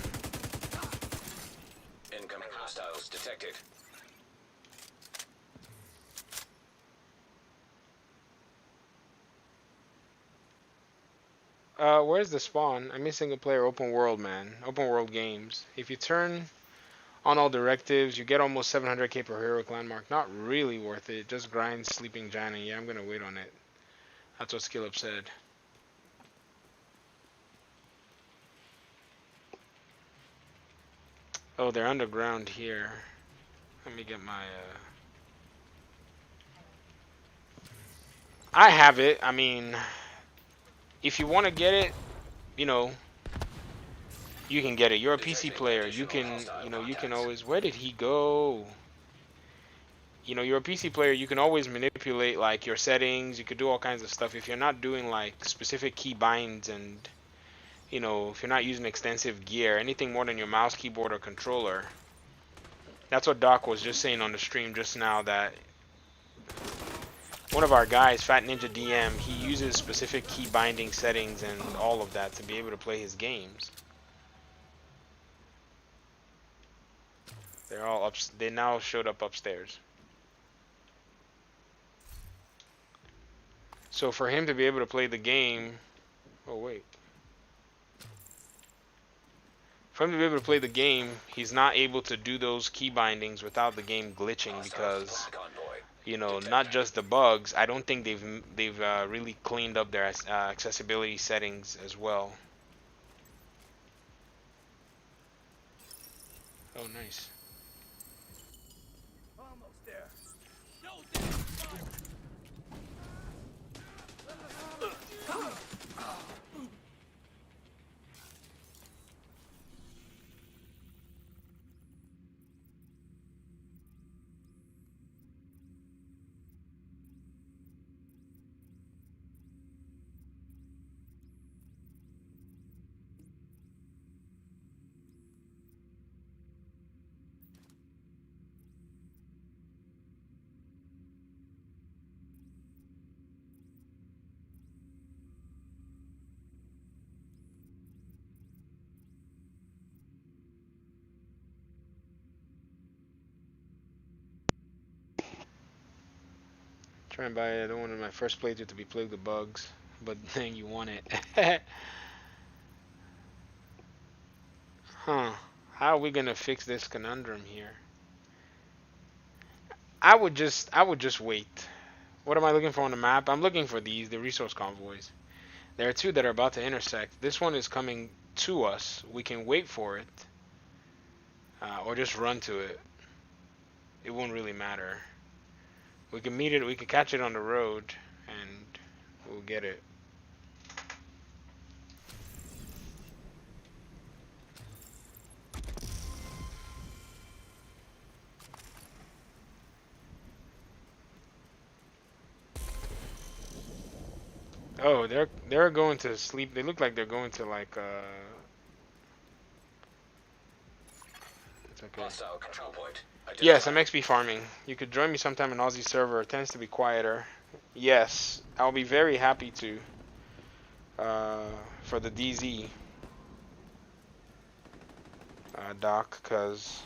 Incoming hostiles detected. Where's the spawn? I mean single player open world, man. Open world games. If you turn on all directives, you get almost 700k per heroic landmark. Not really worth it. Just grind sleeping giant. And yeah, I'm gonna wait on it. That's what Skill Up said. Oh, they're underground here. Let me get my I have it. I mean, if you want to get it, you know, you can get it. You're a PC player. You can, you know, you can always. Where did he go? You know, you're a PC player. You can always manipulate like your settings. You could do all kinds of stuff. If you're not doing like specific key binds and, you know, if you're not using extensive gear, anything more than your mouse, keyboard, or controller. That's what Doc was just saying on the stream just now, that one of our guys, Fat Ninja DM, he uses specific key binding settings and all of that to be able to play his games. They're all up. They now showed up upstairs. So for him to be able to play the game, oh wait. For him to be able to play the game, he's not able to do those key bindings without the game glitching because, you know, not just the bugs. I don't think they've really cleaned up their accessibility settings as well. Oh, nice. Almost there. No, Try and buy it. I don't want my first playthrough to be plagued with bugs, but then you want it. Huh. How are we gonna fix this conundrum here? I would just wait. What am I looking for on the map? I'm looking for the resource convoys. There are two that are about to intersect. This one is coming to us. We can wait for it, or just run to it. It won't really matter. We can meet it. We can catch it on the road, and we'll get it. Oh, they're going to sleep. They look like they're going to like It's okay. Hostile control point. Yes, I'm XP farming. You could join me sometime in Aussie server. It tends to be quieter. Yes, I'll be very happy to. for the DZ, Doc, because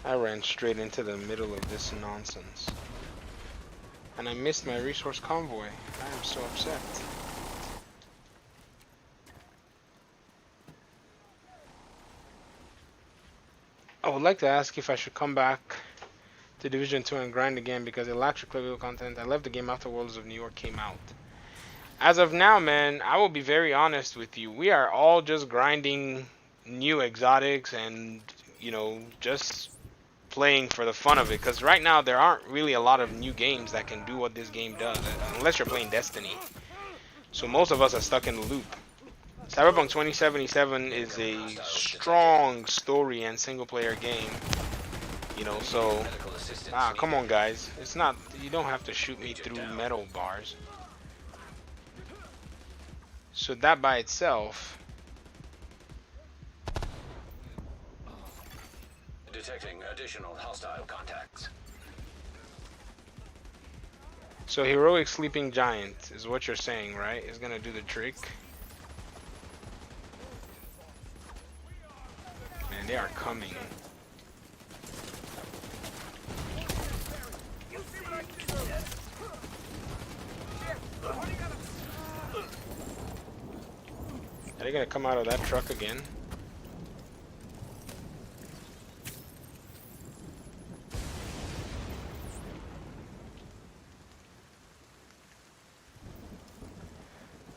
I ran straight into the middle of this nonsense. And I missed my resource convoy. I am so upset. I would like to ask if I should come back to Division 2 and grind again because it lacks replayable content. I left the game after Worlds of New York came out. As of now, man, I will be very honest with you. We are all just grinding new exotics and, you know, just playing for the fun of it, because right now there aren't really a lot of new games that can do what this game does, unless you're playing Destiny. So most of us are stuck in the loop. Cyberpunk 2077 is a strong story and single player game, you know, so come on guys, it's not, you don't have to shoot me through metal bars. So that by itself, Detecting additional hostile contacts. so heroic sleeping giant is what you're saying, right? Is gonna do the trick. Man, they are coming. Are they gonna come out of that truck again?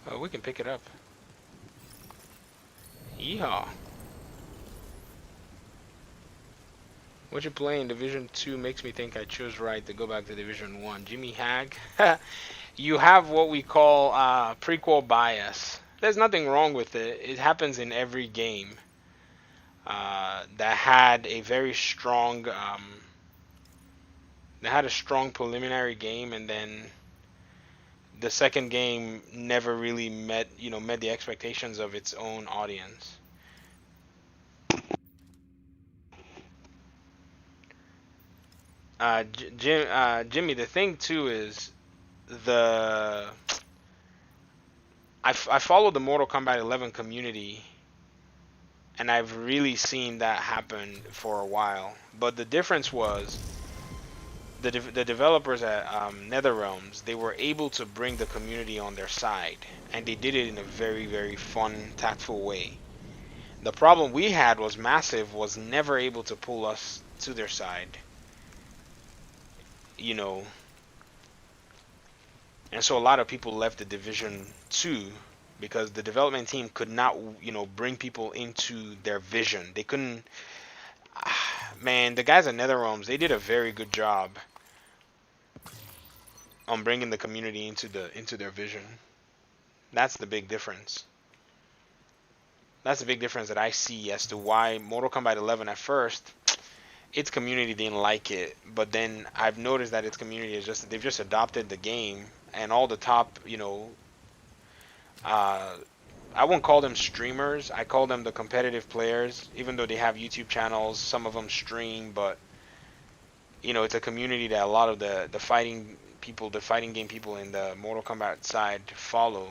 Oh, we can pick it up. Yeehaw. What you play in Division 2 makes me think I chose right to go back to Division 1. Jimmy Hag. You have what we call prequel bias. There's nothing wrong with it. It happens in every game that had a very strong preliminary game, and then the second game never really met the expectations of its own audience. Jimmy, the thing too is I follow the Mortal Kombat 11 community, and I've really seen that happen for a while. But the difference was the developers at NetherRealms, they were able to bring the community on their side, and they did it in a very, very fun, tactful way. The problem we had was Massive was never able to pull us to their side, you know. And so a lot of people left the Division 2 because the development team could not, bring people into their vision. They couldn't. Man, the guys at NetherRealms, they did a very good job on bringing the community into their vision. That's the big difference. That's the big difference that I see as to why Mortal Kombat 11 at first, its community didn't like it, but then I've noticed that its community is they've just adopted the game, and all the top, I won't call them streamers, I call them the competitive players, even though they have YouTube channels, some of them stream, but it's a community that a lot of the fighting game people in the Mortal Kombat side follow.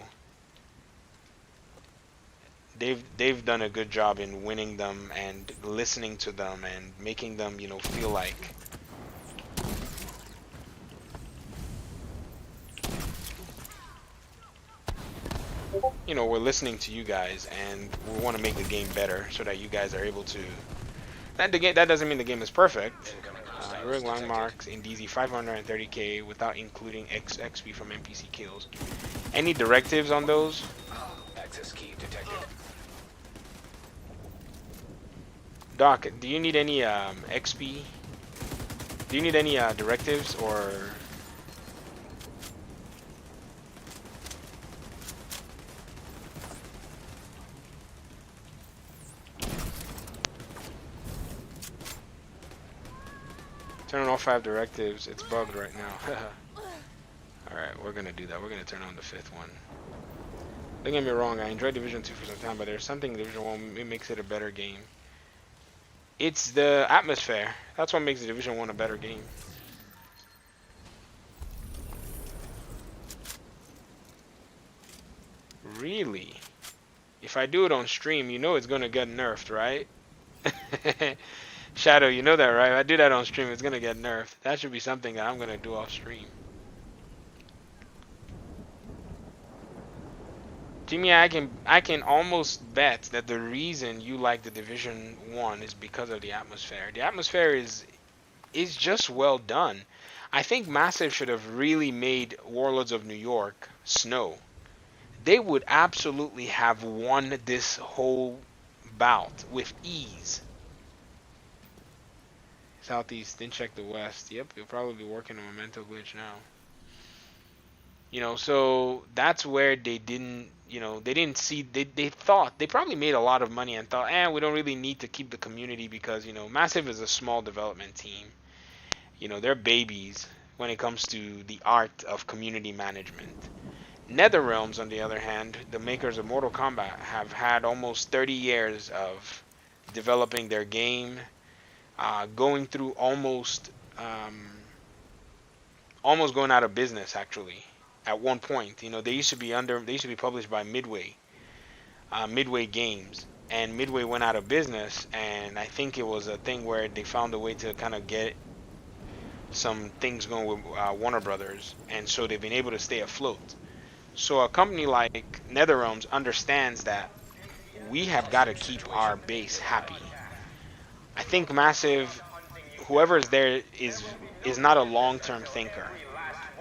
They've done a good job in winning them and listening to them and making them, feel like we're listening to you guys, and we want to make the game better so that you guys are able to. That doesn't mean the game is perfect. Heroic landmarks in DZ 530k without including XP from NPC kills. Any directives on those? Access key detected. Doc, do you need any XP? Do you need any directives or? Turn on all 5 directives. It's bugged right now. Alright, we're gonna do that. We're gonna turn on the 5th one. Don't get me wrong, I enjoyed Division 2 for some time, but there's something in Division 1 it makes it a better game. It's the atmosphere. That's what makes Division 1 a better game. Really? If I do it on stream, you know it's gonna get nerfed, right? Shadow, you know that, right? If I do that on stream, it's gonna get nerfed. That should be something that I'm gonna do off stream. Jimmy, I can almost bet that the reason you like the Division 1 is because of the atmosphere. The atmosphere is just well done. I think Massive should have really made Warlords of New York snow. They would absolutely have won this whole bout with ease. Southeast, didn't check the west. Yep, you'll probably be working on Memento Glitch now. You know, so that's where they didn't, you know, they didn't see, they thought, they probably made a lot of money and thought, we don't really need to keep the community because, you know, Massive is a small development team. You know, they're babies when it comes to the art of community management. NetherRealms, on the other hand, the makers of Mortal Kombat, have had almost 30 years of developing their game, going through almost going out of business, actually. At one point, you know, they used to be published by Midway Games, and Midway went out of business, and I think it was a thing where they found a way to kind of get some things going with Warner Brothers, and so they've been able to stay afloat. So a company like NetherRealms understands that we have got to keep our base happy. I think Massive, whoever is there, is not a long-term thinker.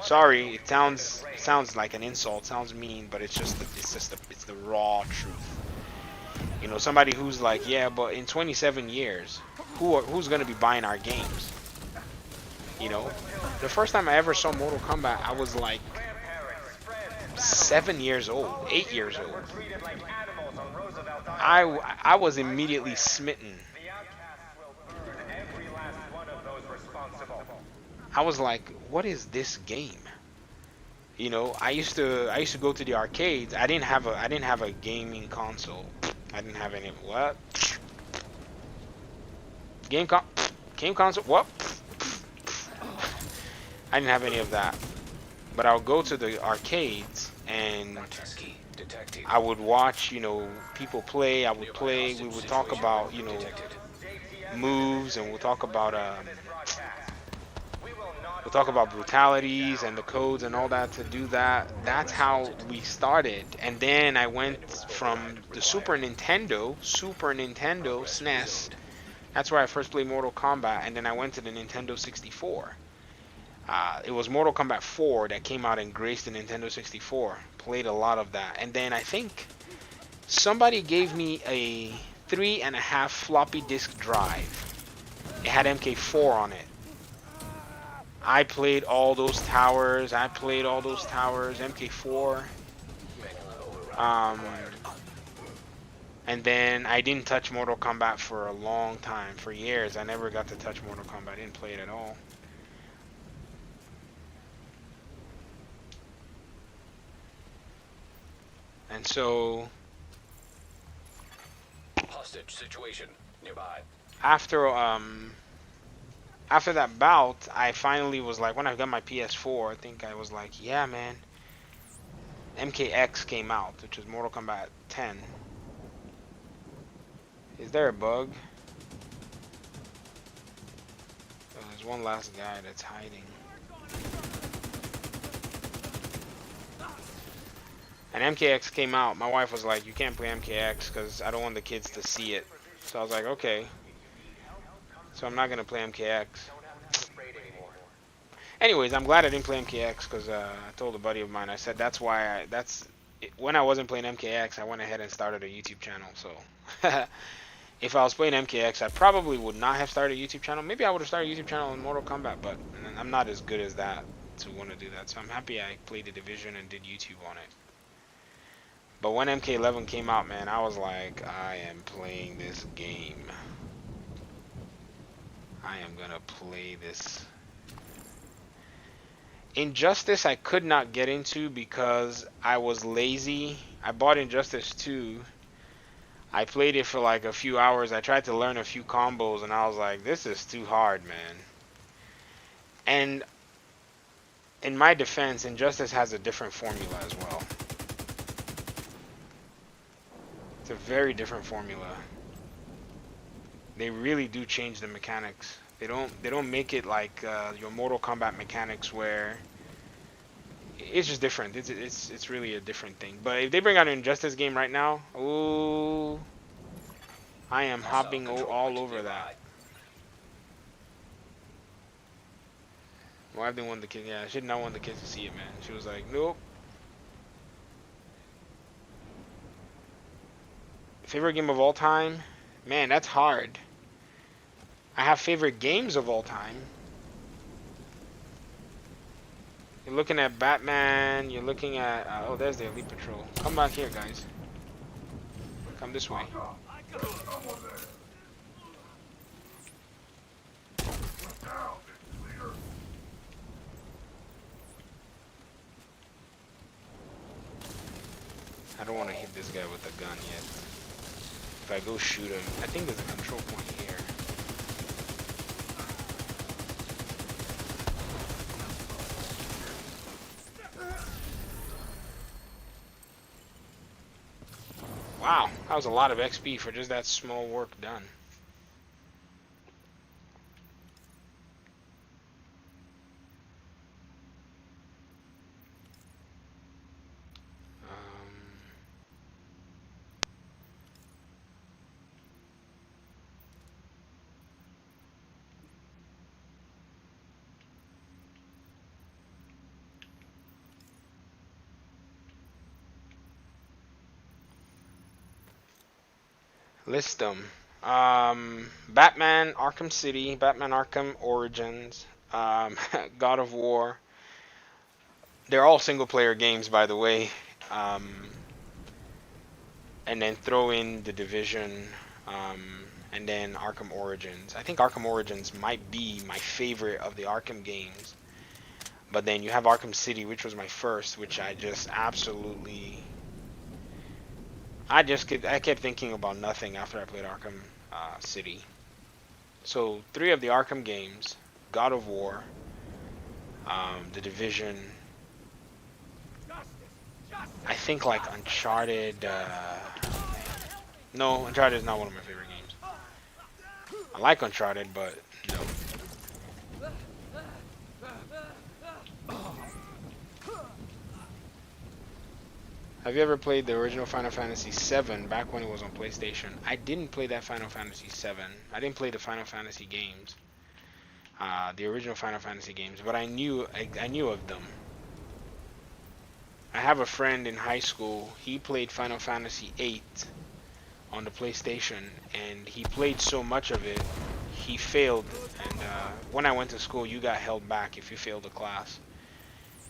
Sorry, it sounds like an insult, sounds mean, but it's the raw truth. You know, somebody who's like, yeah, but in 27 years, who's gonna be buying our games? You know, the first time I ever saw Mortal Kombat, I was like 7 years old, 8 years old. I was immediately smitten. I was like, what is this game? You know, I used to go to the arcades. I didn't have a gaming console. I didn't have any. What? Game console? What? I didn't have any of that. But I would go to the arcades and I would watch, you know, people play. I would play. We would talk about, you know, moves, and we'll talk about brutalities and the codes and all that to do that. That's how we started. And then I went from the Super Nintendo, SNES. That's where I first played Mortal Kombat. And then I went to the Nintendo 64. It was Mortal Kombat 4 that came out and graced the Nintendo 64. Played a lot of that. And then I think somebody gave me a 3.5 floppy disk drive. It had MK4 on it. I played all those towers. MK4. And then I didn't touch Mortal Kombat for a long time. For years, I never got to touch Mortal Kombat. I didn't play it at all. And so, Hostage situation nearby. after that bout, I finally was like, when I got my PS4, I think I was like, yeah, man. MKX came out, which is Mortal Kombat 10. Is there a bug? Oh, there's one last guy that's hiding. And MKX came out. My wife was like, you can't play MKX because I don't want the kids to see it. So I was like, okay. So I'm not going to play MKX. Anyways, I'm glad I didn't play MKX because I told a buddy of mine, I said when I wasn't playing MKX, I went ahead and started a YouTube channel. So if I was playing MKX, I probably would not have started a YouTube channel. Maybe I would have started a YouTube channel in Mortal Kombat, but I'm not as good as that to want to do that. So I'm happy I played the Division and did YouTube on it. But when MK11 came out, man, I was like, I am playing this game. I am gonna play this. Injustice I could not get into because I was lazy. I bought Injustice 2. I played it for like a few hours. I tried to learn a few combos and I was like, this is too hard, man. And in my defense, Injustice has a different formula as well. It's a very different formula. They really do change the mechanics. They don't make it like your Mortal Kombat mechanics where it's just different. It's really a different thing. But if they bring out an Injustice game right now, ooh, I am hopping all over that. Why have they wanted the kid? Yeah, she did not want the kids to see it, man. She was like, nope. Favorite game of all time? Man, that's hard. I have favorite games of all time. You're looking at Batman. You're looking at... oh, there's the Elite Patrol. Come back here, guys. Come this way. I don't want to hit this guy with a gun yet. If I go shoot him, I think there's a control point here. Wow, that was a lot of XP for just that small work done. List them. Batman Arkham City, Batman Arkham Origins, God of War. They're all single player games, by the way. And then throw in The Division, and then Arkham Origins. I think Arkham Origins might be my favorite of the Arkham games. But then you have Arkham City, which was my first, which I just absolutely... I kept thinking about nothing after I played Arkham City. So 3 of the Arkham games, God of War, The Division, I think like Uncharted, no, Uncharted is not one of my favorite games. I like Uncharted, but no. Have you ever played the original Final Fantasy VII back when it was on PlayStation? I didn't play that Final Fantasy VII. I didn't play the Final Fantasy games, the original Final Fantasy games, but I knew of them. I have a friend in high school. He played Final Fantasy VIII on the PlayStation, and he played so much of it, he failed. And when I went to school, you got held back if you failed a class.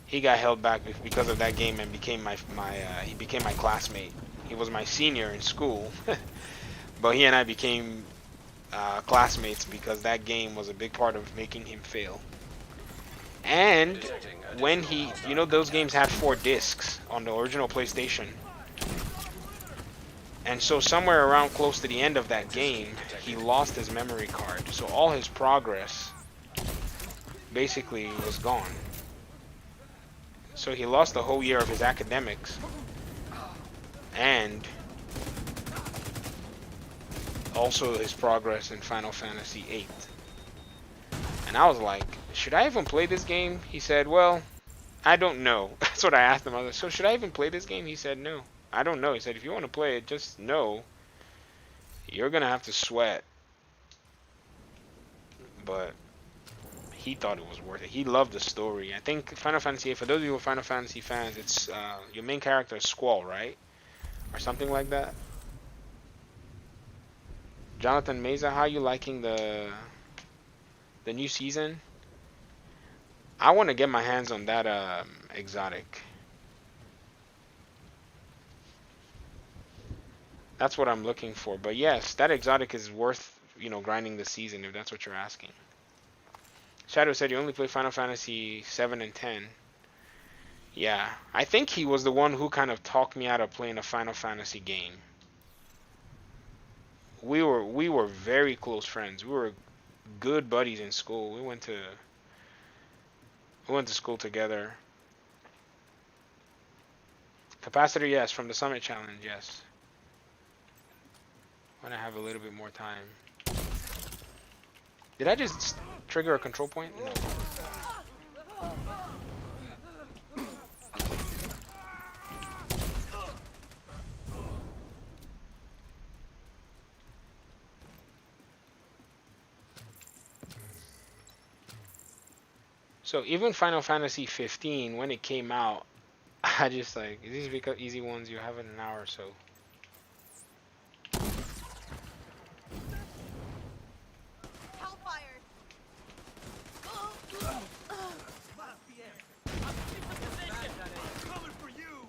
He got held back because of that game and became he became my classmate. He was my senior in school, but he and I became classmates because that game was a big part of making him fail. And when those games had 4 discs on the original PlayStation, and so somewhere around close to the end of that game, he lost his memory card, so all his progress basically was gone. So he lost the whole year of his academics, and also his progress in Final Fantasy VIII. And I was like, should I even play this game? He said, well, I don't know. That's what I asked him. I was like, so should I even play this game? He said, no, I don't know. He said, if you want to play it, just know you're going to have to sweat. But he thought it was worth it. He loved the story. I think Final Fantasy VIII, for those of you who are Final Fantasy fans, it's your main character is Squall, right? Or something like that. Jonathan Meza, how are you liking the new season? I want to get my hands on that exotic. That's what I'm looking for. But yes, that exotic is worth you know, grinding the season, if that's what you're asking. Shadow said you only play Final Fantasy 7 and 10. Yeah, I think he was the one who kind of talked me out of playing a Final Fantasy game. We were very close friends. We were good buddies in school. We went to school together. Capacitor, yes, from the Summit Challenge, yes. When I have a little bit more time. Did I just trigger a control point? No. So even Final Fantasy 15, when it came out, I just like, these are easy ones you have in an hour or so. Hellfire! Coming for you!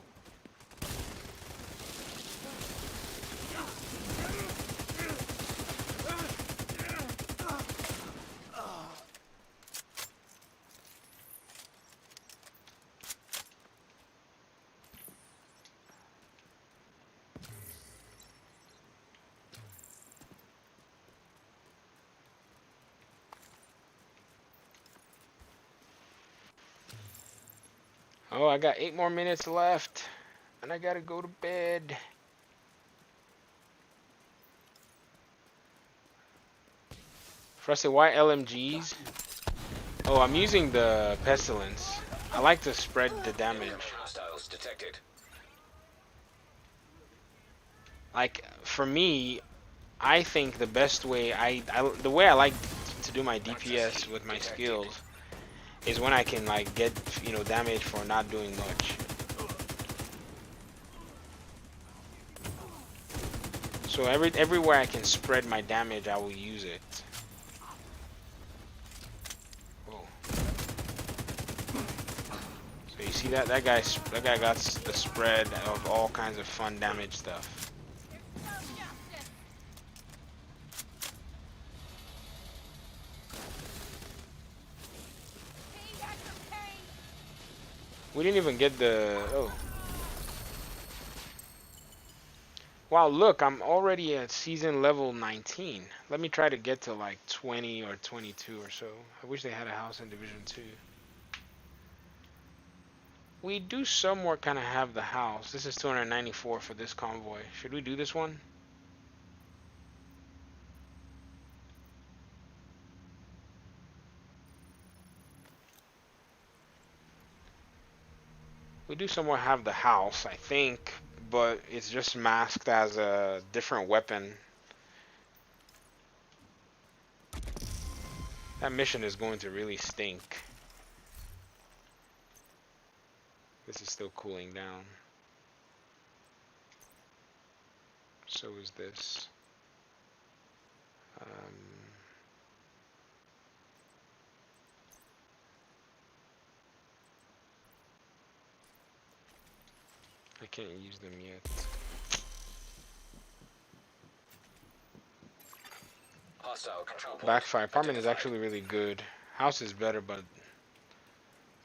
Oh, I got 8 more minutes left, and I gotta go to bed. Frosty, why LMGs? Oh, I'm using the Pestilence. I like to spread the damage. Hostiles detected. Like, for me, I think the best way, the way I like to do my DPS with my skills is when I can like get, you know, damage for not doing much. So everywhere I can spread my damage, I will use it. Whoa. So you see that guy got the spread of all kinds of fun damage stuff. We didn't even get the... Oh. Wow, look, I'm already at season level 19. Let me try to get to like 20 or 22 or so. I wish they had a house in Division 2. We do somewhat kind of have the house. This is 294 for this convoy. Should we do this one? We do somewhat have the house, I think, but it's just masked as a different weapon. That mission is going to really stink. This is still cooling down. So is this. I can't use them yet. Hostile control point. Backfire. Apartment is actually really good. House is better, but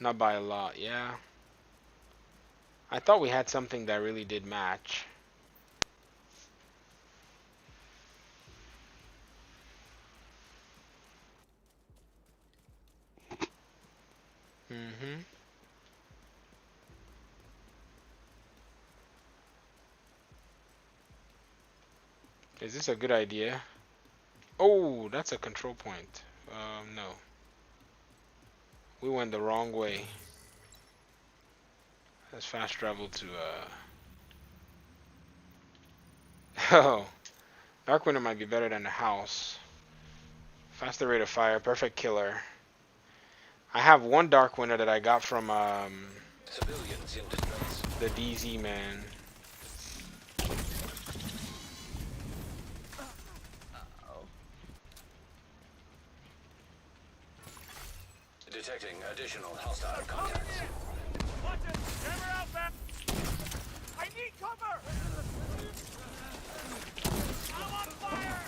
not by a lot. Yeah. I thought we had something that really did match. Mm-hmm. Is this a good idea? Oh, that's a control point. No. We went the wrong way. Let's fast travel to, Oh. Dark Window might be better than the house. Faster rate of fire, perfect killer. I have one Dark Window that I got from, Civilians in distress. the DZ man. Detecting additional hostile contacts. Watch it! Camera out back! I need cover! I'm on fire!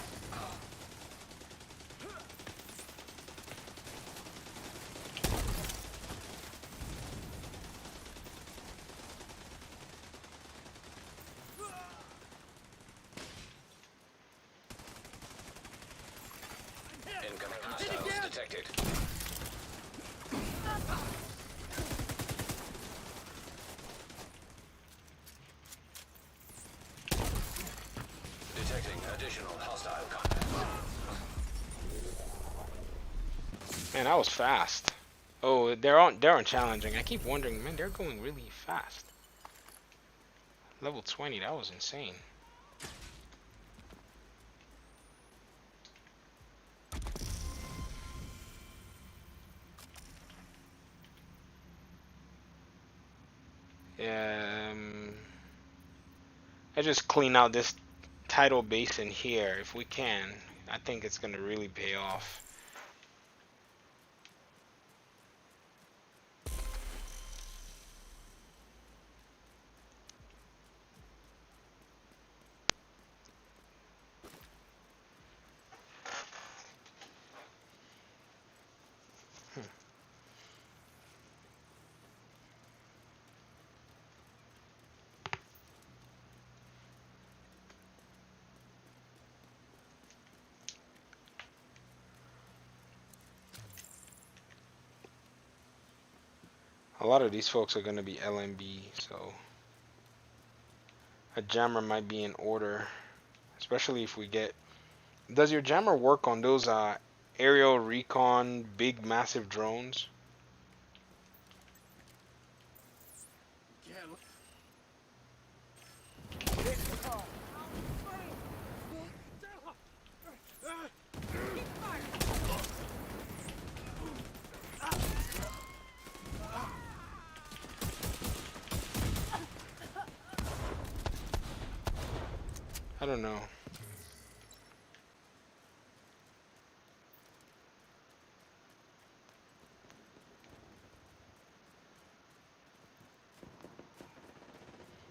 detected. Detecting additional hostile contact. Man, that was fast. Oh, they're on challenging. I keep wondering, man, they're going really fast. Level 20, that was insane. I just clean out this tidal basin here if we can. I think it's gonna really pay off. A lot of these folks are gonna be LMB, so a jammer might be in order, especially if we get. Does your jammer work on those aerial recon big massive drones? I don't know.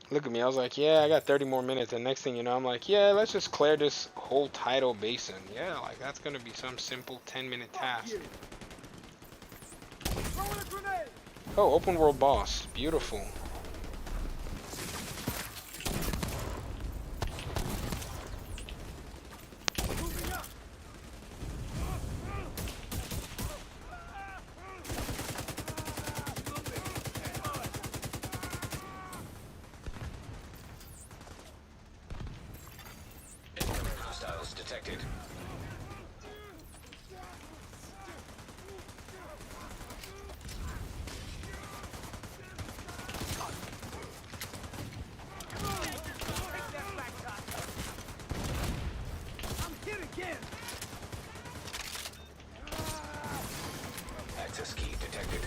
Look at me, I was like, yeah, I got 30 more minutes, and next thing you know, I'm like, yeah, let's just clear this whole tidal basin. Yeah, like that's gonna be some simple 10-minute task. Oh, open world boss. Beautiful. Incoming hostiles detected. Access key detected.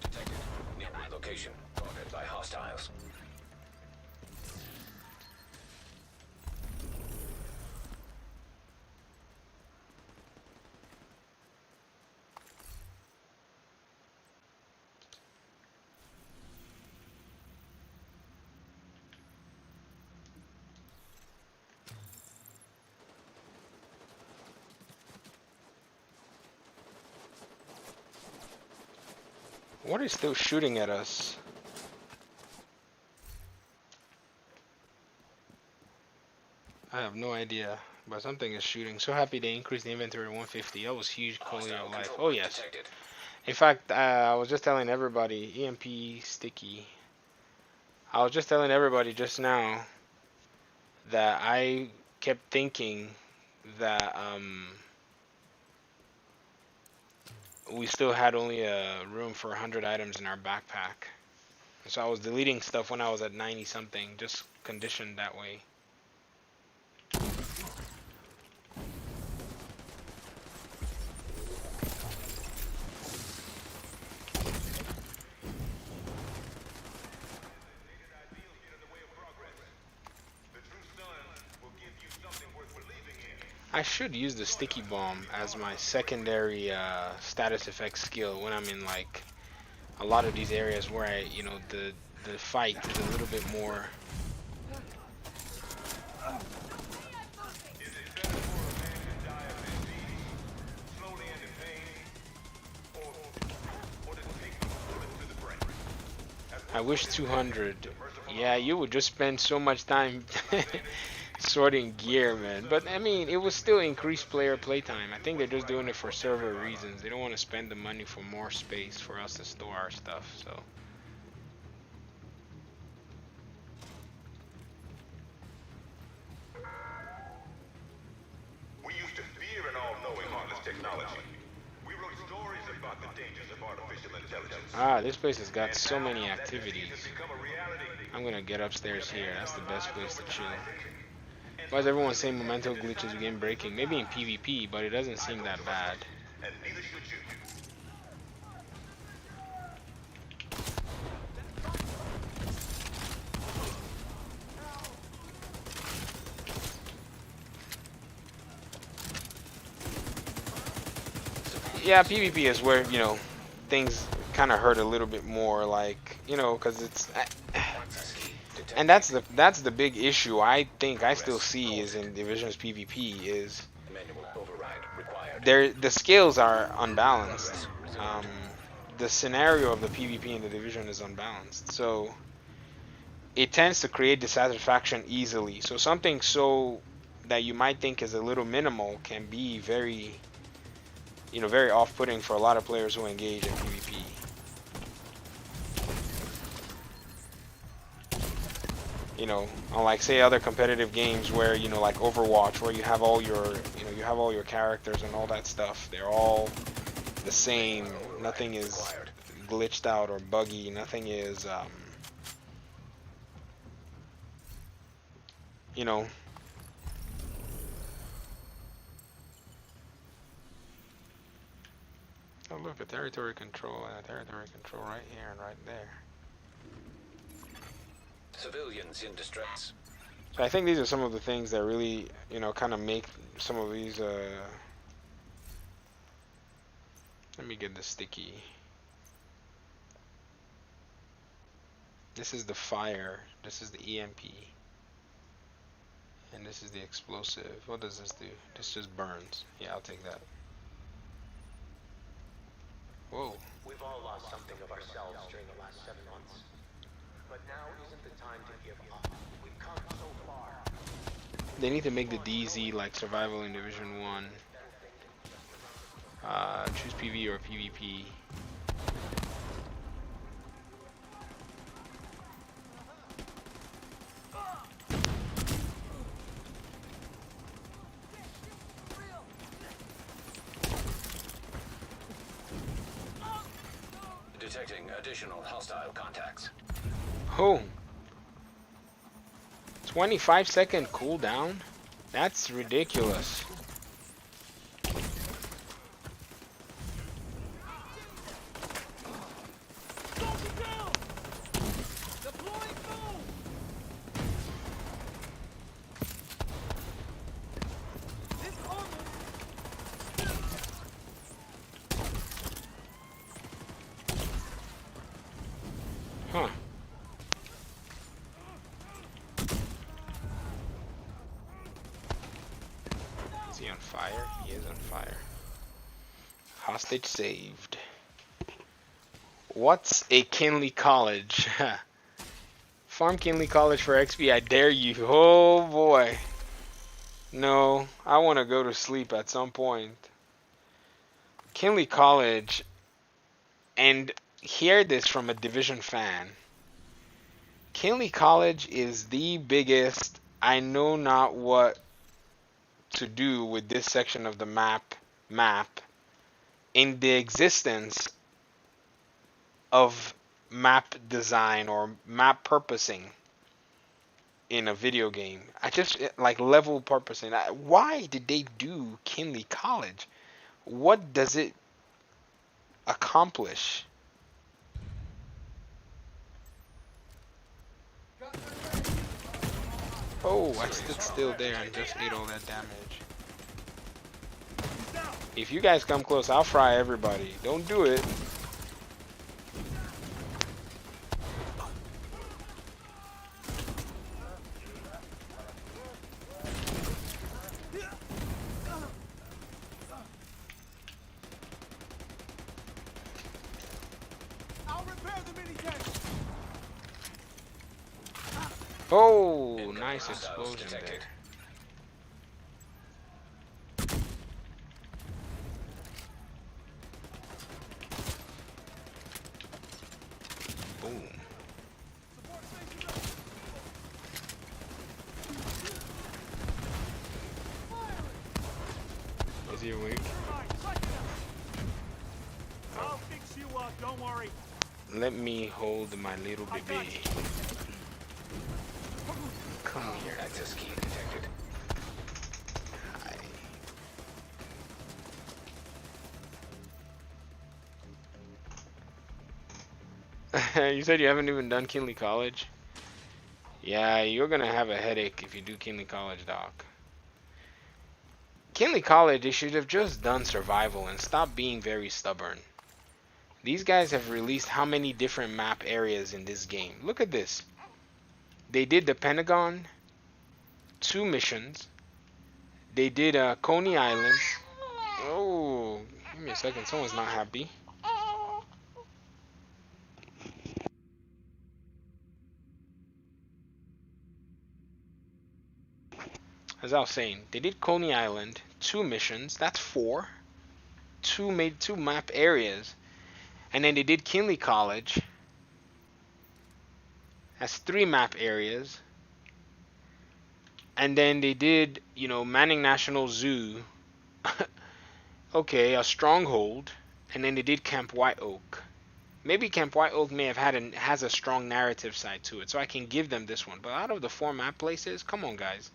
Detected. Nearby location. Targeted by hostiles. What is still shooting at us? I have no idea, but something is shooting. So happy they increased the inventory to 150. That was huge quality of life. Oh yes. Detected. In fact, I was just telling everybody, EMP sticky. I was just telling everybody just now that I kept thinking that we still had only a room for 100 items in our backpack. So I was deleting stuff when I was at 90 something, just conditioned that way. I should use the sticky bomb as my secondary status effect skill when I'm in like a lot of these areas where the fight is a little bit more I wish 200. Yeah, you would just spend so much time sorting gear, man. But I mean, it would still increase player playtime. I think they're just doing it for server reasons. They don't want to spend the money for more space for us to store our stuff. So. We used to fear an all-knowing heartless technology. We wrote stories about the dangers of artificial intelligence. Ah, this place has got so many activities. I'm gonna get upstairs here. That's the best place to chill. Why is everyone saying memento glitches with game breaking? Maybe in PvP, but it doesn't seem that bad. And neither should you. Yeah, PvP is where, you know, things kind of hurt a little bit more, like, you know, because it's and that's the big issue I think I still see is in Division's PvP is the skills are unbalanced. The scenario of the PvP in the Division is unbalanced, so it tends to create dissatisfaction easily. So something so that you might think is a little minimal can be very, you know, very off-putting for a lot of players who engage in PvP. You know, unlike say other competitive games where, you know, like Overwatch, where you have all your, you know, you have all your characters and all that stuff. They're all the same. Nothing is glitched out or buggy. Nothing is, you know. Oh look, a territory control and a territory control right here and right there. Civilians in distress. So I think these are some of the things that really, you know, kind of make some of these, let me get the sticky. This is the fire, this is the EMP, and this is the explosive. What does this do? This just burns. Yeah, I'll take that. Whoa. We've all lost something of ourselves during the last 7 months. But now isn't the time to give up. We've come so far. They need to make the DZ like survival in Division 1. Choose PV or PvP. Detecting additional hostile contacts. Oh. 25-second cooldown? That's ridiculous. Huh. Is he on fire? He is on fire. Hostage saved. What's a Kinley College? Farm Kinley College for XP, I dare you. Oh boy. No, I want to go to sleep at some point. Kinley College, and hear this from a Division fan. Kinley College is the biggest, I know not what to do with this section of the map in the existence of map design or map purposing in a video game. I just like level purposing. Why did they do Kinley College? What does it accomplish? Oh, I stood still there and just ate all that damage. If you guys come close, I'll fry everybody. Don't do it. Oh, Incoming nice hostiles explosion detected. there. Boom. Is he awake? I'll fix you up, don't worry. Let me hold my little baby. Come here. Access key detected. You said you haven't even done Kinley College? Yeah, you're gonna have a headache if you do Kinley College, Doc. Kinley College, they should have just done survival and stop being very stubborn. These guys have released how many different map areas in this game? Look at this. They did the Pentagon, 2 missions. They did Coney Island. Oh, give me a second. Someone's not happy. As I was saying, they did Coney Island, 2 missions. That's 4. 2 map areas. And then they did Kinley College. That's 3 map areas. And then they did, you know, Manning National Zoo. Okay, a stronghold. And then they did Camp White Oak. Maybe Camp White Oak may have has a strong narrative side to it, so I can give them this one. But out of the 4 map places, come on, guys.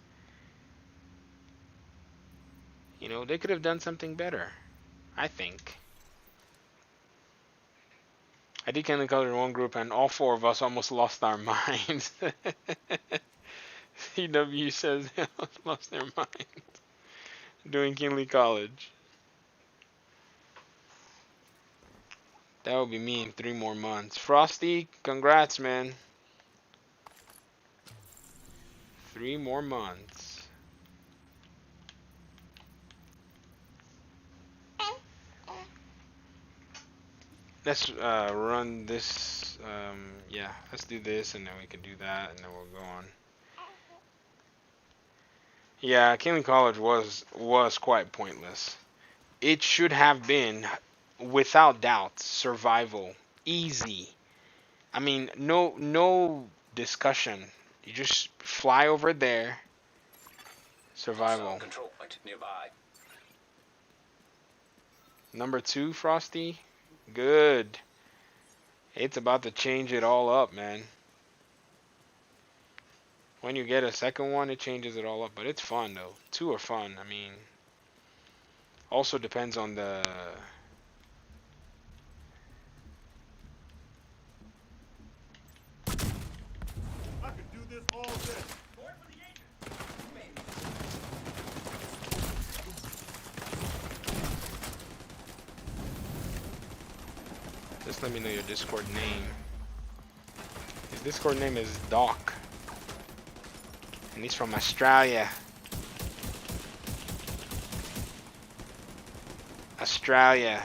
You know, they could have done something better, I think. I did Kinley College in one group, and all 4 of us almost lost our minds. CW says they almost lost their minds doing Kinley College. That would be me in 3 more months. Frosty, congrats, man. 3 more months. Let's run this. Yeah, let's do this, and then we can do that, and then we'll go on. Yeah, Kinley College was quite pointless. It should have been, without doubt, survival, easy. I mean, no discussion. You just fly over there. Survival. Control point nearby. Number 2, Frosty. Good. It's about to change it all up, man. When you get a second one, it changes it all up. But it's fun, though. 2 are fun. I mean, also depends on the... I could do this all day. Just let me know your Discord name. His Discord name is Doc. And he's from Australia. Australia.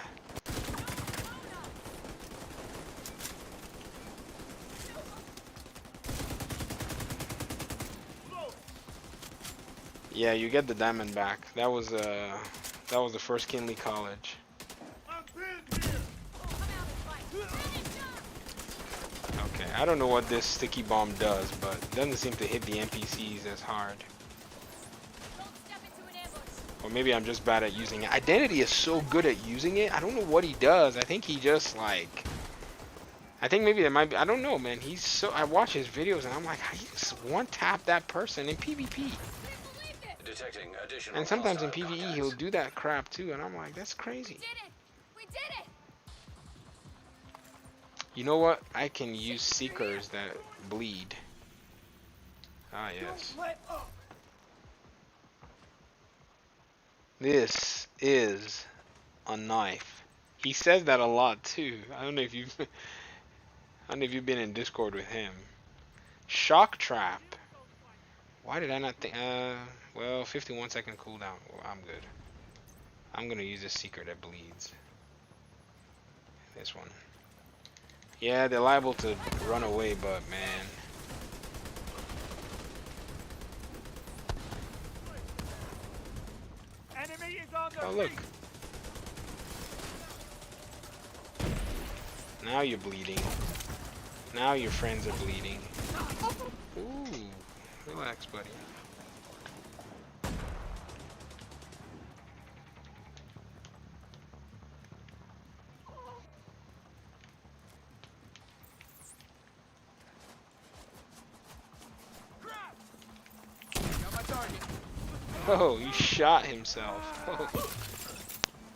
Yeah, you get the diamond back. That was the first Kinley College. Okay, I don't know what this sticky bomb does, but it doesn't seem to hit the NPCs as hard. Or maybe I'm just bad at using it. Identity is so good at using it. I don't know what he does. I think he just like... I think maybe there might be... I don't know, man. He's so... I watch his videos and I'm like, how you just one-tap that person in PvP? Detecting additional And sometimes in hostile PvE contacts. he'll do that crap too, and I'm like, that's crazy. Did it! We did it! You know what? I can use seekers that bleed. Ah, yes. Let up. This is a knife. He says that a lot too. I don't know if you've been in Discord with him. Shock trap. Why did I not think? Well, 51-second cooldown. Well, I'm good. I'm gonna use a seeker that bleeds. This one. Yeah, they're liable to run away, but man. is on their Oh, look. feet. Now you're bleeding. Now your friends are bleeding. Ooh, relax, buddy. Got my target. Oh, he shot himself. Oh,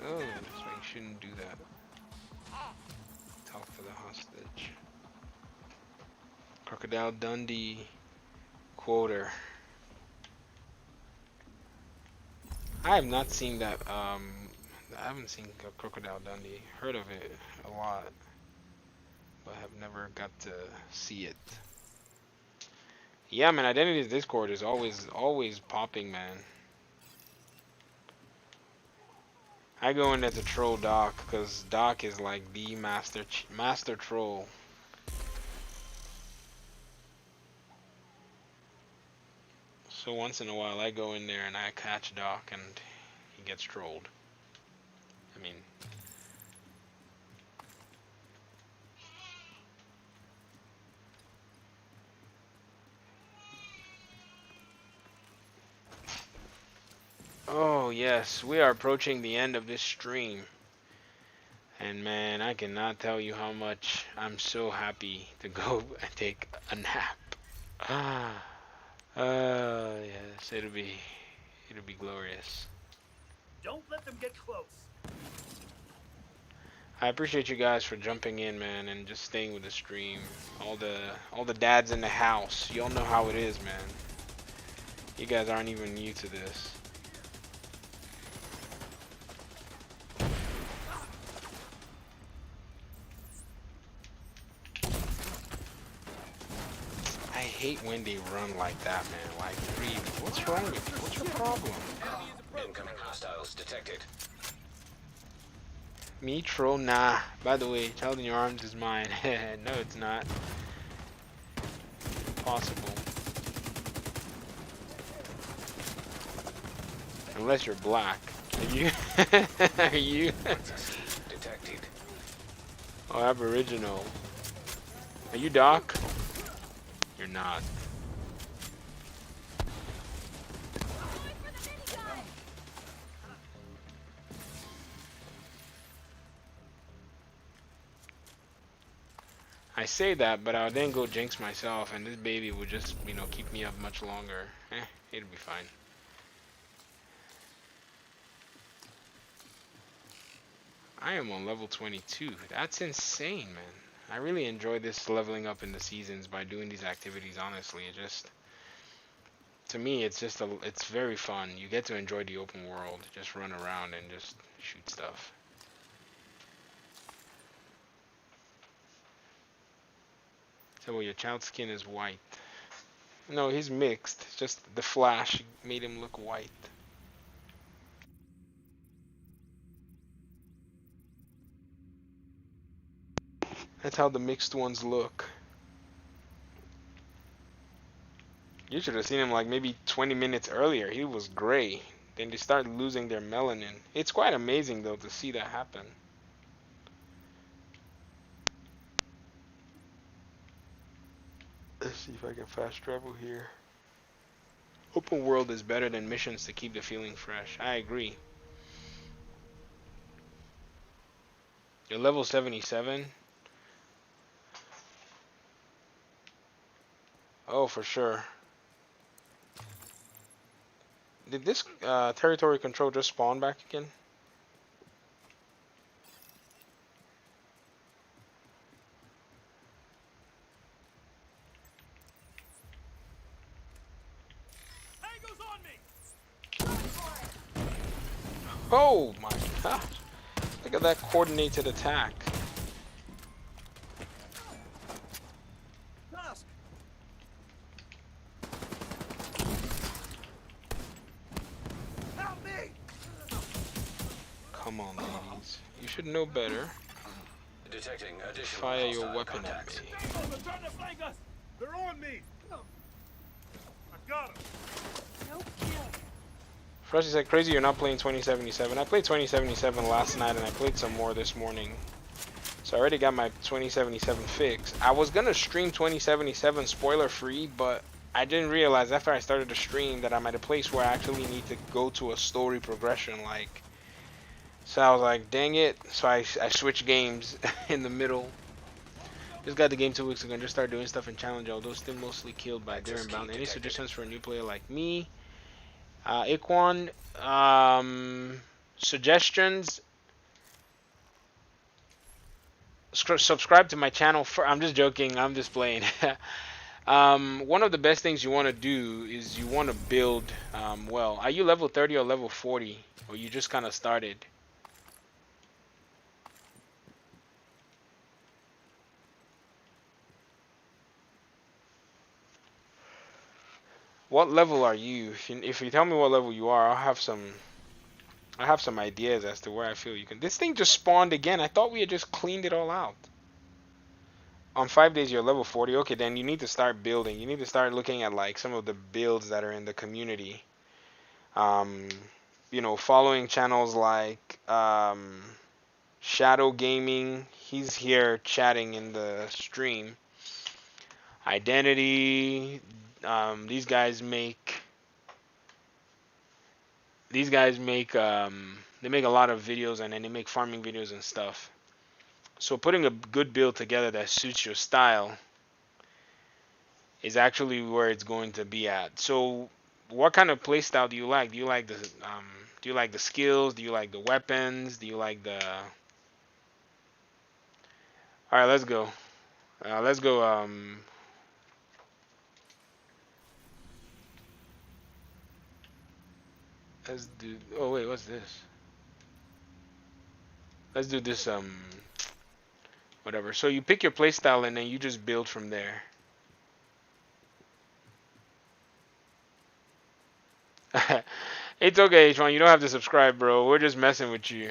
oh, that's why you shouldn't do that. Talk to the hostage. Crocodile Dundee quoter. I have not seen that. I haven't seen Crocodile Dundee. Heard of it a lot, but have never got to see it. Yeah, man. Identity's Discord is always popping, man. I go in as a troll Doc, because Doc is like the master troll. So once in a while I go in there and I catch Doc and he gets trolled. I mean... Oh yes, we are approaching the end of this stream. And man, I cannot tell you how much I'm so happy to go and take a nap. Yes, it'll be glorious. Don't let them get close. I appreciate you guys for jumping in, man, and just staying with the stream. All the dads in the house, y'all know how it is, man. You guys aren't even new to this. I hate when they run like that, man. Like, really, what's wrong with you? What's your problem? Incoming hostiles detected. Me troll? Nah. By the way, Child in Your Arms is mine. No, it's not. Impossible. Unless you're black. Are you? Are you? Detected. Oh, Aboriginal. Are you Doc? You're not. I say that, but I'll then go jinx myself, and this baby would just, you know, keep me up much longer. It'll be fine. I am on level 22. That's insane, man. I really enjoy this leveling up in the seasons by doing these activities, honestly. It just, to me, it's just, it's very fun. You get to enjoy the open world. Just run around and just shoot stuff. So, well, your child's skin is white. No, he's mixed. It's just the flash made him look white. That's how the mixed ones look. You should have seen him like maybe 20 minutes earlier. He was gray. Then they start losing their melanin. It's quite amazing though to see that happen. Let's see if I can fast travel here. Open world is better than missions to keep the feeling fresh. I agree. You're level 77? Oh, for sure. Did this territory control just spawn back again? Tango's on me. Oh my gosh. Look at that coordinated attack. Tusk. Help me. Come on, ladies. You should know better. Detecting additional Fire your hostile weapon contacts. at me. Oh, they're trying to flank us. They're on me. I got him. No kill. Frosty said, crazy you're not playing 2077. I played 2077 last night and I played some more this morning. So I already got my 2077 fix. I was gonna stream 2077 spoiler free, but I didn't realize after I started the stream that I'm at a place where I actually need to go to a story progression, like. So I was like, dang it. So I switched games in the middle. Just got the game 2 weeks ago and just started doing stuff in challenge, although still mostly killed by Darren Bound. Any suggestions for a new player like me? Iquan, suggestions? Subscribe to my channel. I'm just joking. I'm just playing. One of the best things you want to do is you want to build well. Are you level 30 or level 40? Or you just kind of started? What level are you? If you tell me what level you are, I have some ideas as to where I feel you can. This thing just spawned again. I thought we had just cleaned it all out. On 5 days you're level 40. Okay, then you need to start building. You need to start looking at like some of the builds that are in the community. You know, following channels like Shadow Gaming. He's here chatting in the stream. Identity. These guys make they make a lot of videos, and then they make farming videos and stuff. So putting a good build together that suits your style is actually where it's going to be at. So what kind of playstyle do you like? Do you like the skills? Do you like the weapons? Do you like the Alright, let's go. Let's do oh wait, what's this? Let's do this whatever. So you pick your playstyle and then you just build from there. It's okay, H1. You don't have to subscribe, bro. We're just messing with you.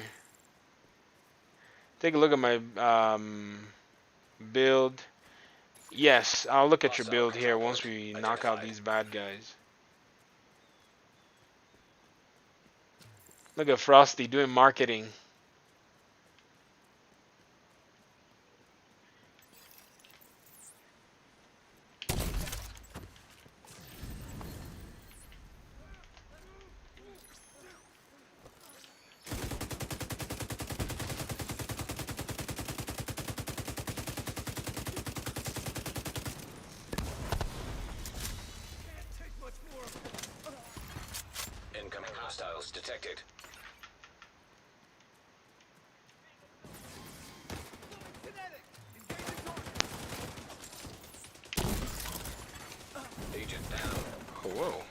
Take a look at my build. Yes, I'll look at your build here once we knock out these bad guys. Look at Frosty doing marketing. Incoming hostiles detected. Agent down. Oh, whoa.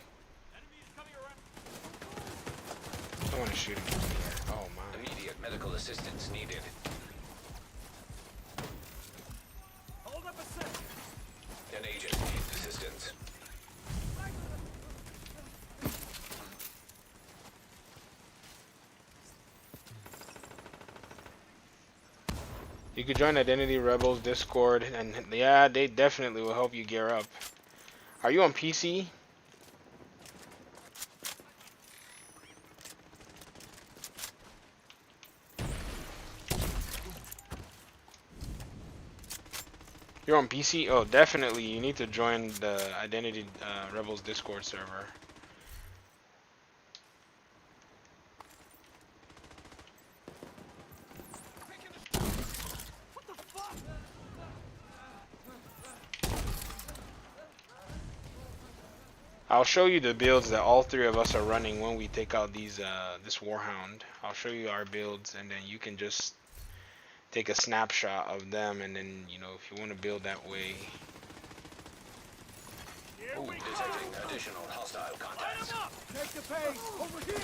I want to shoot him. Oh, my. Immediate medical assistance needed. Hold up a second. An agent needs assistance. You could join Identity Rebels Discord, and yeah, they definitely will help you gear up. Are you on PC? You're on PC? Oh, definitely. You need to join the Identity Rebels Discord server. I'll show you the builds that all three of us are running when we take out these this Warhound. I'll show you our builds, and then you can just take a snapshot of them, and then, you know, if you want to build that way. Ooh, detecting additional hostile contacts. Take the pace. Over here.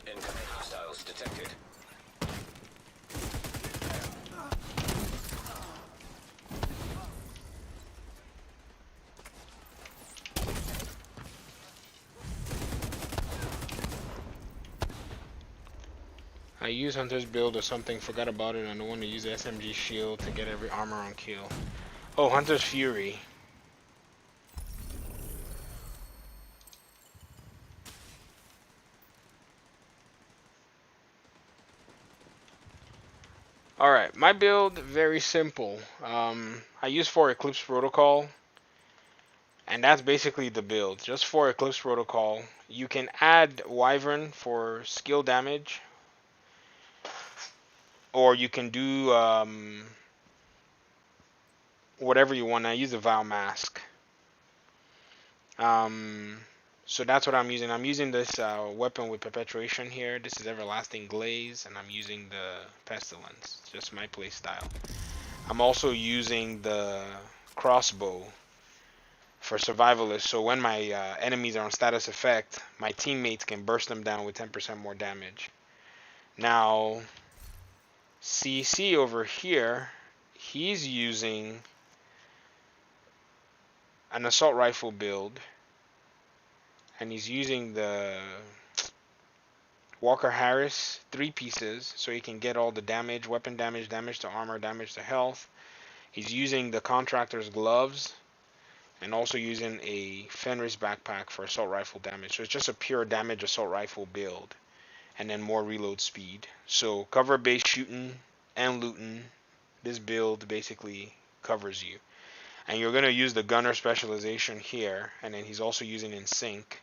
Incoming hostiles detected. use Hunter's build or something, forgot about it, and I want to use the SMG shield to get every armor on kill. Oh, Hunter's Fury. Alright, my build, very simple. I use 4 Eclipse Protocol, and that's basically the build. Just 4 Eclipse Protocol. You can add Wyvern for skill damage, or you can do whatever you want. I use a Vow Mask. So that's what I'm using. I'm using this weapon with Perpetuation here. This is Everlasting Glaze, and I'm using the Pestilence. It's just my play style. I'm also using the crossbow for Survivalist, so when my enemies are on status effect, my teammates can burst them down with 10% more damage. Now, CC over here, he's using an assault rifle build, and he's using the Walker Harris 3 pieces, so he can get all the damage, weapon damage, damage to armor, damage to health. He's using the Contractor's gloves, and also using a Fenris backpack for assault rifle damage. So it's just a pure damage assault rifle build, and then more reload speed. So cover based shooting and looting, this build basically covers you. And you're going to use the gunner specialization here, and then he's also using in sync.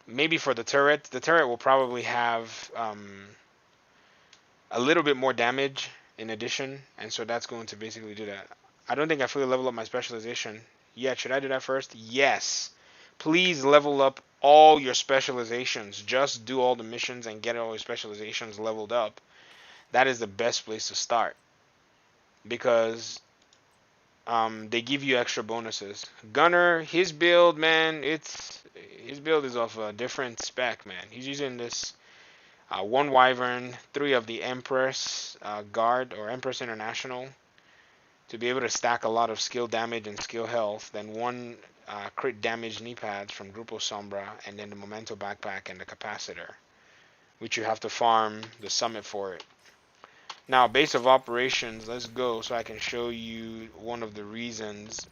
Maybe for the turret will probably have a little bit more damage in addition, and so that's going to basically do that. I don't think I fully leveled up my specialization yet. Should I do that first? Yes. Please level up all your specializations. Just do all the missions and get all your specializations leveled up. That is the best place to start, because they give you extra bonuses. Gunner, his build, man, his build is of a different spec, man. He's using this 1 Wyvern, 3 of the Empress Guard or Empress International to be able to stack a lot of skill damage and skill health, then 1 crit damage knee pads from Grupo Sombra, and then the Memento backpack and the capacitor, which you have to farm the summit for it. Now, base of operations, let's go so I can show you one of the reasons.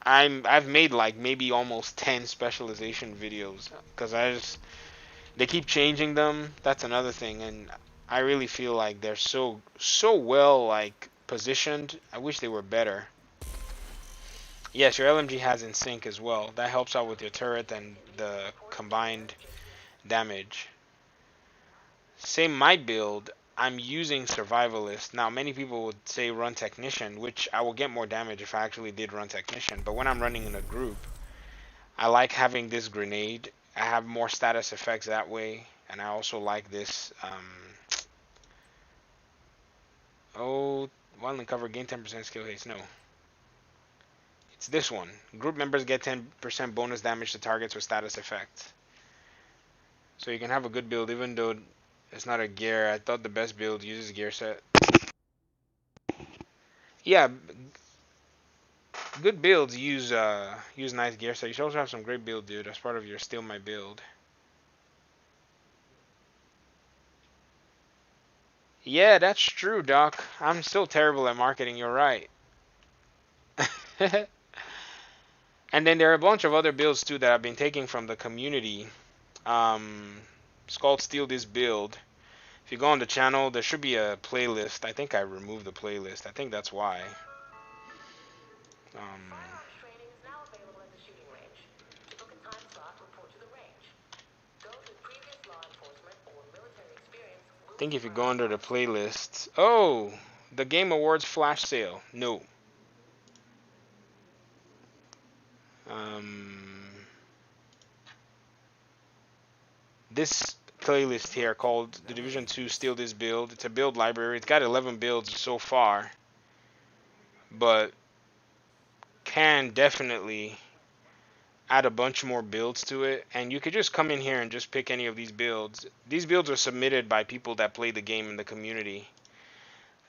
I've made like maybe almost 10 specialization videos, because they keep changing them. That's another thing, and I really feel like they're so well like positioned. I wish they were better. Yes, your LMG has in sync as well. That helps out with your turret and the combined damage. Same my build. I'm using Survivalist. Now, many people would say run Technician, which I will get more damage if I actually did run Technician. But when I'm running in a group, I like having this grenade. I have more status effects that way. And I also like this. While in cover, gain 10% skill haste. No. It's this one. Group members get 10% bonus damage to targets with status effect. So you can have a good build even though it's not a gear. I thought the best build uses gear set. Yeah, good builds use nice gear set. You should also have some great build, dude, as part of your steal my build. Yeah, that's true, Doc. I'm still terrible at marketing. You're right. And then there are a bunch of other builds too that I've been taking from the community. It's called Steal This Build. If you go on the channel, there should be a playlist. I think I removed the playlist. I think that's why. I think if you go under the playlists. Oh, the Game Awards flash sale. No. This playlist here called The Division 2 Steal This Build. It's a build library. It's got 11 builds so far, but can definitely add a bunch more builds to it. And you could just come in here and just pick any of these builds. These builds are submitted by people that play the game in the community,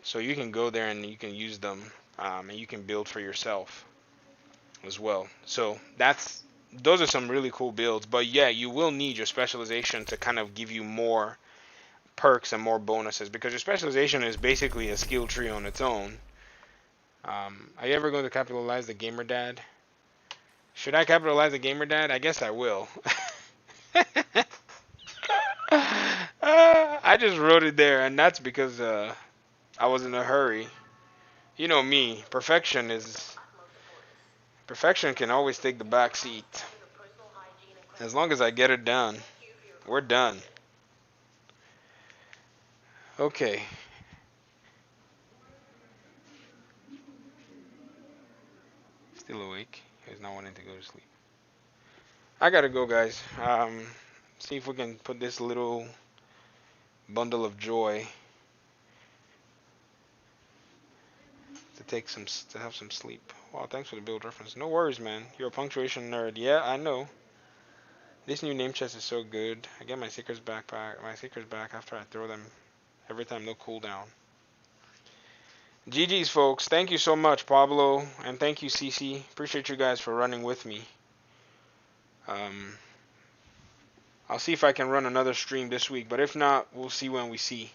so you can go there and you can use them, and you can build for yourself as well. So those are some really cool builds. But yeah, you will need your specialization to kind of give you more perks and more bonuses, because your specialization is basically a skill tree on its own. Are you ever going to capitalize the gamer dad? Should I capitalize the gamer dad? I guess I will. I just wrote it there, and that's because I was in a hurry. You know me, perfection can always take the back seat. As long as I get it done, we're done. Okay. Still awake. He's not wanting to go to sleep. I gotta go, guys. See if we can put this little bundle of joy to have some sleep. Wow, thanks for the build reference. No worries, man. You're a punctuation nerd. Yeah, I know. This new name chest is so good. I get my seekers back after I throw them every time, no cooldown. GG's, folks. Thank you so much, Pablo, and thank you, CC. Appreciate you guys for running with me. I'll see if I can run another stream this week, but if not, we'll see when we see.